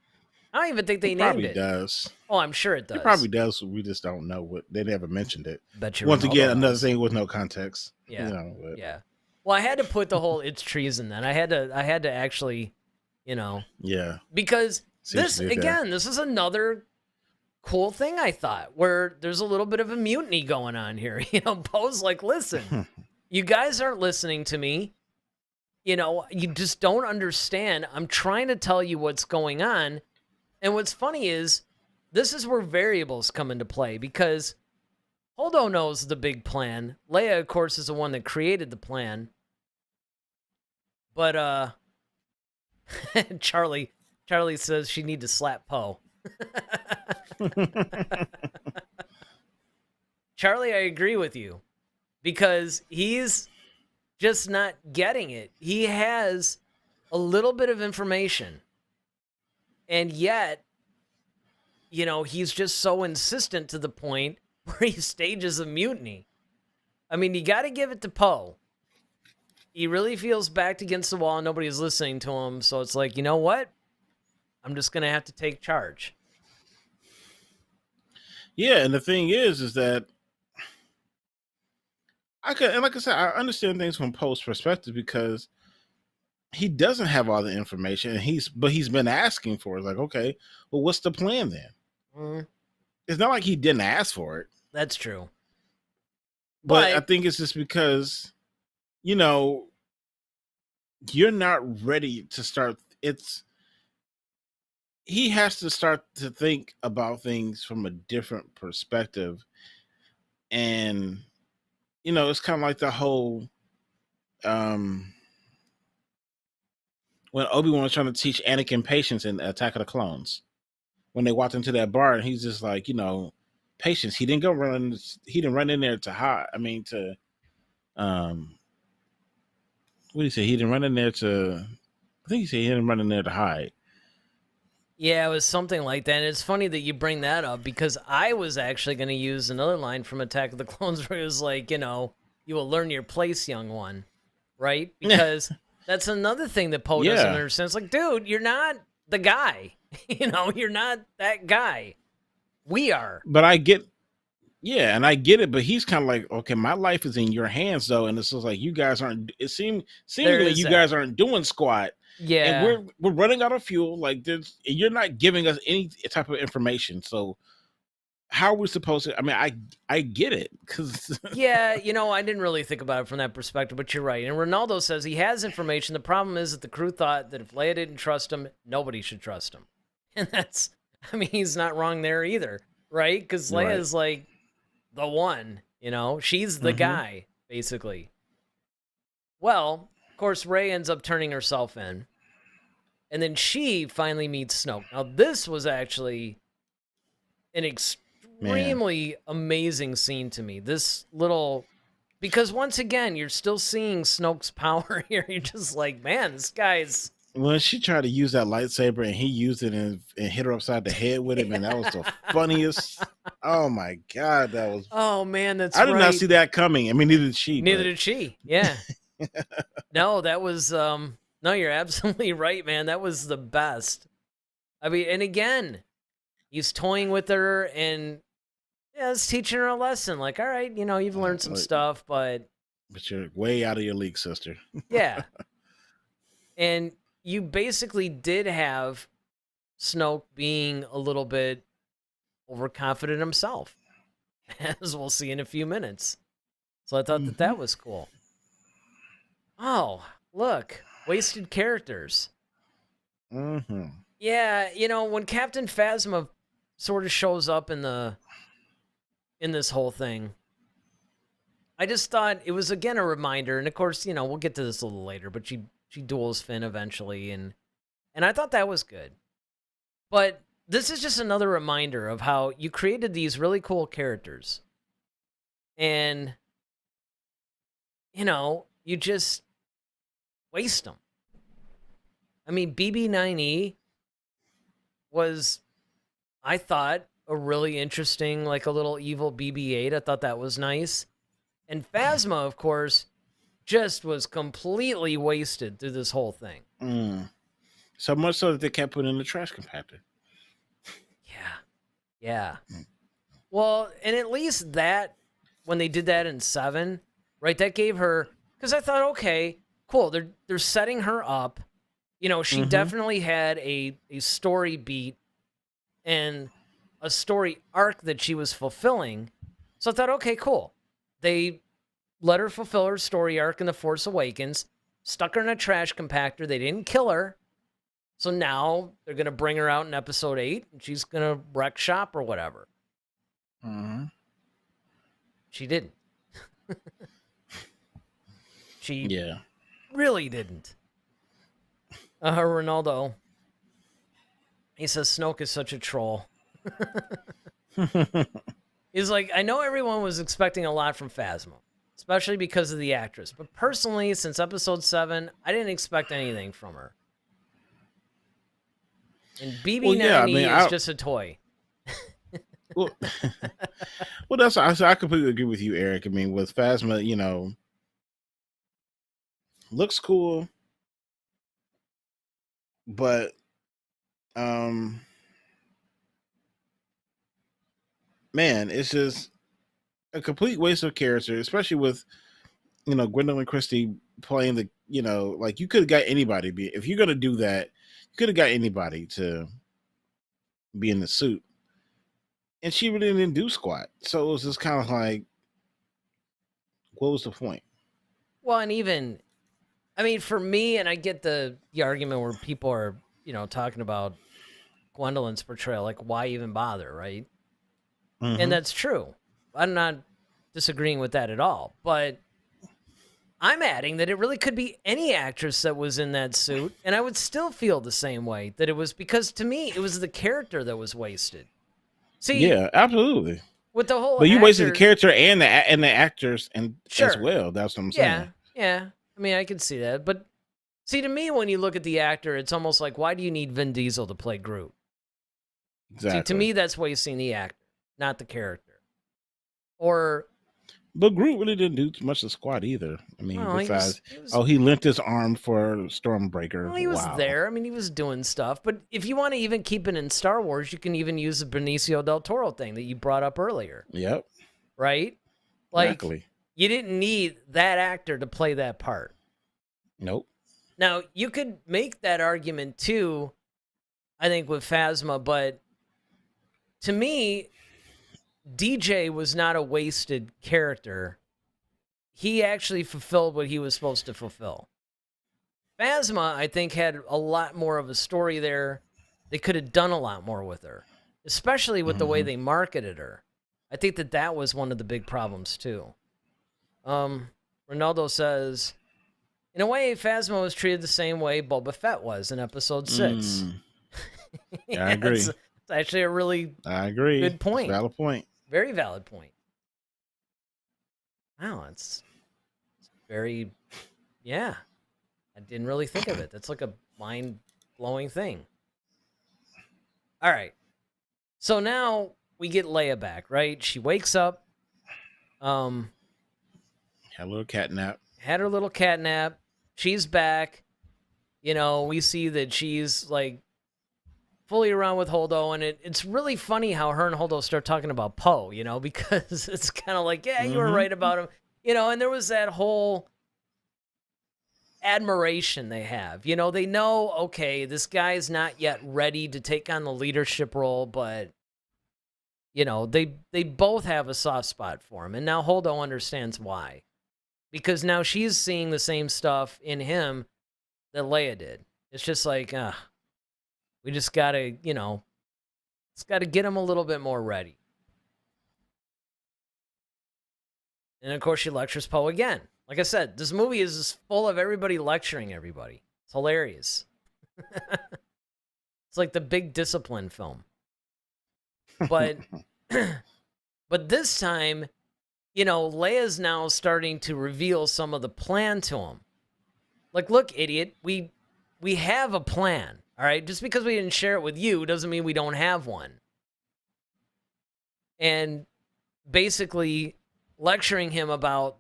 I don't even think they named it. Probably does. Oh, I'm sure it does. It probably does. We just don't know what they never mentioned it. Bet you Once Ronaldo again, does. another thing with no context. Yeah. You know, but. Yeah. Well, I had to put the whole it's treason then. I had to actually, you know. Yeah. Because this is another cool thing I thought, where there's a little bit of a mutiny going on here. You know, Poe's like, listen, you guys aren't listening to me. You know, you just don't understand. I'm trying to tell you what's going on. And what's funny is this is where variables come into play, because Holdo knows the big plan. Leia, of course, is the one that created the plan. But Charlie says she need to slap Poe. Charlie, I agree with you, because he's just not getting it. He has a little bit of information, and yet, you know, he's just so insistent to the point where he stages a mutiny. I mean, you got to give it to Poe. He really feels backed against the wall and nobody's listening to him, so it's like, you know what? I'm just going to have to take charge. Yeah, and the thing is that like I said, I understand things from Poe's perspective, because he doesn't have all the information, and he's been asking for it. Like, okay, well, what's the plan then? It's not like he didn't ask for it. That's true. But I think it's just because, you know, you're not ready to start. He has to start to think about things from a different perspective. And, you know, it's kind of like the whole, when Obi-Wan was trying to teach Anakin patience in Attack of the Clones, when they walked into that bar, and he's just like, you know, patience. He didn't run in there to hide. I mean, what did he say? He didn't run in there to, I think he said he didn't run in there to hide. Yeah, it was something like that. And it's funny that you bring that up, because I was actually going to use another line from Attack of the Clones where it was like, you know, you will learn your place, young one. Right? Because that's another thing that Poe doesn't understand. It's like, dude, you're not the guy. You know, you're not that guy. We are. But I get, and I get it. But he's kind of like, okay, my life is in your hands, though, and it's just like you guys aren't. Seemingly you guys aren't doing squat. Yeah, and we're running out of fuel. Like, you're not giving us any type of information. So how are we supposed to? I mean, I get it, because yeah, you know, I didn't really think about it from that perspective, but you're right. And Ronaldo says he has information. The problem is that the crew thought that if Leia didn't trust him, nobody should trust him. And that's, I mean, he's not wrong there either, right? Because Leia's like, the one, you know? She's the Mm-hmm. guy, basically. Well, of course, Rey ends up turning herself in. And then she finally meets Snoke. Now, this was actually an extremely amazing scene to me. This little... Because once again, you're still seeing Snoke's power here. You're just like, man, this guy's... When she tried to use that lightsaber and he used it and hit her upside the head with it, man, that was the funniest. Oh my God, that was... Oh, man, that's I did right. not see that coming. I mean, neither did she. Neither did she. Yeah. No, that was... No, you're absolutely right, man. That was the best. I mean, and again, he's toying with her and... Yeah, it's teaching her a lesson. Like, all right, you know, you've learned some stuff, but you're way out of your league, sister. Yeah. And you basically did have Snoke being a little bit overconfident himself, as we'll see in a few minutes. So I thought that was cool. Oh, look, wasted characters. Mm-hmm. Yeah, you know, when Captain Phasma sort of shows up in this whole thing, I just thought it was, again, a reminder. And of course, you know, we'll get to this a little later, but she duels Finn eventually. And I thought that was good. But this is just another reminder of how you created these really cool characters. And, you know, you just waste them. I mean, BB-9E was, I thought, a really interesting, like a little evil BB-8. I thought that was nice. And Phasma, of course, just was completely wasted through this whole thing. So much so that they kept putting in the trash compactor. Yeah. Well, and at least that, when they did that in 7, right, that gave her, because I thought, okay, cool, they're setting her up. You know, she definitely had a story beat and a story arc that she was fulfilling. So I thought, okay, cool. They let her fulfill her story arc in The Force Awakens, stuck her in a trash compactor. They didn't kill her. So now they're going to bring her out in episode 8, and she's going to wreck shop or whatever. She didn't. She really didn't. Ronaldo, he says Snoke is such a troll. He's like, I know everyone was expecting a lot from Phasma, especially because of the actress. But personally, since episode 7, I didn't expect anything from her. And BB-9E is just a toy. well, that's I completely agree with you, Eric. I mean, with Phasma, you know, looks cool, but man, it's just a complete waste of character, especially with, you know, Gwendolyn Christie playing the, you know, like you could have got anybody. If you're gonna do that, you could have got anybody to be in the suit, and she really didn't do squat. So it was just kind of like, what was the point? Well, and even, I mean, for me, and I get the argument where people are, you know, talking about Gwendolyn's portrayal, like, why even bother, right? And that's true. I'm not disagreeing with that at all. But I'm adding that it really could be any actress that was in that suit, and I would still feel the same way, that it was, because to me, it was the character that was wasted. See, yeah, absolutely. With the whole, but you wasted the character and the actors and as well. That's what I'm saying. Yeah. I mean, I can see that, but see, to me, when you look at the actor, it's almost like, why do you need Vin Diesel to play Groot? Exactly. See, to me, that's wasting the actor, not the character. But Groot really didn't do much of squat either. I mean, besides, he limped his arm for Stormbreaker. Well, he was there. I mean, he was doing stuff. But if you want to even keep it in Star Wars, you can even use the Benicio del Toro thing that you brought up earlier. Yep. Right? Like, exactly. You didn't need that actor to play that part. Nope. Now, you could make that argument too, I think, with Phasma, but to me, DJ was not a wasted character. He actually fulfilled what he was supposed to fulfill. Phasma, I think, had a lot more of a story there. They could have done a lot more with her, especially with the way they marketed her. I think that was one of the big problems too. Ronaldo says, in a way, Phasma was treated the same way Boba Fett was in Episode 6. Yeah, I agree. It's actually a really good point. It's a valid point. Very valid point. Wow, it's very, yeah. I didn't really think of it. That's like a mind-blowing thing. All right. So now we get Leia back, right? She wakes up. Had a little cat nap. Had her little cat nap. She's back. You know, we see that she's like fully around with Holdo, and it's really funny how her and Holdo start talking about Poe, you know, because it's kind of like, yeah, you were right about him, you know, and there was that whole admiration they have. You know, they know, okay, this guy's not yet ready to take on the leadership role, but, you know, they both have a soft spot for him, and now Holdo understands why. Because now she's seeing the same stuff in him that Leia did. It's just like, we just gotta, you know, just gotta get him a little bit more ready. And of course, she lectures Poe again. Like I said, this movie is just full of everybody lecturing everybody. It's hilarious. It's like the big discipline film. But, but this time, you know, Leia's now starting to reveal some of the plan to him. Like, look, idiot, we have a plan, all right? Just because we didn't share it with you doesn't mean we don't have one. And basically lecturing him about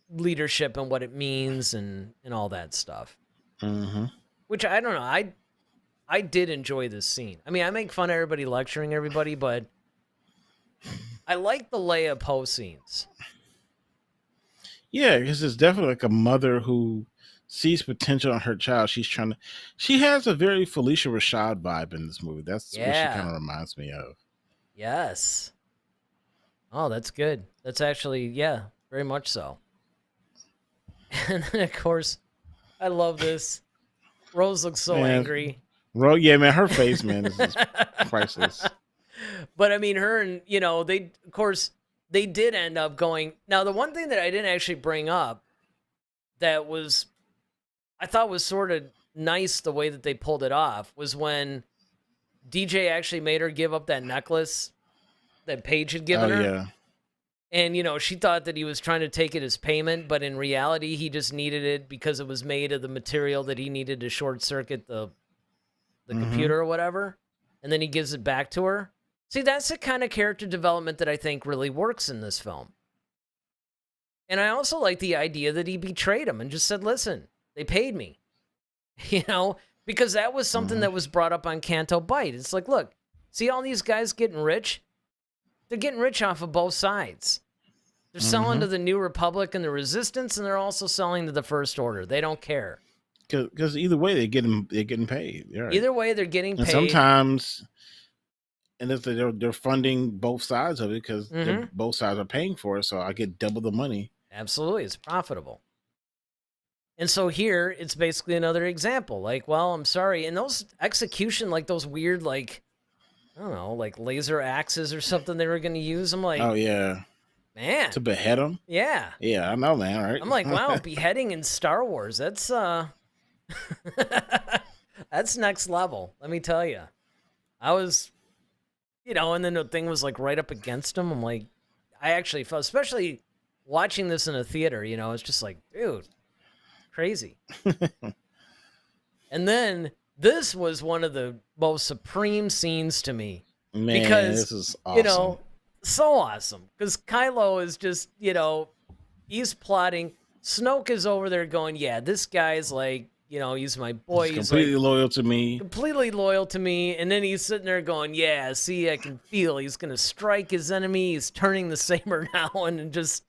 leadership and what it means and all that stuff. Mm-hmm. Which, I don't know, I did enjoy this scene. I mean, I make fun of everybody lecturing everybody, but I like the Leia Poe scenes. Yeah, because it's definitely like a mother who sees potential in her child. She has a very Felicia Rashad vibe in this movie. That's what she kind of reminds me of. Yes. Oh, that's good. That's actually, yeah, very much so. And then, of course, I love this. Rose looks so angry. Yeah, man, her face, man, is just priceless. But I mean, her and, you know, they did end up going. Now, the one thing that I didn't actually bring up that was, I thought was sort of nice the way that they pulled it off was when DJ actually made her give up that necklace that Paige had given her. Yeah. And, you know, she thought that he was trying to take it as payment, but in reality, he just needed it because it was made of the material that he needed to short circuit the computer or whatever. And then he gives it back to her. See, that's the kind of character development that I think really works in this film. And I also like the idea that he betrayed him and just said, listen, they paid me. You know, because that was something that was brought up on Canto Bight. It's like, look, see all these guys getting rich? They're getting rich off of both sides. They're selling to the New Republic and the Resistance, and they're also selling to the First Order. They don't care. Because either way, they're getting paid. Right. Either way, they're getting paid. And sometimes, and if they're funding both sides of it because both sides are paying for it, so I get double the money. Absolutely, it's profitable. And so here, it's basically another example. Like, well, I'm sorry. And those execution, like those weird, like, I don't know, like laser axes or something they were going to use. I'm like, oh, yeah. Man. To behead them? Yeah. Yeah, I know, man, right? I'm like, wow, beheading in Star Wars, that's, that's next level, let me tell you. I was, you know, and then the thing was like right up against him. I'm like, I actually felt, especially watching this in a theater, you know, it's just like, dude, crazy. And then this was one of the most supreme scenes to me. Man, because, this is awesome. You know, so awesome. Because Kylo is just, you know, he's plotting. Snoke is over there going, yeah, this guy's like, you know, he's my boy. He's completely like, loyal to me. Completely loyal to me. And then he's sitting there going, yeah, see, I can feel he's going to strike his enemy. He's turning the saber now and just,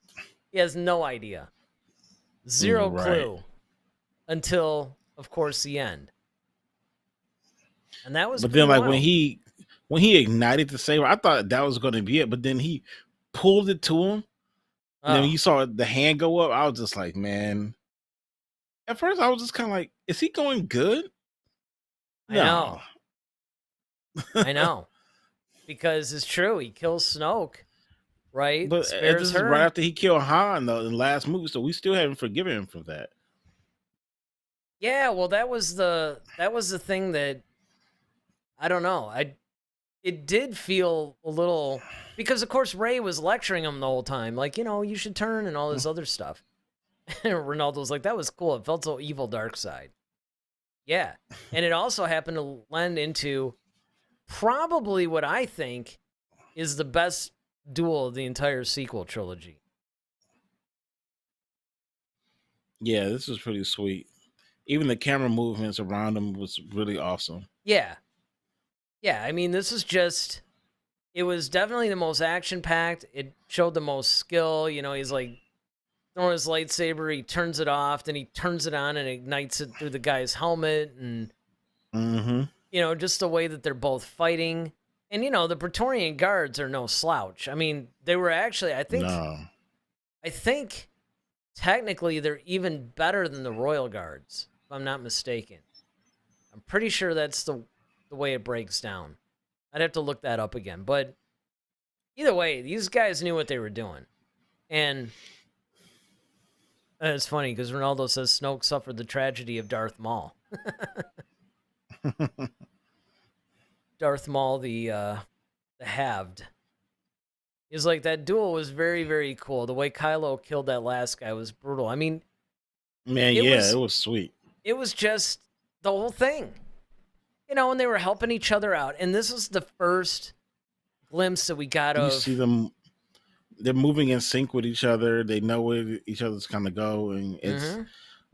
he has no idea. Zero clue. Until, of course, the end. And that was. But then, like, wild. when he ignited the saber, I thought that was going to be it. But then he pulled it to him. And then you saw the hand go up. I was just like, man. At first, I was just kind of like, is he going good? No. I know. Because it's true. He kills Snoke. right? But Spares this is right her. after he killed Han though in the last movie, so we still haven't forgiven him for that. Yeah, well, that was the thing that I don't know. It did feel a little because of course Ray was lecturing him the whole time, like, you should turn and all this other stuff. And Ronaldo's like, that was cool. It felt so evil, dark side. Yeah. And it also happened to lend into probably what I think is the best duel of the entire sequel trilogy. Yeah, this was pretty sweet. Even the camera movements around him was really awesome. Yeah. Yeah. I mean, it was definitely the most action packed. It showed the most skill. He's like throwing his lightsaber, he turns it off, then he turns it on and ignites it through the guy's helmet. And, Mm-hmm. just the way that they're both fighting. And, the Praetorian guards are no slouch. I mean, they were actually, No. I think technically they're even better than the Royal Guards, if I'm not mistaken. I'm pretty sure that's the way it breaks down. I'd have to look that up again. But either way, these guys knew what they were doing. And it's funny because Ronaldo says Snoke suffered the tragedy of Darth Maul. Darth Maul, the halved. He's like, that duel was very, very cool. The way Kylo killed that last guy was brutal. I mean, Man, it was sweet. it was just the whole thing. And they were helping each other out. And this was the first glimpse that we got You of. see them, they're moving in sync with each other. They know where each other's kind of go. And it's,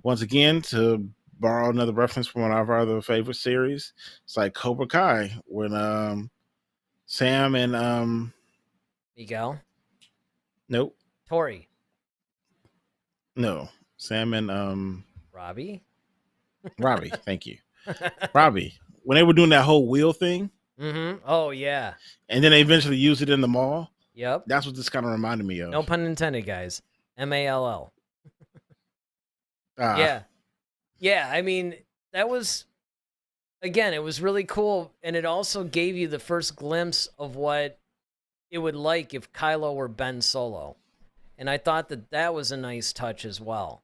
once again, to borrow another reference from one of our other favorite series, it's like Cobra Kai when Sam and Miguel? nope. Tori? No. Sam and Robbie? Robbie, thank you. Robbie. When they were doing that whole wheel thing. Oh, yeah. And then they eventually used it in the mall. Yep. That's what this kind of reminded me of. No pun intended, guys. MALL. Ah. Yeah. Yeah, I mean, that was, again, it was really cool. And it also gave you the first glimpse of what it would like if Kylo were Ben Solo. And I thought that was a nice touch as well.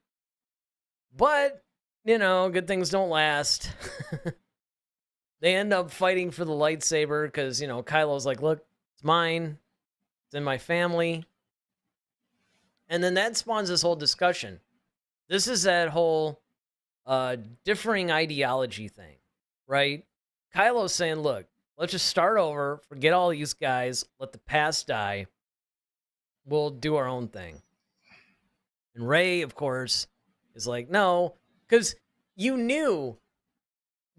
But, good things don't last. They end up fighting for the lightsaber because, Kylo's like, look, it's mine. It's in my family. And then that spawns this whole discussion. This is that whole differing ideology thing, right? Kylo's saying, look, let's just start over, forget all these guys, let the past die. We'll do our own thing. And Rey, of course, is like, no, because you knew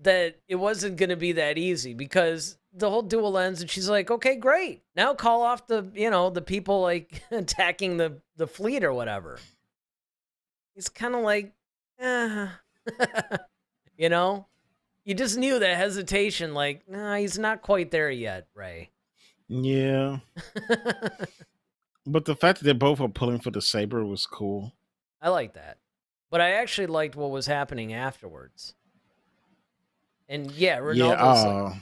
that it wasn't going to be that easy because the whole dual ends, and she's like, okay, great. Now call off the people like attacking the fleet or whatever. He's kind of like, you just knew that hesitation, like, nah, he's not quite there yet, Rey. Yeah. But the fact that they both are pulling for the saber was cool. I like that. But I actually liked what was happening afterwards. And yeah, Ronaldo's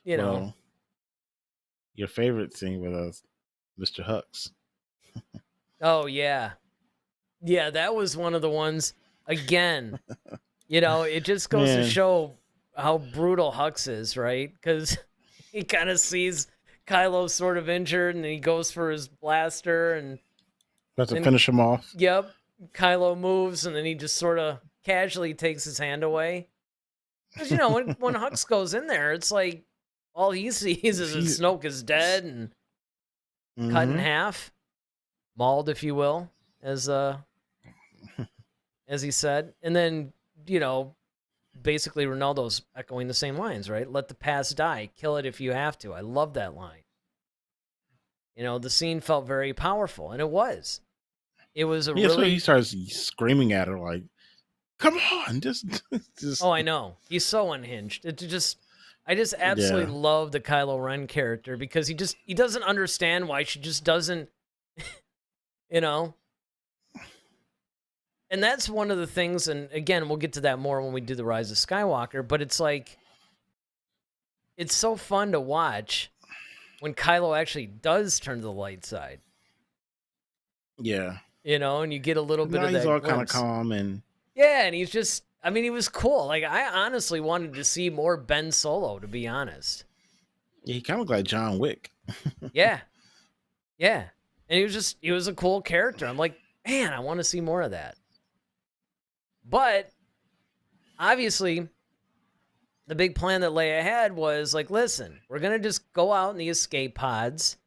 well, your favorite scene with Mr. Hux. Oh, yeah. Yeah, that was one of the ones, again, it just goes to show how brutal Hux is, right? Because he kind of sees Kylo sort of injured, and he goes for his blaster, and About to finish him off. Yep. Kylo moves, and then he just sort of casually takes his hand away. Because, when Hux goes in there, it's like all he sees is that Snoke is dead and cut in half, mauled, if you will, as he said. And then, basically Ronaldo's echoing the same lines, right? Let the past die. Kill it if you have to. I love that line. The scene felt very powerful, and it was. It was a really... So he starts screaming at her like, come on, just... Oh, I know. He's so unhinged. I just absolutely love the Kylo Ren character because he doesn't understand why she just doesn't, And that's one of the things, and again, we'll get to that more when we do the Rise of Skywalker, but it's like, it's so fun to watch when Kylo actually does turn to the light side. Yeah. And you get a little bit Now of he's that all kind of glimpse. calm and Yeah, and he's just, I mean, he was cool. Like, I honestly wanted to see more Ben Solo, to be honest. yeah, he kind of looked like John Wick. Yeah. Yeah. And he was a cool character. I'm like, man, I want to see more of that. But obviously, the big plan that lay ahead was like, listen, we're going to just go out in the escape pods,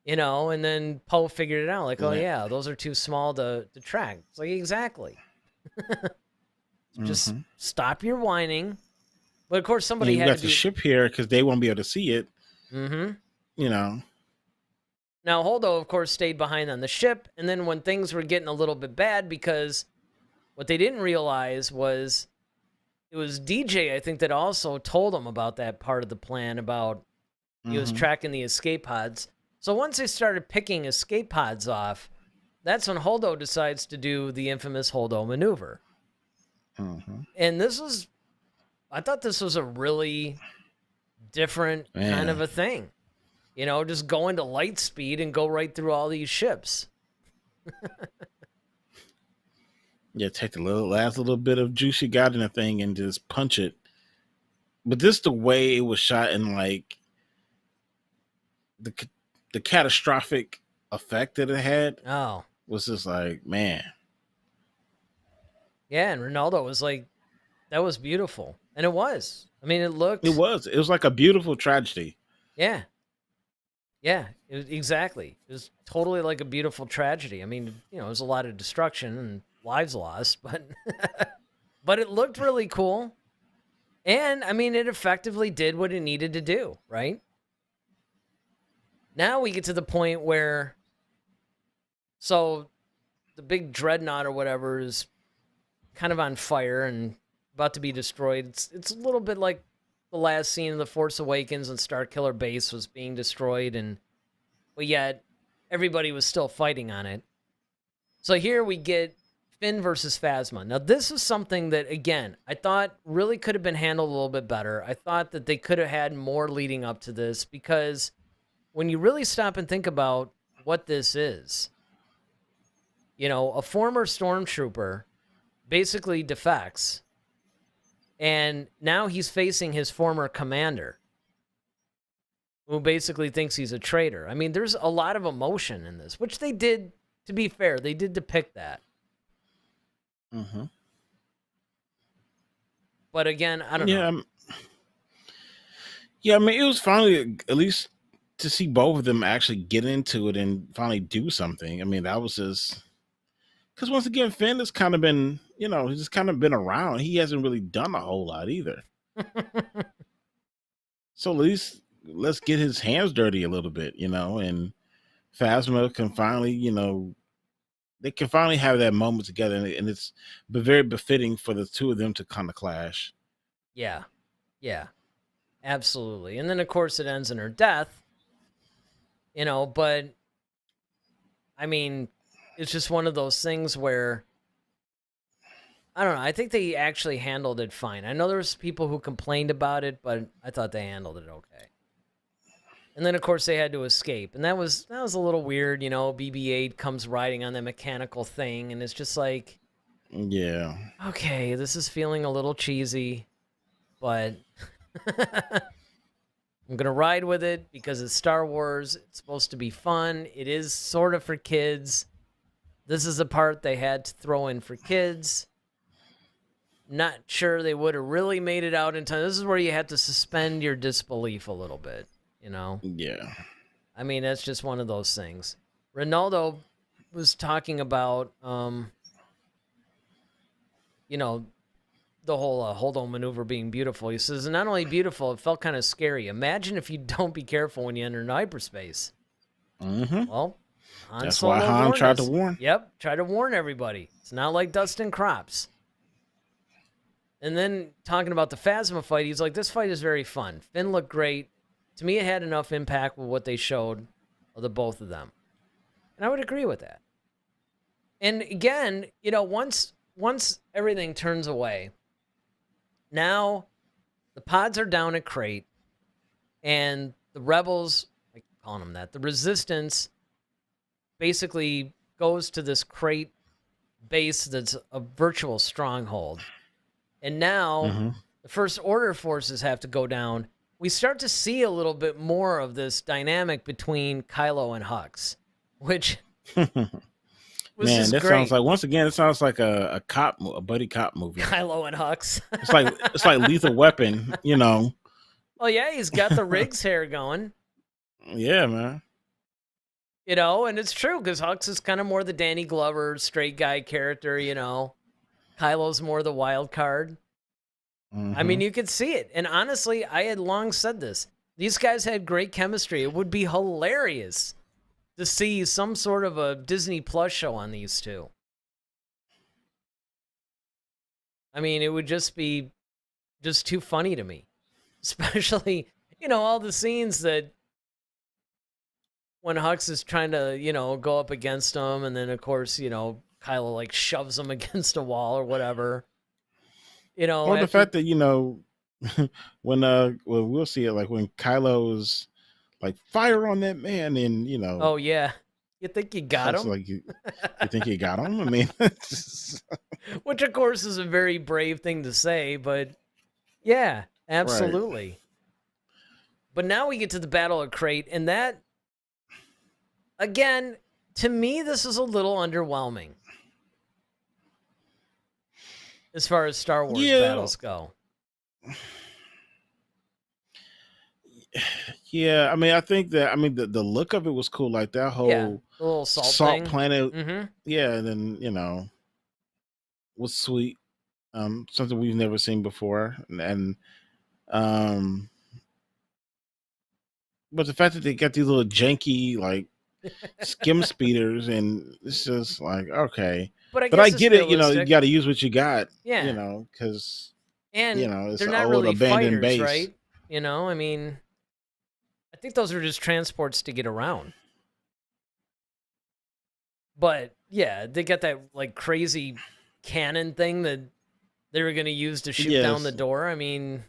and then Poe figured it out. Like, oh, yeah, those are too small to track. It's like, exactly. Just stop your whining. But of course, somebody had got to the ship here because they won't be able to see it. Mm-hmm. Now, Holdo, of course, stayed behind on the ship. And then when things were getting a little bit bad, because what they didn't realize was it was DJ, I think, that also told them about that part of the plan about he was tracking the escape pods. So once they started picking escape pods off, that's when Holdo decides to do the infamous Holdo maneuver. And I thought this was a really different kind of a thing. Just go into light speed and go right through all these ships. Yeah, take the last little bit of juice you got in the thing and just punch it. But this the way it was shot and like the catastrophic effect that it had. Oh, was just like, man. Yeah, and Ronaldo was like, that was beautiful. And it was. I mean, it was like a beautiful tragedy. Yeah. Yeah, exactly. It was totally like a beautiful tragedy. I mean, it was a lot of destruction and lives lost, but but it looked really cool. And I mean, it effectively did what it needed to do, right? Now we get to the point where the big dreadnought or whatever is kind of on fire and about to be destroyed. It's a little bit like the last scene of The Force Awakens when Starkiller Base was being destroyed, but yet everybody was still fighting on it. So here we get Finn versus Phasma. Now, this is something that, again, I thought really could have been handled a little bit better. I thought that they could have had more leading up to this, because when you really stop and think about what this is, a former stormtrooper basically defects, and now he's facing his former commander, who basically thinks he's a traitor. I mean, there's a lot of emotion in this, which they did, to be fair, they did depict that. But again, I don't know. Yeah, I mean, it was finally, at least to see both of them actually get into it and finally do something. I mean, that was just... Because once again, Finn has kind of been, he's just kind of been around. He hasn't really done a whole lot either. So at least let's get his hands dirty a little bit, and Phasma can finally, they can finally have that moment together, and it's very befitting for the two of them to kind of clash. Yeah. Yeah. Absolutely. And then, of course, it ends in her death, but I mean, it's just one of those things where, I don't know, I think they actually handled it fine. I know there's people who complained about it, but I thought they handled it okay. And then, of course, they had to escape. And that was a little weird, BB-8 comes riding on the mechanical thing, and it's just like... Yeah. Okay, this is feeling a little cheesy, but... I'm going to ride with it because it's Star Wars. It's supposed to be fun. It is sort of for kids. This is a part they had to throw in for kids. Not sure they would have really made it out in time. This is where you have to suspend your disbelief a little bit, Yeah. I mean, that's just one of those things. Ronaldo was talking about, the whole Holdo maneuver being beautiful. He says, not only beautiful, it felt kind of scary. Imagine if you don't be careful when you enter hyperspace. Well, that's why Han tried to warn. Yep, tried to warn everybody. It's not like Dustin Crops. And then talking about the Phasma fight, he's like, this fight is very fun. Finn looked great. To me, it had enough impact with what they showed of the both of them. And I would agree with that. And again, once everything turns away, now the pods are down at Crate, and the rebels calling them that. The Resistance basically goes to this crate base that's a virtual stronghold. And now the First Order forces have to go down. We start to see a little bit more of this dynamic between Kylo and Hux, which was Man, that great. sounds like, once again, it sounds like a buddy cop movie. Kylo and Hux. It's like Lethal Weapon, you know. Oh yeah, he's got the Riggs hair going. Yeah, man. You know, and it's true because Hux is kind of more the Danny Glover straight guy character, you know. Kylo's more the wild card. I mean, you could see it. And honestly, I had long said this. These guys had great chemistry. It would be hilarious to see some sort of a Disney Plus show on these two. I mean, it would just be just too funny to me. Especially, you know, all the scenes that when Hux is trying to, you know, go up against him, and then of course, you know, Kylo like shoves him against a wall or whatever. You know, well, the fact that, you know, when we'll see it, like when Kylo's like, fire on that man, and you know, oh yeah, you think you got him? Like, you think you got him? I mean, which of course is a very brave thing to say, but yeah, absolutely. Right. But now we get to the Battle of Crate, and that, again, to me, this is a little underwhelming as far as Star Wars battles go. Yeah, I mean, I think that, I mean, the look of it was cool, like that whole little salt planet. Yeah, and then, you know, was sweet. Something we've never seen before, and but the fact that they got these little janky like skim speeders, and it's just like, okay, but I get it. You know, you got to use what you got. Yeah, you know, because and you know, it's they're an not old really abandoned fighters, base, right? You know, I mean, I think those are just transports to get around. But yeah, they got that like crazy cannon thing that they were going to use to shoot down the door. I mean,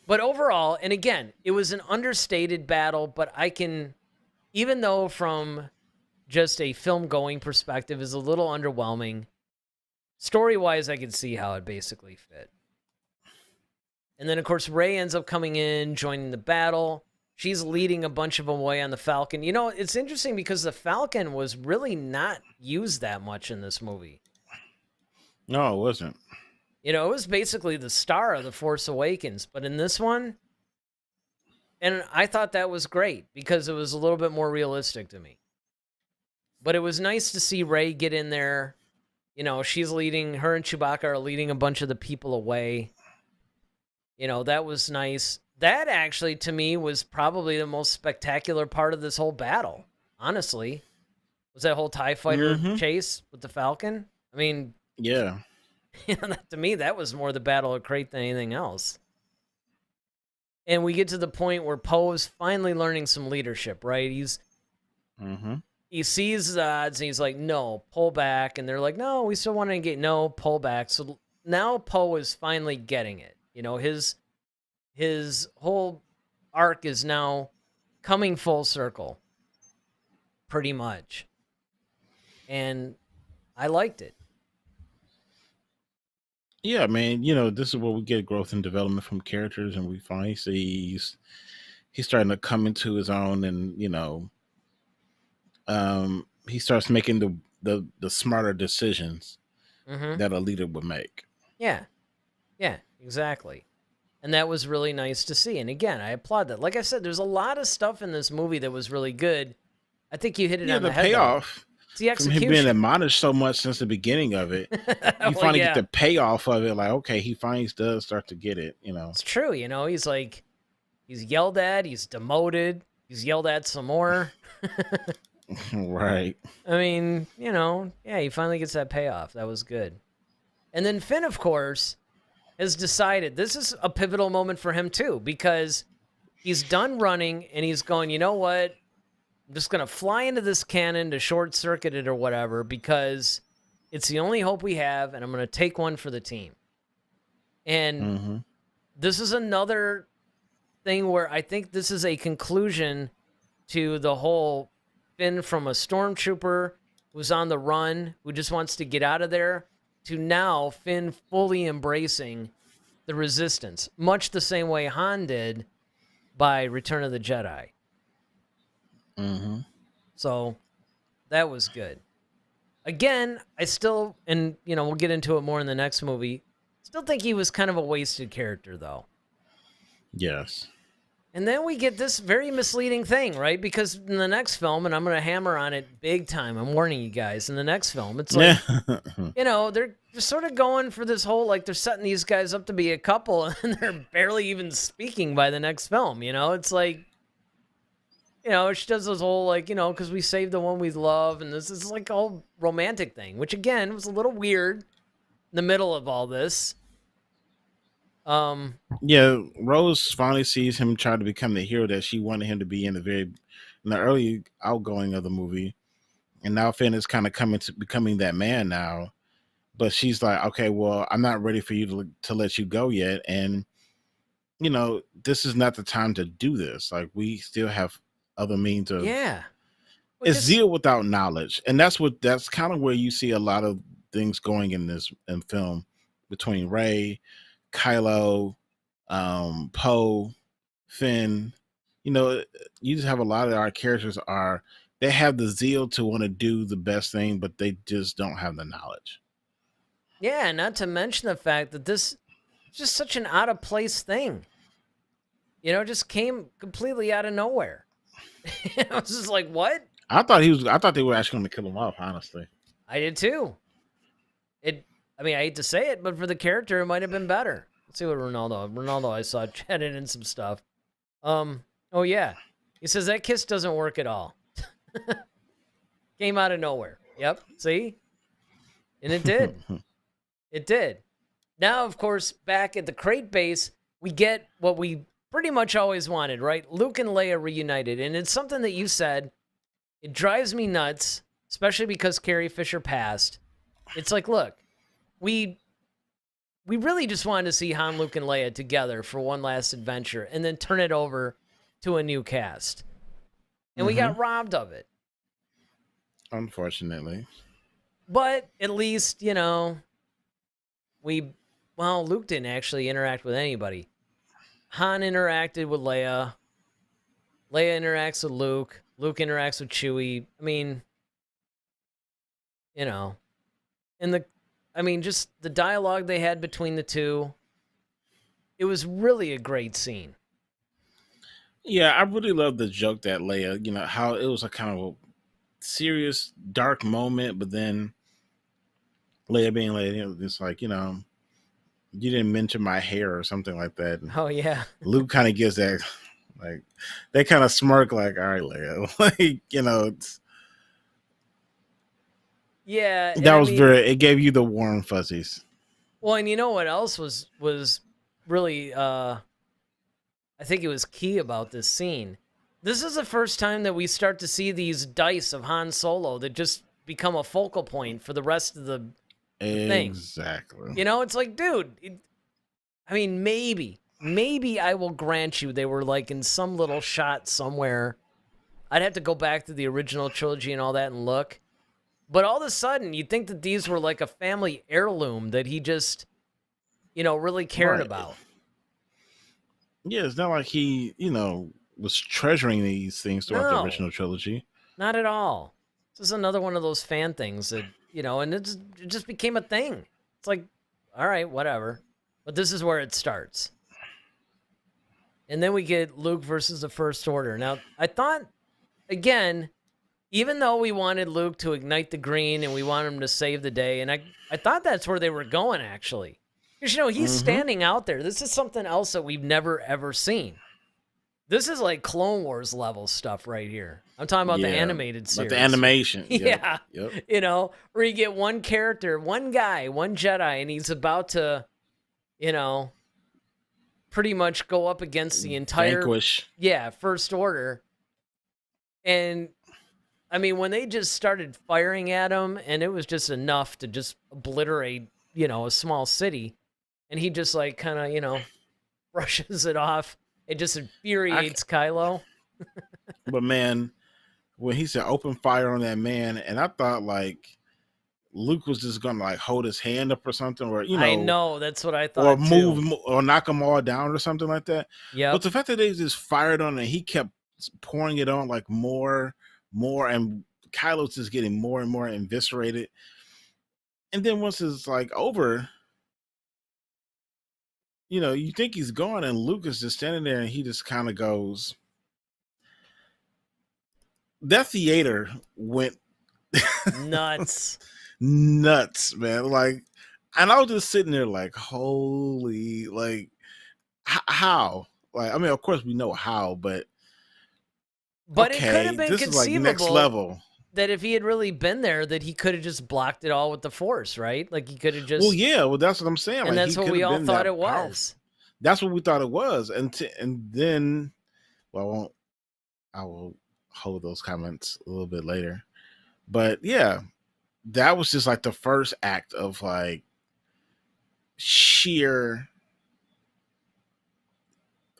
but overall, and again, it was an understated battle, but I can, even though from just a film going perspective is a little underwhelming, story-wise, I could see how it basically fit. And then, of course, Rey ends up coming in, joining the battle. She's leading a bunch of them away on the Falcon. You know, it's interesting because the Falcon was really not used that much in this movie. No, it wasn't. You know, it was basically the star of The Force Awakens. But in this one, and I thought that was great because it was a little bit more realistic to me. But it was nice to see Rey get in there. You know, she's leading, her and Chewbacca are leading a bunch of the people away. You know, that was nice. That actually, to me, was probably the most spectacular part of this whole battle, honestly. Was that whole TIE fighter chase with the Falcon? I mean, yeah. You know, to me, that was more the Battle of Crate than anything else. And we get to the point where Poe is finally learning some leadership, right? He sees the odds and he's like, no, pull back. And they're like, no, we still want to get, no, pull back. So now Poe is finally getting it. You know, his whole arc is now coming full circle, pretty much. And I liked it. Yeah, man, you know, this is where we get growth and development from characters, and we finally see he's starting to come into his own, and you know, he starts making the smarter decisions that a leader would make. Yeah, exactly. And that was really nice to see. And again, I applaud that. Like I said, there's a lot of stuff in this movie that was really good. I think you hit it on the head. Payoff. It's the execution. From him being admonished so much since the beginning of it, you finally get the payoff of it. Like, okay, he finally does start to get it. You know, it's true. You know, he's like, he's yelled at, he's demoted, he's yelled at some more. Right. I mean, you know, yeah, he finally gets that payoff. That was good. And then Finn, of course, has decided this is a pivotal moment for him too, because he's done running and he's going, you know what? I'm just going to fly into this cannon to short circuit it or whatever, because it's the only hope we have, and I'm going to take one for the team. And this is another thing where I think this is a conclusion to the whole Finn from a stormtrooper who's on the run, who just wants to get out of there, to now Finn fully embracing the Resistance, much the same way Han did by Return of the Jedi. Mm-hmm. So that was good. Again, I still, and we'll get into it more in the next movie, still think he was kind of a wasted character, though. Yes. And then we get this very misleading thing, right? Because in the next film, and I'm going to hammer on it big time, I'm warning you guys, in the next film, it's like, they're sort of going for this whole, like, they're setting these guys up to be a couple, and they're barely even speaking by the next film, It's like, she does this whole, like, because we saved the one we love, and this is like a whole romantic thing, which, again, was a little weird in the middle of all this. Yeah, Rose finally sees him try to become the hero that she wanted him to be in the early outgoing of the movie, and now Finn is kind of coming to becoming that man now. But she's like, okay, well, I'm not ready for you to let you go yet, and this is not the time to do this. Like, we still have other means of it's zeal without knowledge, and that's kind of where you see a lot of things going in film between Rey, Kylo, Poe, Finn. You just have a lot of our characters they have the zeal to want to do the best thing, but they just don't have the knowledge. Yeah, not to mention the fact that this is just such an out of place thing. Just came completely out of nowhere. I was just like, what? I thought they were actually going to kill him off, honestly. I did too. I hate to say it, but for the character, it might have been better. Let's see what Ronaldo, I saw chatted in some stuff. Oh yeah. He says that kiss doesn't work at all. Came out of nowhere. Yep. See? And it did. It did. Now, of course, back at the crate base, we get what we pretty much always wanted, right? Luke and Leia reunited. And it's something that you said, it drives me nuts, especially because Carrie Fisher passed. It's like, look, we really just wanted to see Han, Luke, and Leia together for one last adventure and then turn it over to a new cast. And we got robbed of it. Unfortunately. But at least, Luke didn't actually interact with anybody. Han interacted with Leia. Leia interacts with Luke. Luke interacts with Chewie. And just the dialogue they had between the two, it was really a great scene. Yeah, I really love the joke that Leia, how it was a kind of a serious, dark moment, but then Leia being Leia, it's like, you didn't mention my hair or something like that. Oh, yeah. Luke kind of gives that, like, they kind of smirk like, all right, Leia. Like, it's... Yeah. That was it gave you the warm fuzzies. Well, and you know what else was really, I think it was key about this scene. This is the first time that we start to see these dice of Han Solo that just become a focal point for the rest of the thing. Exactly. It's like, dude, maybe I will grant you they were like in some little shot somewhere. I'd have to go back to the original trilogy and all that and look. But all of a sudden, you'd think that these were like a family heirloom that he just, really cared about. Yeah, it's not like he, was treasuring these things throughout the original trilogy. Not at all. This is another one of those fan things that, and it just became a thing. It's like, all right, whatever. But this is where it starts. And then we get Luke versus the First Order. Now, I thought, again, even though we wanted Luke to ignite the green and we want him to save the day, and I thought that's where they were going, actually. Because, he's standing out there. This is something else that we've never, ever seen. This is like Clone Wars level stuff right here. I'm talking about the animated series. Like the animation. Yeah. Yep. Where you get one character, one guy, one Jedi, and he's about to, pretty much go up against the entire... Vanquish. Yeah, First Order. And, when they just started firing at him, and it was just enough to just obliterate, a small city, and he just, like, kind of, brushes it off. It just I, infuriates Kylo. but man, when he said open fire on that man, and I thought like Luke was just gonna like hold his hand up or something, or I know, that's what I or thought move too. or knock them all down or something like that. But Yep. the fact that they just fired on it, he kept pouring it on like more, and Kylo's just getting more and more eviscerated. And then once it's like over, you think he's gone, and Luke is just standing there, and he just kind of goes. That theater went Nuts. nuts, man. Like, and I was just sitting there like, holy, like, how? Like, I mean, of course we know how, but But it could have okay, been this is like next conceivable level. that if he had really been there, that he could have just blocked it all with the Force, right? Like he could have Well, just, yeah, well, that's what I'm saying. and Like, he that's what could we have all been thought it that powerful. was. That's what we thought it was, and then, well, I will hold those comments a little bit later. But yeah, that was just like the first act of like sheer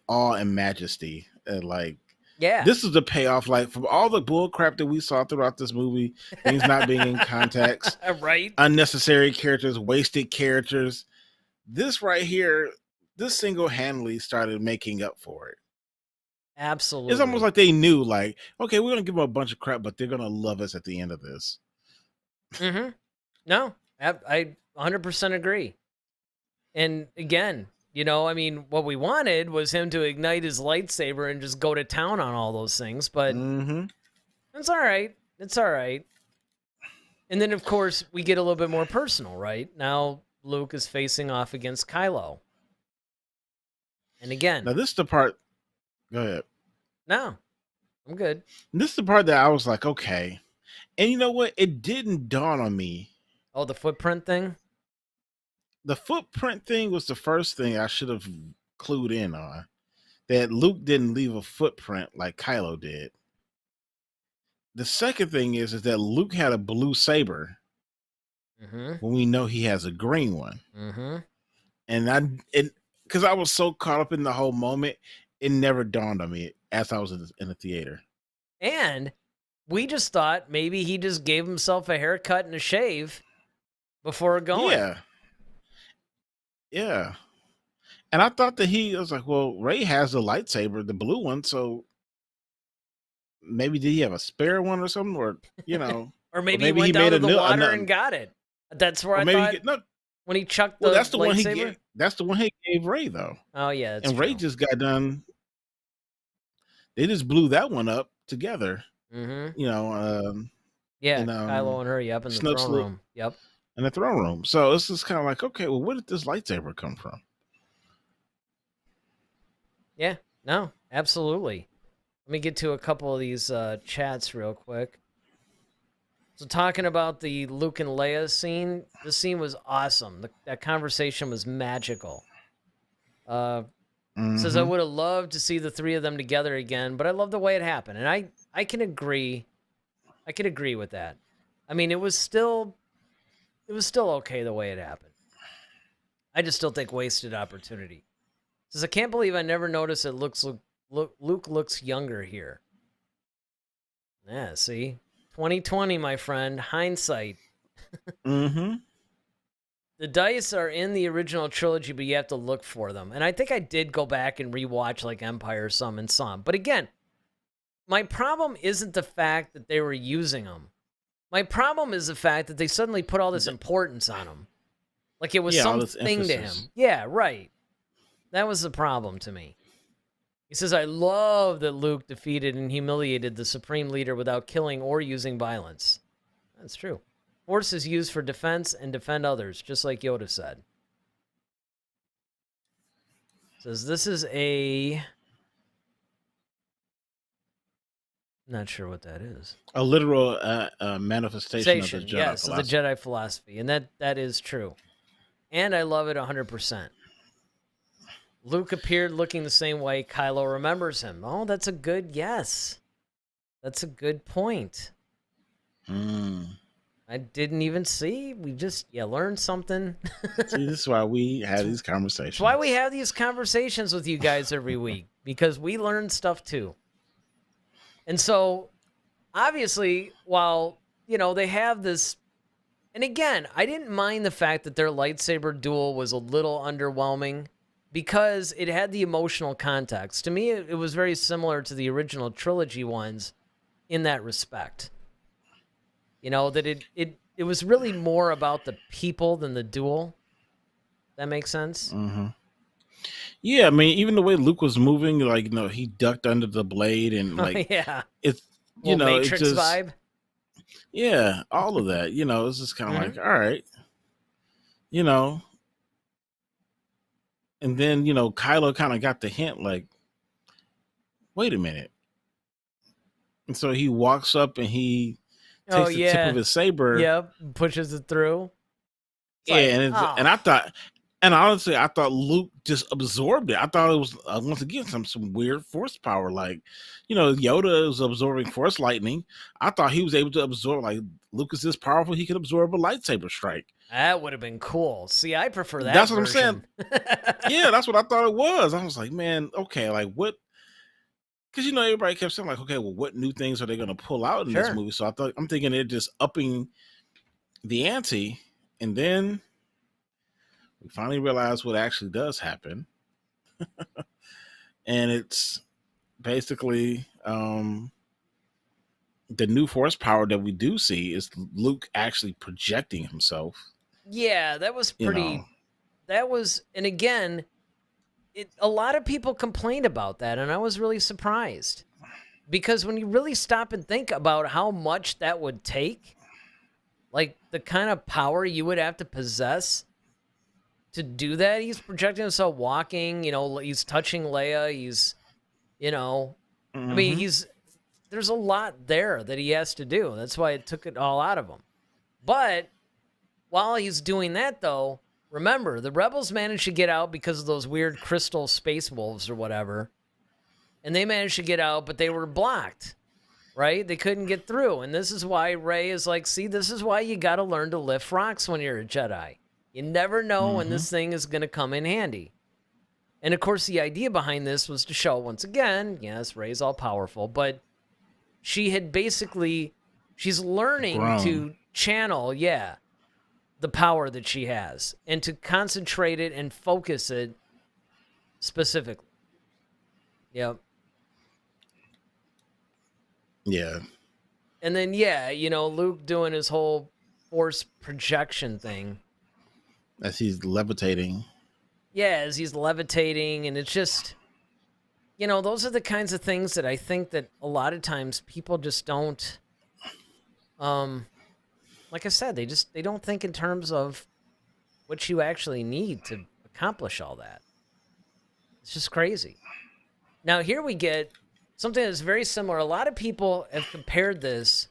awe and majesty, and like Yeah. this is the payoff. Like from all the bull crap that we saw throughout this movie, things not being in context, Right? unnecessary characters, wasted characters. This right here, this single handedly started making up for it. It's almost Absolutely. like they knew, like, okay, we're gonna give them a bunch of crap, but they're gonna love us at the end of this. Mm-hmm. No, I 100% agree. And again, I mean, what we wanted was him to ignite his lightsaber and just go to town on all those things, but Mm-hmm. it's all right. It's all right. And then, of course, we get a little bit more personal, right? Now Luke is facing off against Kylo. And again, Now this is the part. Go ahead. no, I'm good. This is the part that I was like, okay. And you know what? It didn't dawn on me. Oh, the footprint thing? The footprint thing was the first thing I should have clued in on. That Luke didn't leave a footprint like Kylo did. The second thing is that Luke had a blue saber Mm-hmm. when we know he has a green one. Mm-hmm. And because I was so caught up in the whole moment, it never dawned on me as I was in the theater. And we just thought maybe he just gave himself a haircut and a shave before going. Yeah. Yeah. And I thought that I was like, well, Ray has the lightsaber, the blue one, so maybe did he have a spare one or something? Or, Or or maybe he maybe he went down made to the water and another, got it. That's where or I maybe thought no. when he chucked Well, the that's the one he lightsaber. gave. That's the one he gave Ray, though. Oh, yeah, that's And true. Ray just got done. They just blew that one up together. Mm-hmm. You know, Yeah, in Kylo and her, yep, in the throne room. Yep. in the throne room. So it's just kind of like, okay, well, where did this lightsaber come from? Yeah, no, absolutely. Let me get to a couple of these chats real quick. So talking about the Luke and Leia scene, this scene was awesome. That conversation was magical. Says I would have loved to see the three of them together again, but I love the way it happened, and I can agree. I can agree with that. I mean, it was still okay the way it happened. I just still think wasted opportunity. Says I can't believe I never noticed that Luke looks younger here. Yeah, see, 2020, my friend, hindsight. Mm-hmm. The dice are in the original trilogy, but you have to look for them. And I think I did go back and rewatch like Empire some and some. But again, my problem isn't the fact that they were using them. My problem is the fact that they suddenly put all this importance on them. Like it was something to him. Yeah, right. That was the problem to me. He says, I love that Luke defeated and humiliated the Supreme Leader without killing or using violence. That's true. Force is used for defense and defend others, just like Yoda said. Says this is not sure what that is. A literal manifestation of the Jedi yes, philosophy. of the Jedi philosophy, and that is true. And I love it 100%. Luke appeared looking the same way Kylo remembers him. Oh, that's a good yes. That's a good point. I didn't even see. We just learned something. See, this is why we have these conversations. It's why we have these conversations with you guys every week. because we learned stuff too. And so, obviously, while, they have this, and again, I didn't mind the fact that their lightsaber duel was a little underwhelming because it had the emotional context. To me, it was very similar to the original trilogy ones in that respect. That it was really more about the people than the duel. That makes sense? Mm-hmm. Yeah, I mean, even the way Luke was moving, like, he ducked under the blade and like Yeah. it's Little it Matrix just vibe. yeah, all of that. It's just kind of like, all right, you know, and then Kylo kind of got the hint, like, wait a minute. And so he walks up and he Oh, takes the tip of yeah. his saber. Yep. Pushes it through. It's Yeah, like, and I thought, and honestly, I thought Luke just absorbed it. I thought it was once again some weird force power, like Yoda is absorbing force lightning. I thought he was able to absorb, like, Luke is this powerful, he could absorb a lightsaber strike. that would have been cool. See, I prefer that That's what version. I'm saying. Yeah, that's what I thought it was. I was like, man, okay, like what? Because everybody kept saying like, okay, well, what new things are they going to pull out in this Sure. movie? So I'm thinking they're just upping the ante, and then we finally realize what actually does happen, and it's basically the new force power that we do see is Luke actually projecting himself. Yeah, that was pretty. That was, and again, a lot of people complained about that, and I was really surprised because when you really stop and think about how much that would take, like the kind of power you would have to possess to do that, he's projecting himself walking. He's touching Leia. He's, I mean, there's a lot there that he has to do. That's why it took it all out of him. But while he's doing that, though, remember, the rebels managed to get out because of those weird crystal space wolves or whatever. And they managed to get out, but they were blocked, right? They couldn't get through. And this is why Rey is like, see, this is why you got to learn to lift rocks when you're a Jedi. You never know when this thing is going to come in handy. And, of course, the idea behind this was to show, once again, yes, Rey's all powerful, but she had basically, she's learning to channel, the power that she has and to concentrate it and focus it specifically. Yep. Yeah. And then, Luke doing his whole force projection thing. As he's levitating. Yeah, as he's levitating. And it's just, those are the kinds of things that I think that a lot of times people just don't, like I said, they don't think in terms of what you actually need to accomplish all that. It's just crazy. Now, here we get something that's very similar. A lot of people have compared this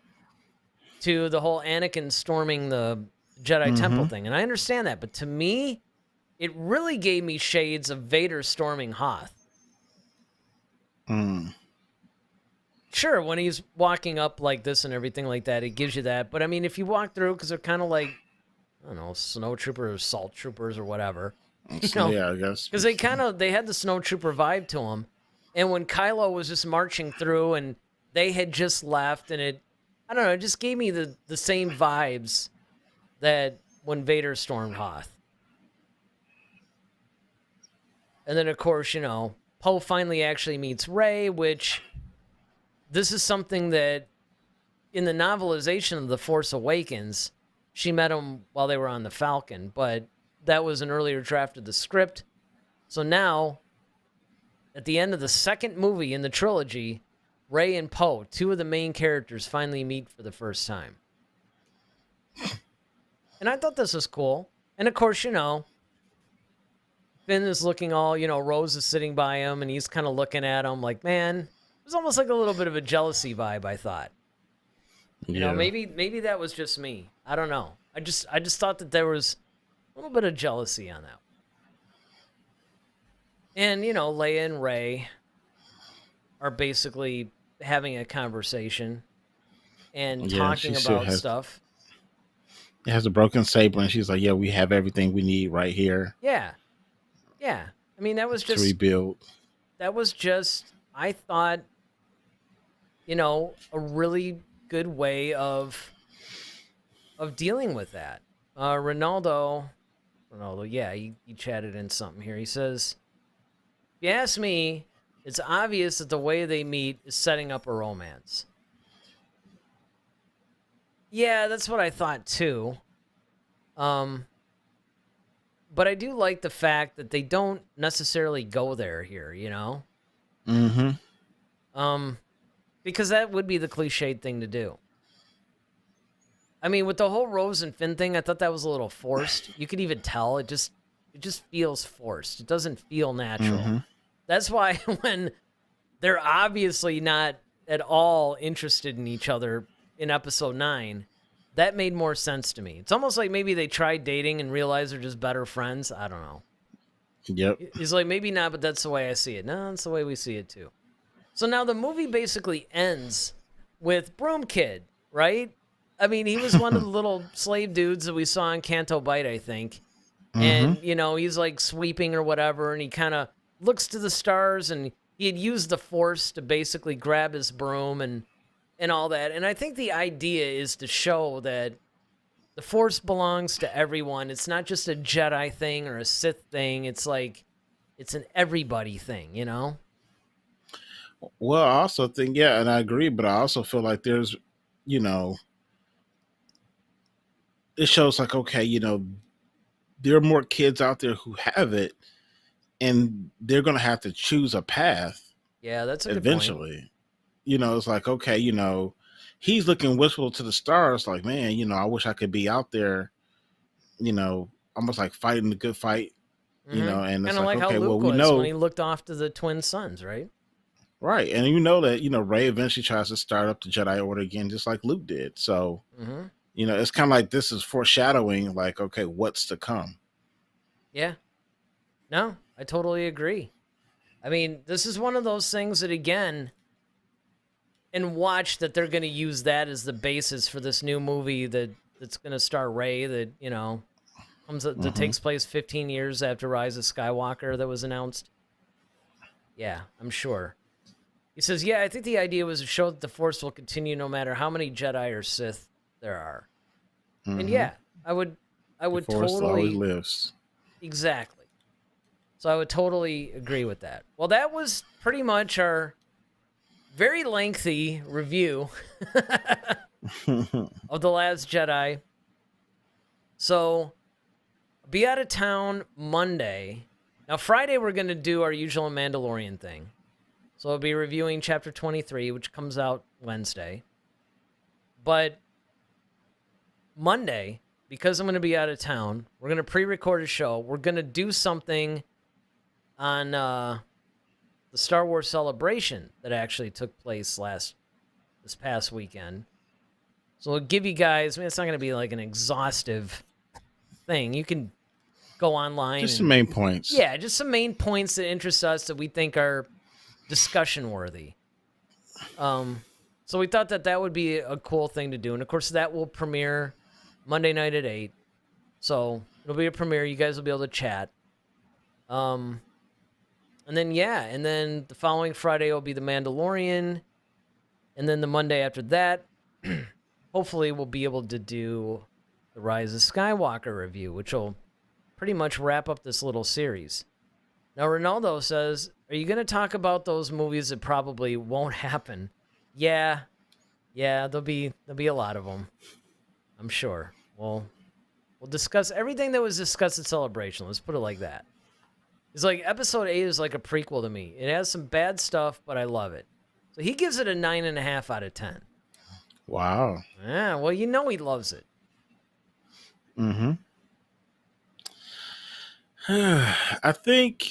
to the whole Anakin storming the Jedi Temple thing, and I understand that. But to me, it really gave me shades of Vader storming Hoth. Sure, when he's walking up like this and everything like that, it gives you that. But I mean, if you walk through, because they're kind of like, I don't know, snow troopers, salt troopers, or whatever. Yeah, I guess. Because they had the snow trooper vibe to them. And when Kylo was just marching through and they had just left, and it just gave me the same vibes that when Vader stormed Hoth. And then, of course, Poe finally actually meets Rey, which this is something that in the novelization of The Force Awakens, she met him while they were on the Falcon, but that was an earlier draft of the script. So now, at the end of the second movie in the trilogy, Rey and Poe, two of the main characters, finally meet for the first time. And I thought this was cool. And of course, Finn is looking all, Rose is sitting by him, and he's kind of looking at him like, man, it was almost like a little bit of a jealousy vibe, I thought. Maybe that was just me. I don't know. I just thought that there was a little bit of jealousy on that. And, Leia and Rey are basically having a conversation and talking about stuff. It has a broken saber, and she's like, yeah, we have everything we need right here. Yeah. Yeah. I mean, that was just... to rebuild. that was just, I thought, a really good way of dealing with that. Ronaldo, yeah, he chatted in something here. He says, if you ask me, it's obvious that the way they meet is setting up a romance. Yeah, that's what I thought too. Um, but I do like the fact that they don't necessarily go there here, Mm-hmm. Um, because that would be the cliched thing to do. I mean, with the whole Rose and Finn thing, I thought that was a little forced. You could even tell it just feels forced. It doesn't feel natural. Mm-hmm. That's why when they're obviously not at all interested in each other in episode 9, that made more sense to me. It's almost like maybe they tried dating and realized they're just better friends. I don't know. Yep. He's like, maybe not, but that's the way I see it. No, that's the way we see it too. So now the movie basically ends with Broom Kid, right? I mean, he was one of the little slave dudes that we saw in Canto Bight, I think. Mm-hmm. And, he's like sweeping or whatever, and he kind of looks to the stars, and he had used the Force to basically grab his broom and all that. And I think the idea is to show that the Force belongs to everyone. It's not just a Jedi thing or a Sith thing. It's like, it's an everybody thing, Well, I also think, yeah, and I agree, but I also feel like there's, you know, it shows like, okay, there are more kids out there who have it, and they're going to have to choose a path Yeah, that's a good point. eventually. It's like, okay, he's looking wistful to the stars, like, man, I wish I could be out there, almost like fighting the good fight, Mm-hmm. and Kind it's of like, like how okay, well, Luke we was when he know, looked off to the twin sons, right? right. And you know that, Ray eventually tries to start up the Jedi Order again, just like Luke did. So, Mm-hmm. it's kind of like this is foreshadowing, like, okay, what's to come. Yeah. No, I totally agree. I mean, this is one of those things that, again, and watch that they're going to use that as the basis for this new movie that's going to star Rey that, that Mm-hmm. takes place 15 years after Rise of Skywalker that was announced. Yeah, I'm sure. He says, yeah, I think the idea was to show that the Force will continue no matter how many Jedi or Sith there are. And Mm-hmm. yeah, I would The Force always totally, lives. exactly. So I would totally agree with that. Well, that was pretty much our very lengthy review of The Last Jedi. So be out of town Monday. Now, Friday, we're going to do our usual Mandalorian thing. So I'll be reviewing Chapter 23, which comes out Wednesday. But Monday, because I'm going to be out of town, we're going to pre-record a show. We're going to do something on the Star Wars Celebration that actually took place this past weekend. So I'll give you guys, it's not going to be like an exhaustive thing. You can go online Just and the main points. yeah, just some main points that interest us that we think are discussion worthy. So we thought that would be a cool thing to do. And of course, that will premiere Monday night at 8. So it'll be a premiere. You guys will be able to chat. And then, the following Friday will be The Mandalorian. And then the Monday after that, hopefully we'll be able to do the Rise of Skywalker review, which will pretty much wrap up this little series. Now, Ronaldo says, are you going to talk about those movies that probably won't happen? Yeah, there'll be a lot of them, I'm sure. We'll discuss everything that was discussed at Celebration. Let's put it like that. It's like episode 8 is like a prequel to me. It has some bad stuff, but I love it. So he gives it a 9.5 out of 10. Wow. Yeah, well, he loves it. Mm-hmm. I think.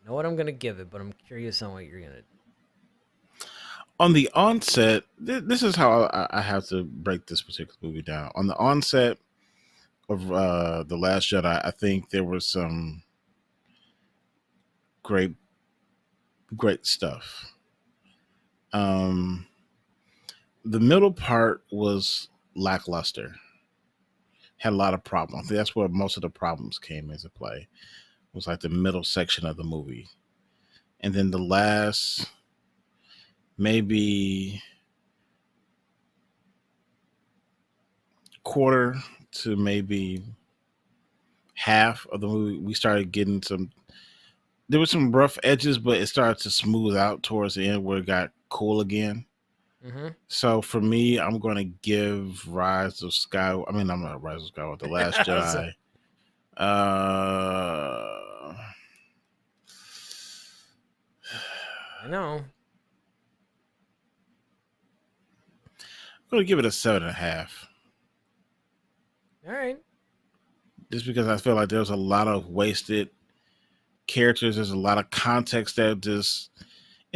I know what I'm going to give it, but I'm curious on what you're going to do. On the onset, this is how I have to break this particular movie down. On the onset of The Last Jedi, I think there was some great stuff. The middle part was lackluster. Had a lot of problems. That's where most of the problems came into play. was like the middle section of the movie. And then the last maybe quarter to maybe half of the movie, we started getting there were some rough edges, but it started to smooth out towards the end where it got cool again. Mm-hmm. So for me, I'm going to give I'm not Rise of Skywalker, The Last Jedi. I know. I'm going to give it a 7.5. All right. Just because I feel like there's a lot of wasted characters. There's a lot of context and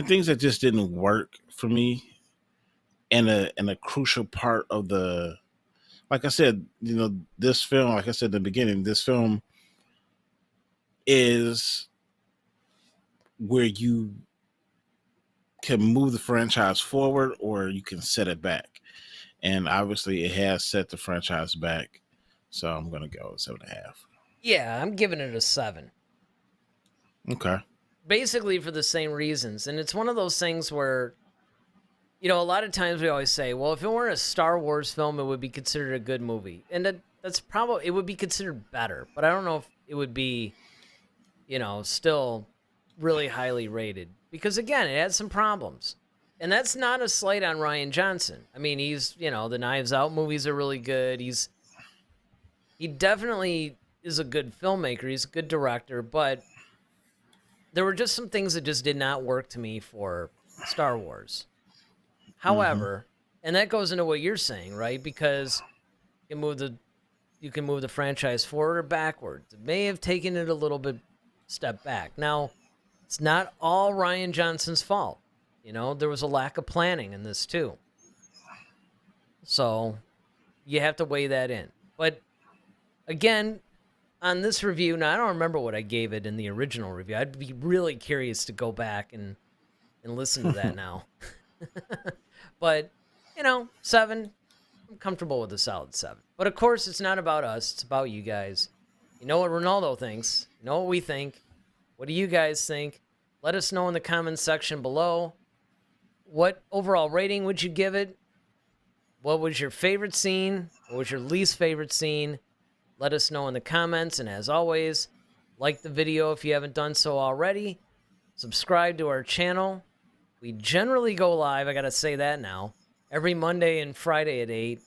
things that just didn't work for me. And a crucial part of like I said, this film, like I said in the beginning, this film is where you can move the franchise forward or you can set it back. And obviously it has set the franchise back. So I'm going to go 7.5. Yeah, I'm giving it a 7. Okay. Basically for the same reasons. And it's one of those things where, a lot of times we always say, well, if it weren't a Star Wars film, it would be considered a good movie. And that's probably, it would be considered better. But I don't know if it would be, still really highly rated. Because, again, it had some problems. And that's not a slight on Rian Johnson. I mean, he's, the Knives Out movies are really good. He definitely is a good filmmaker. He's a good director. But there were just some things that just did not work to me for Star Wars. However, and that goes into what you're saying, right? Because you can move the franchise forward or backwards. It may have taken it a little bit step back. Now, it's not all Rian Johnson's fault. There was a lack of planning in this too. So you have to weigh that in. But again, on this review, now I don't remember what I gave it in the original review. I'd be really curious to go back and listen to that now. But, 7, I'm comfortable with a solid 7. But of course, it's not about us. It's about you guys. You know what Ronaldo thinks. You know what we think. What do you guys think? Let us know in the comments section below. What overall rating would you give it? What was your favorite scene? What was your least favorite scene? Let us know in the comments. And as always, like the video if you haven't done so already. Subscribe to our channel. We generally go live, I got to say that now, every Monday and Friday at 8.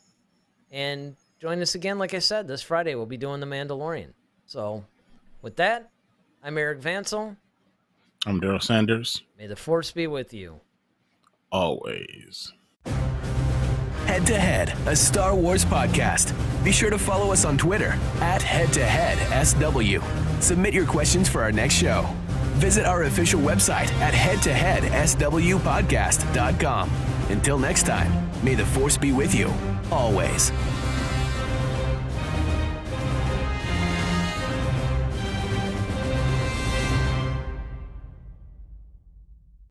And join us again, like I said, this Friday we'll be doing The Mandalorian. So, with that, I'm Eric Vansel. I'm Daryl Sanders. May the Force be with you. Always. Head to Head, a Star Wars podcast. Be sure to follow us on Twitter @HeadToHeadSW. Submit your questions for our next show. Visit our official website at headtoheadswpodcast.com. Until next time, may the Force be with you, always.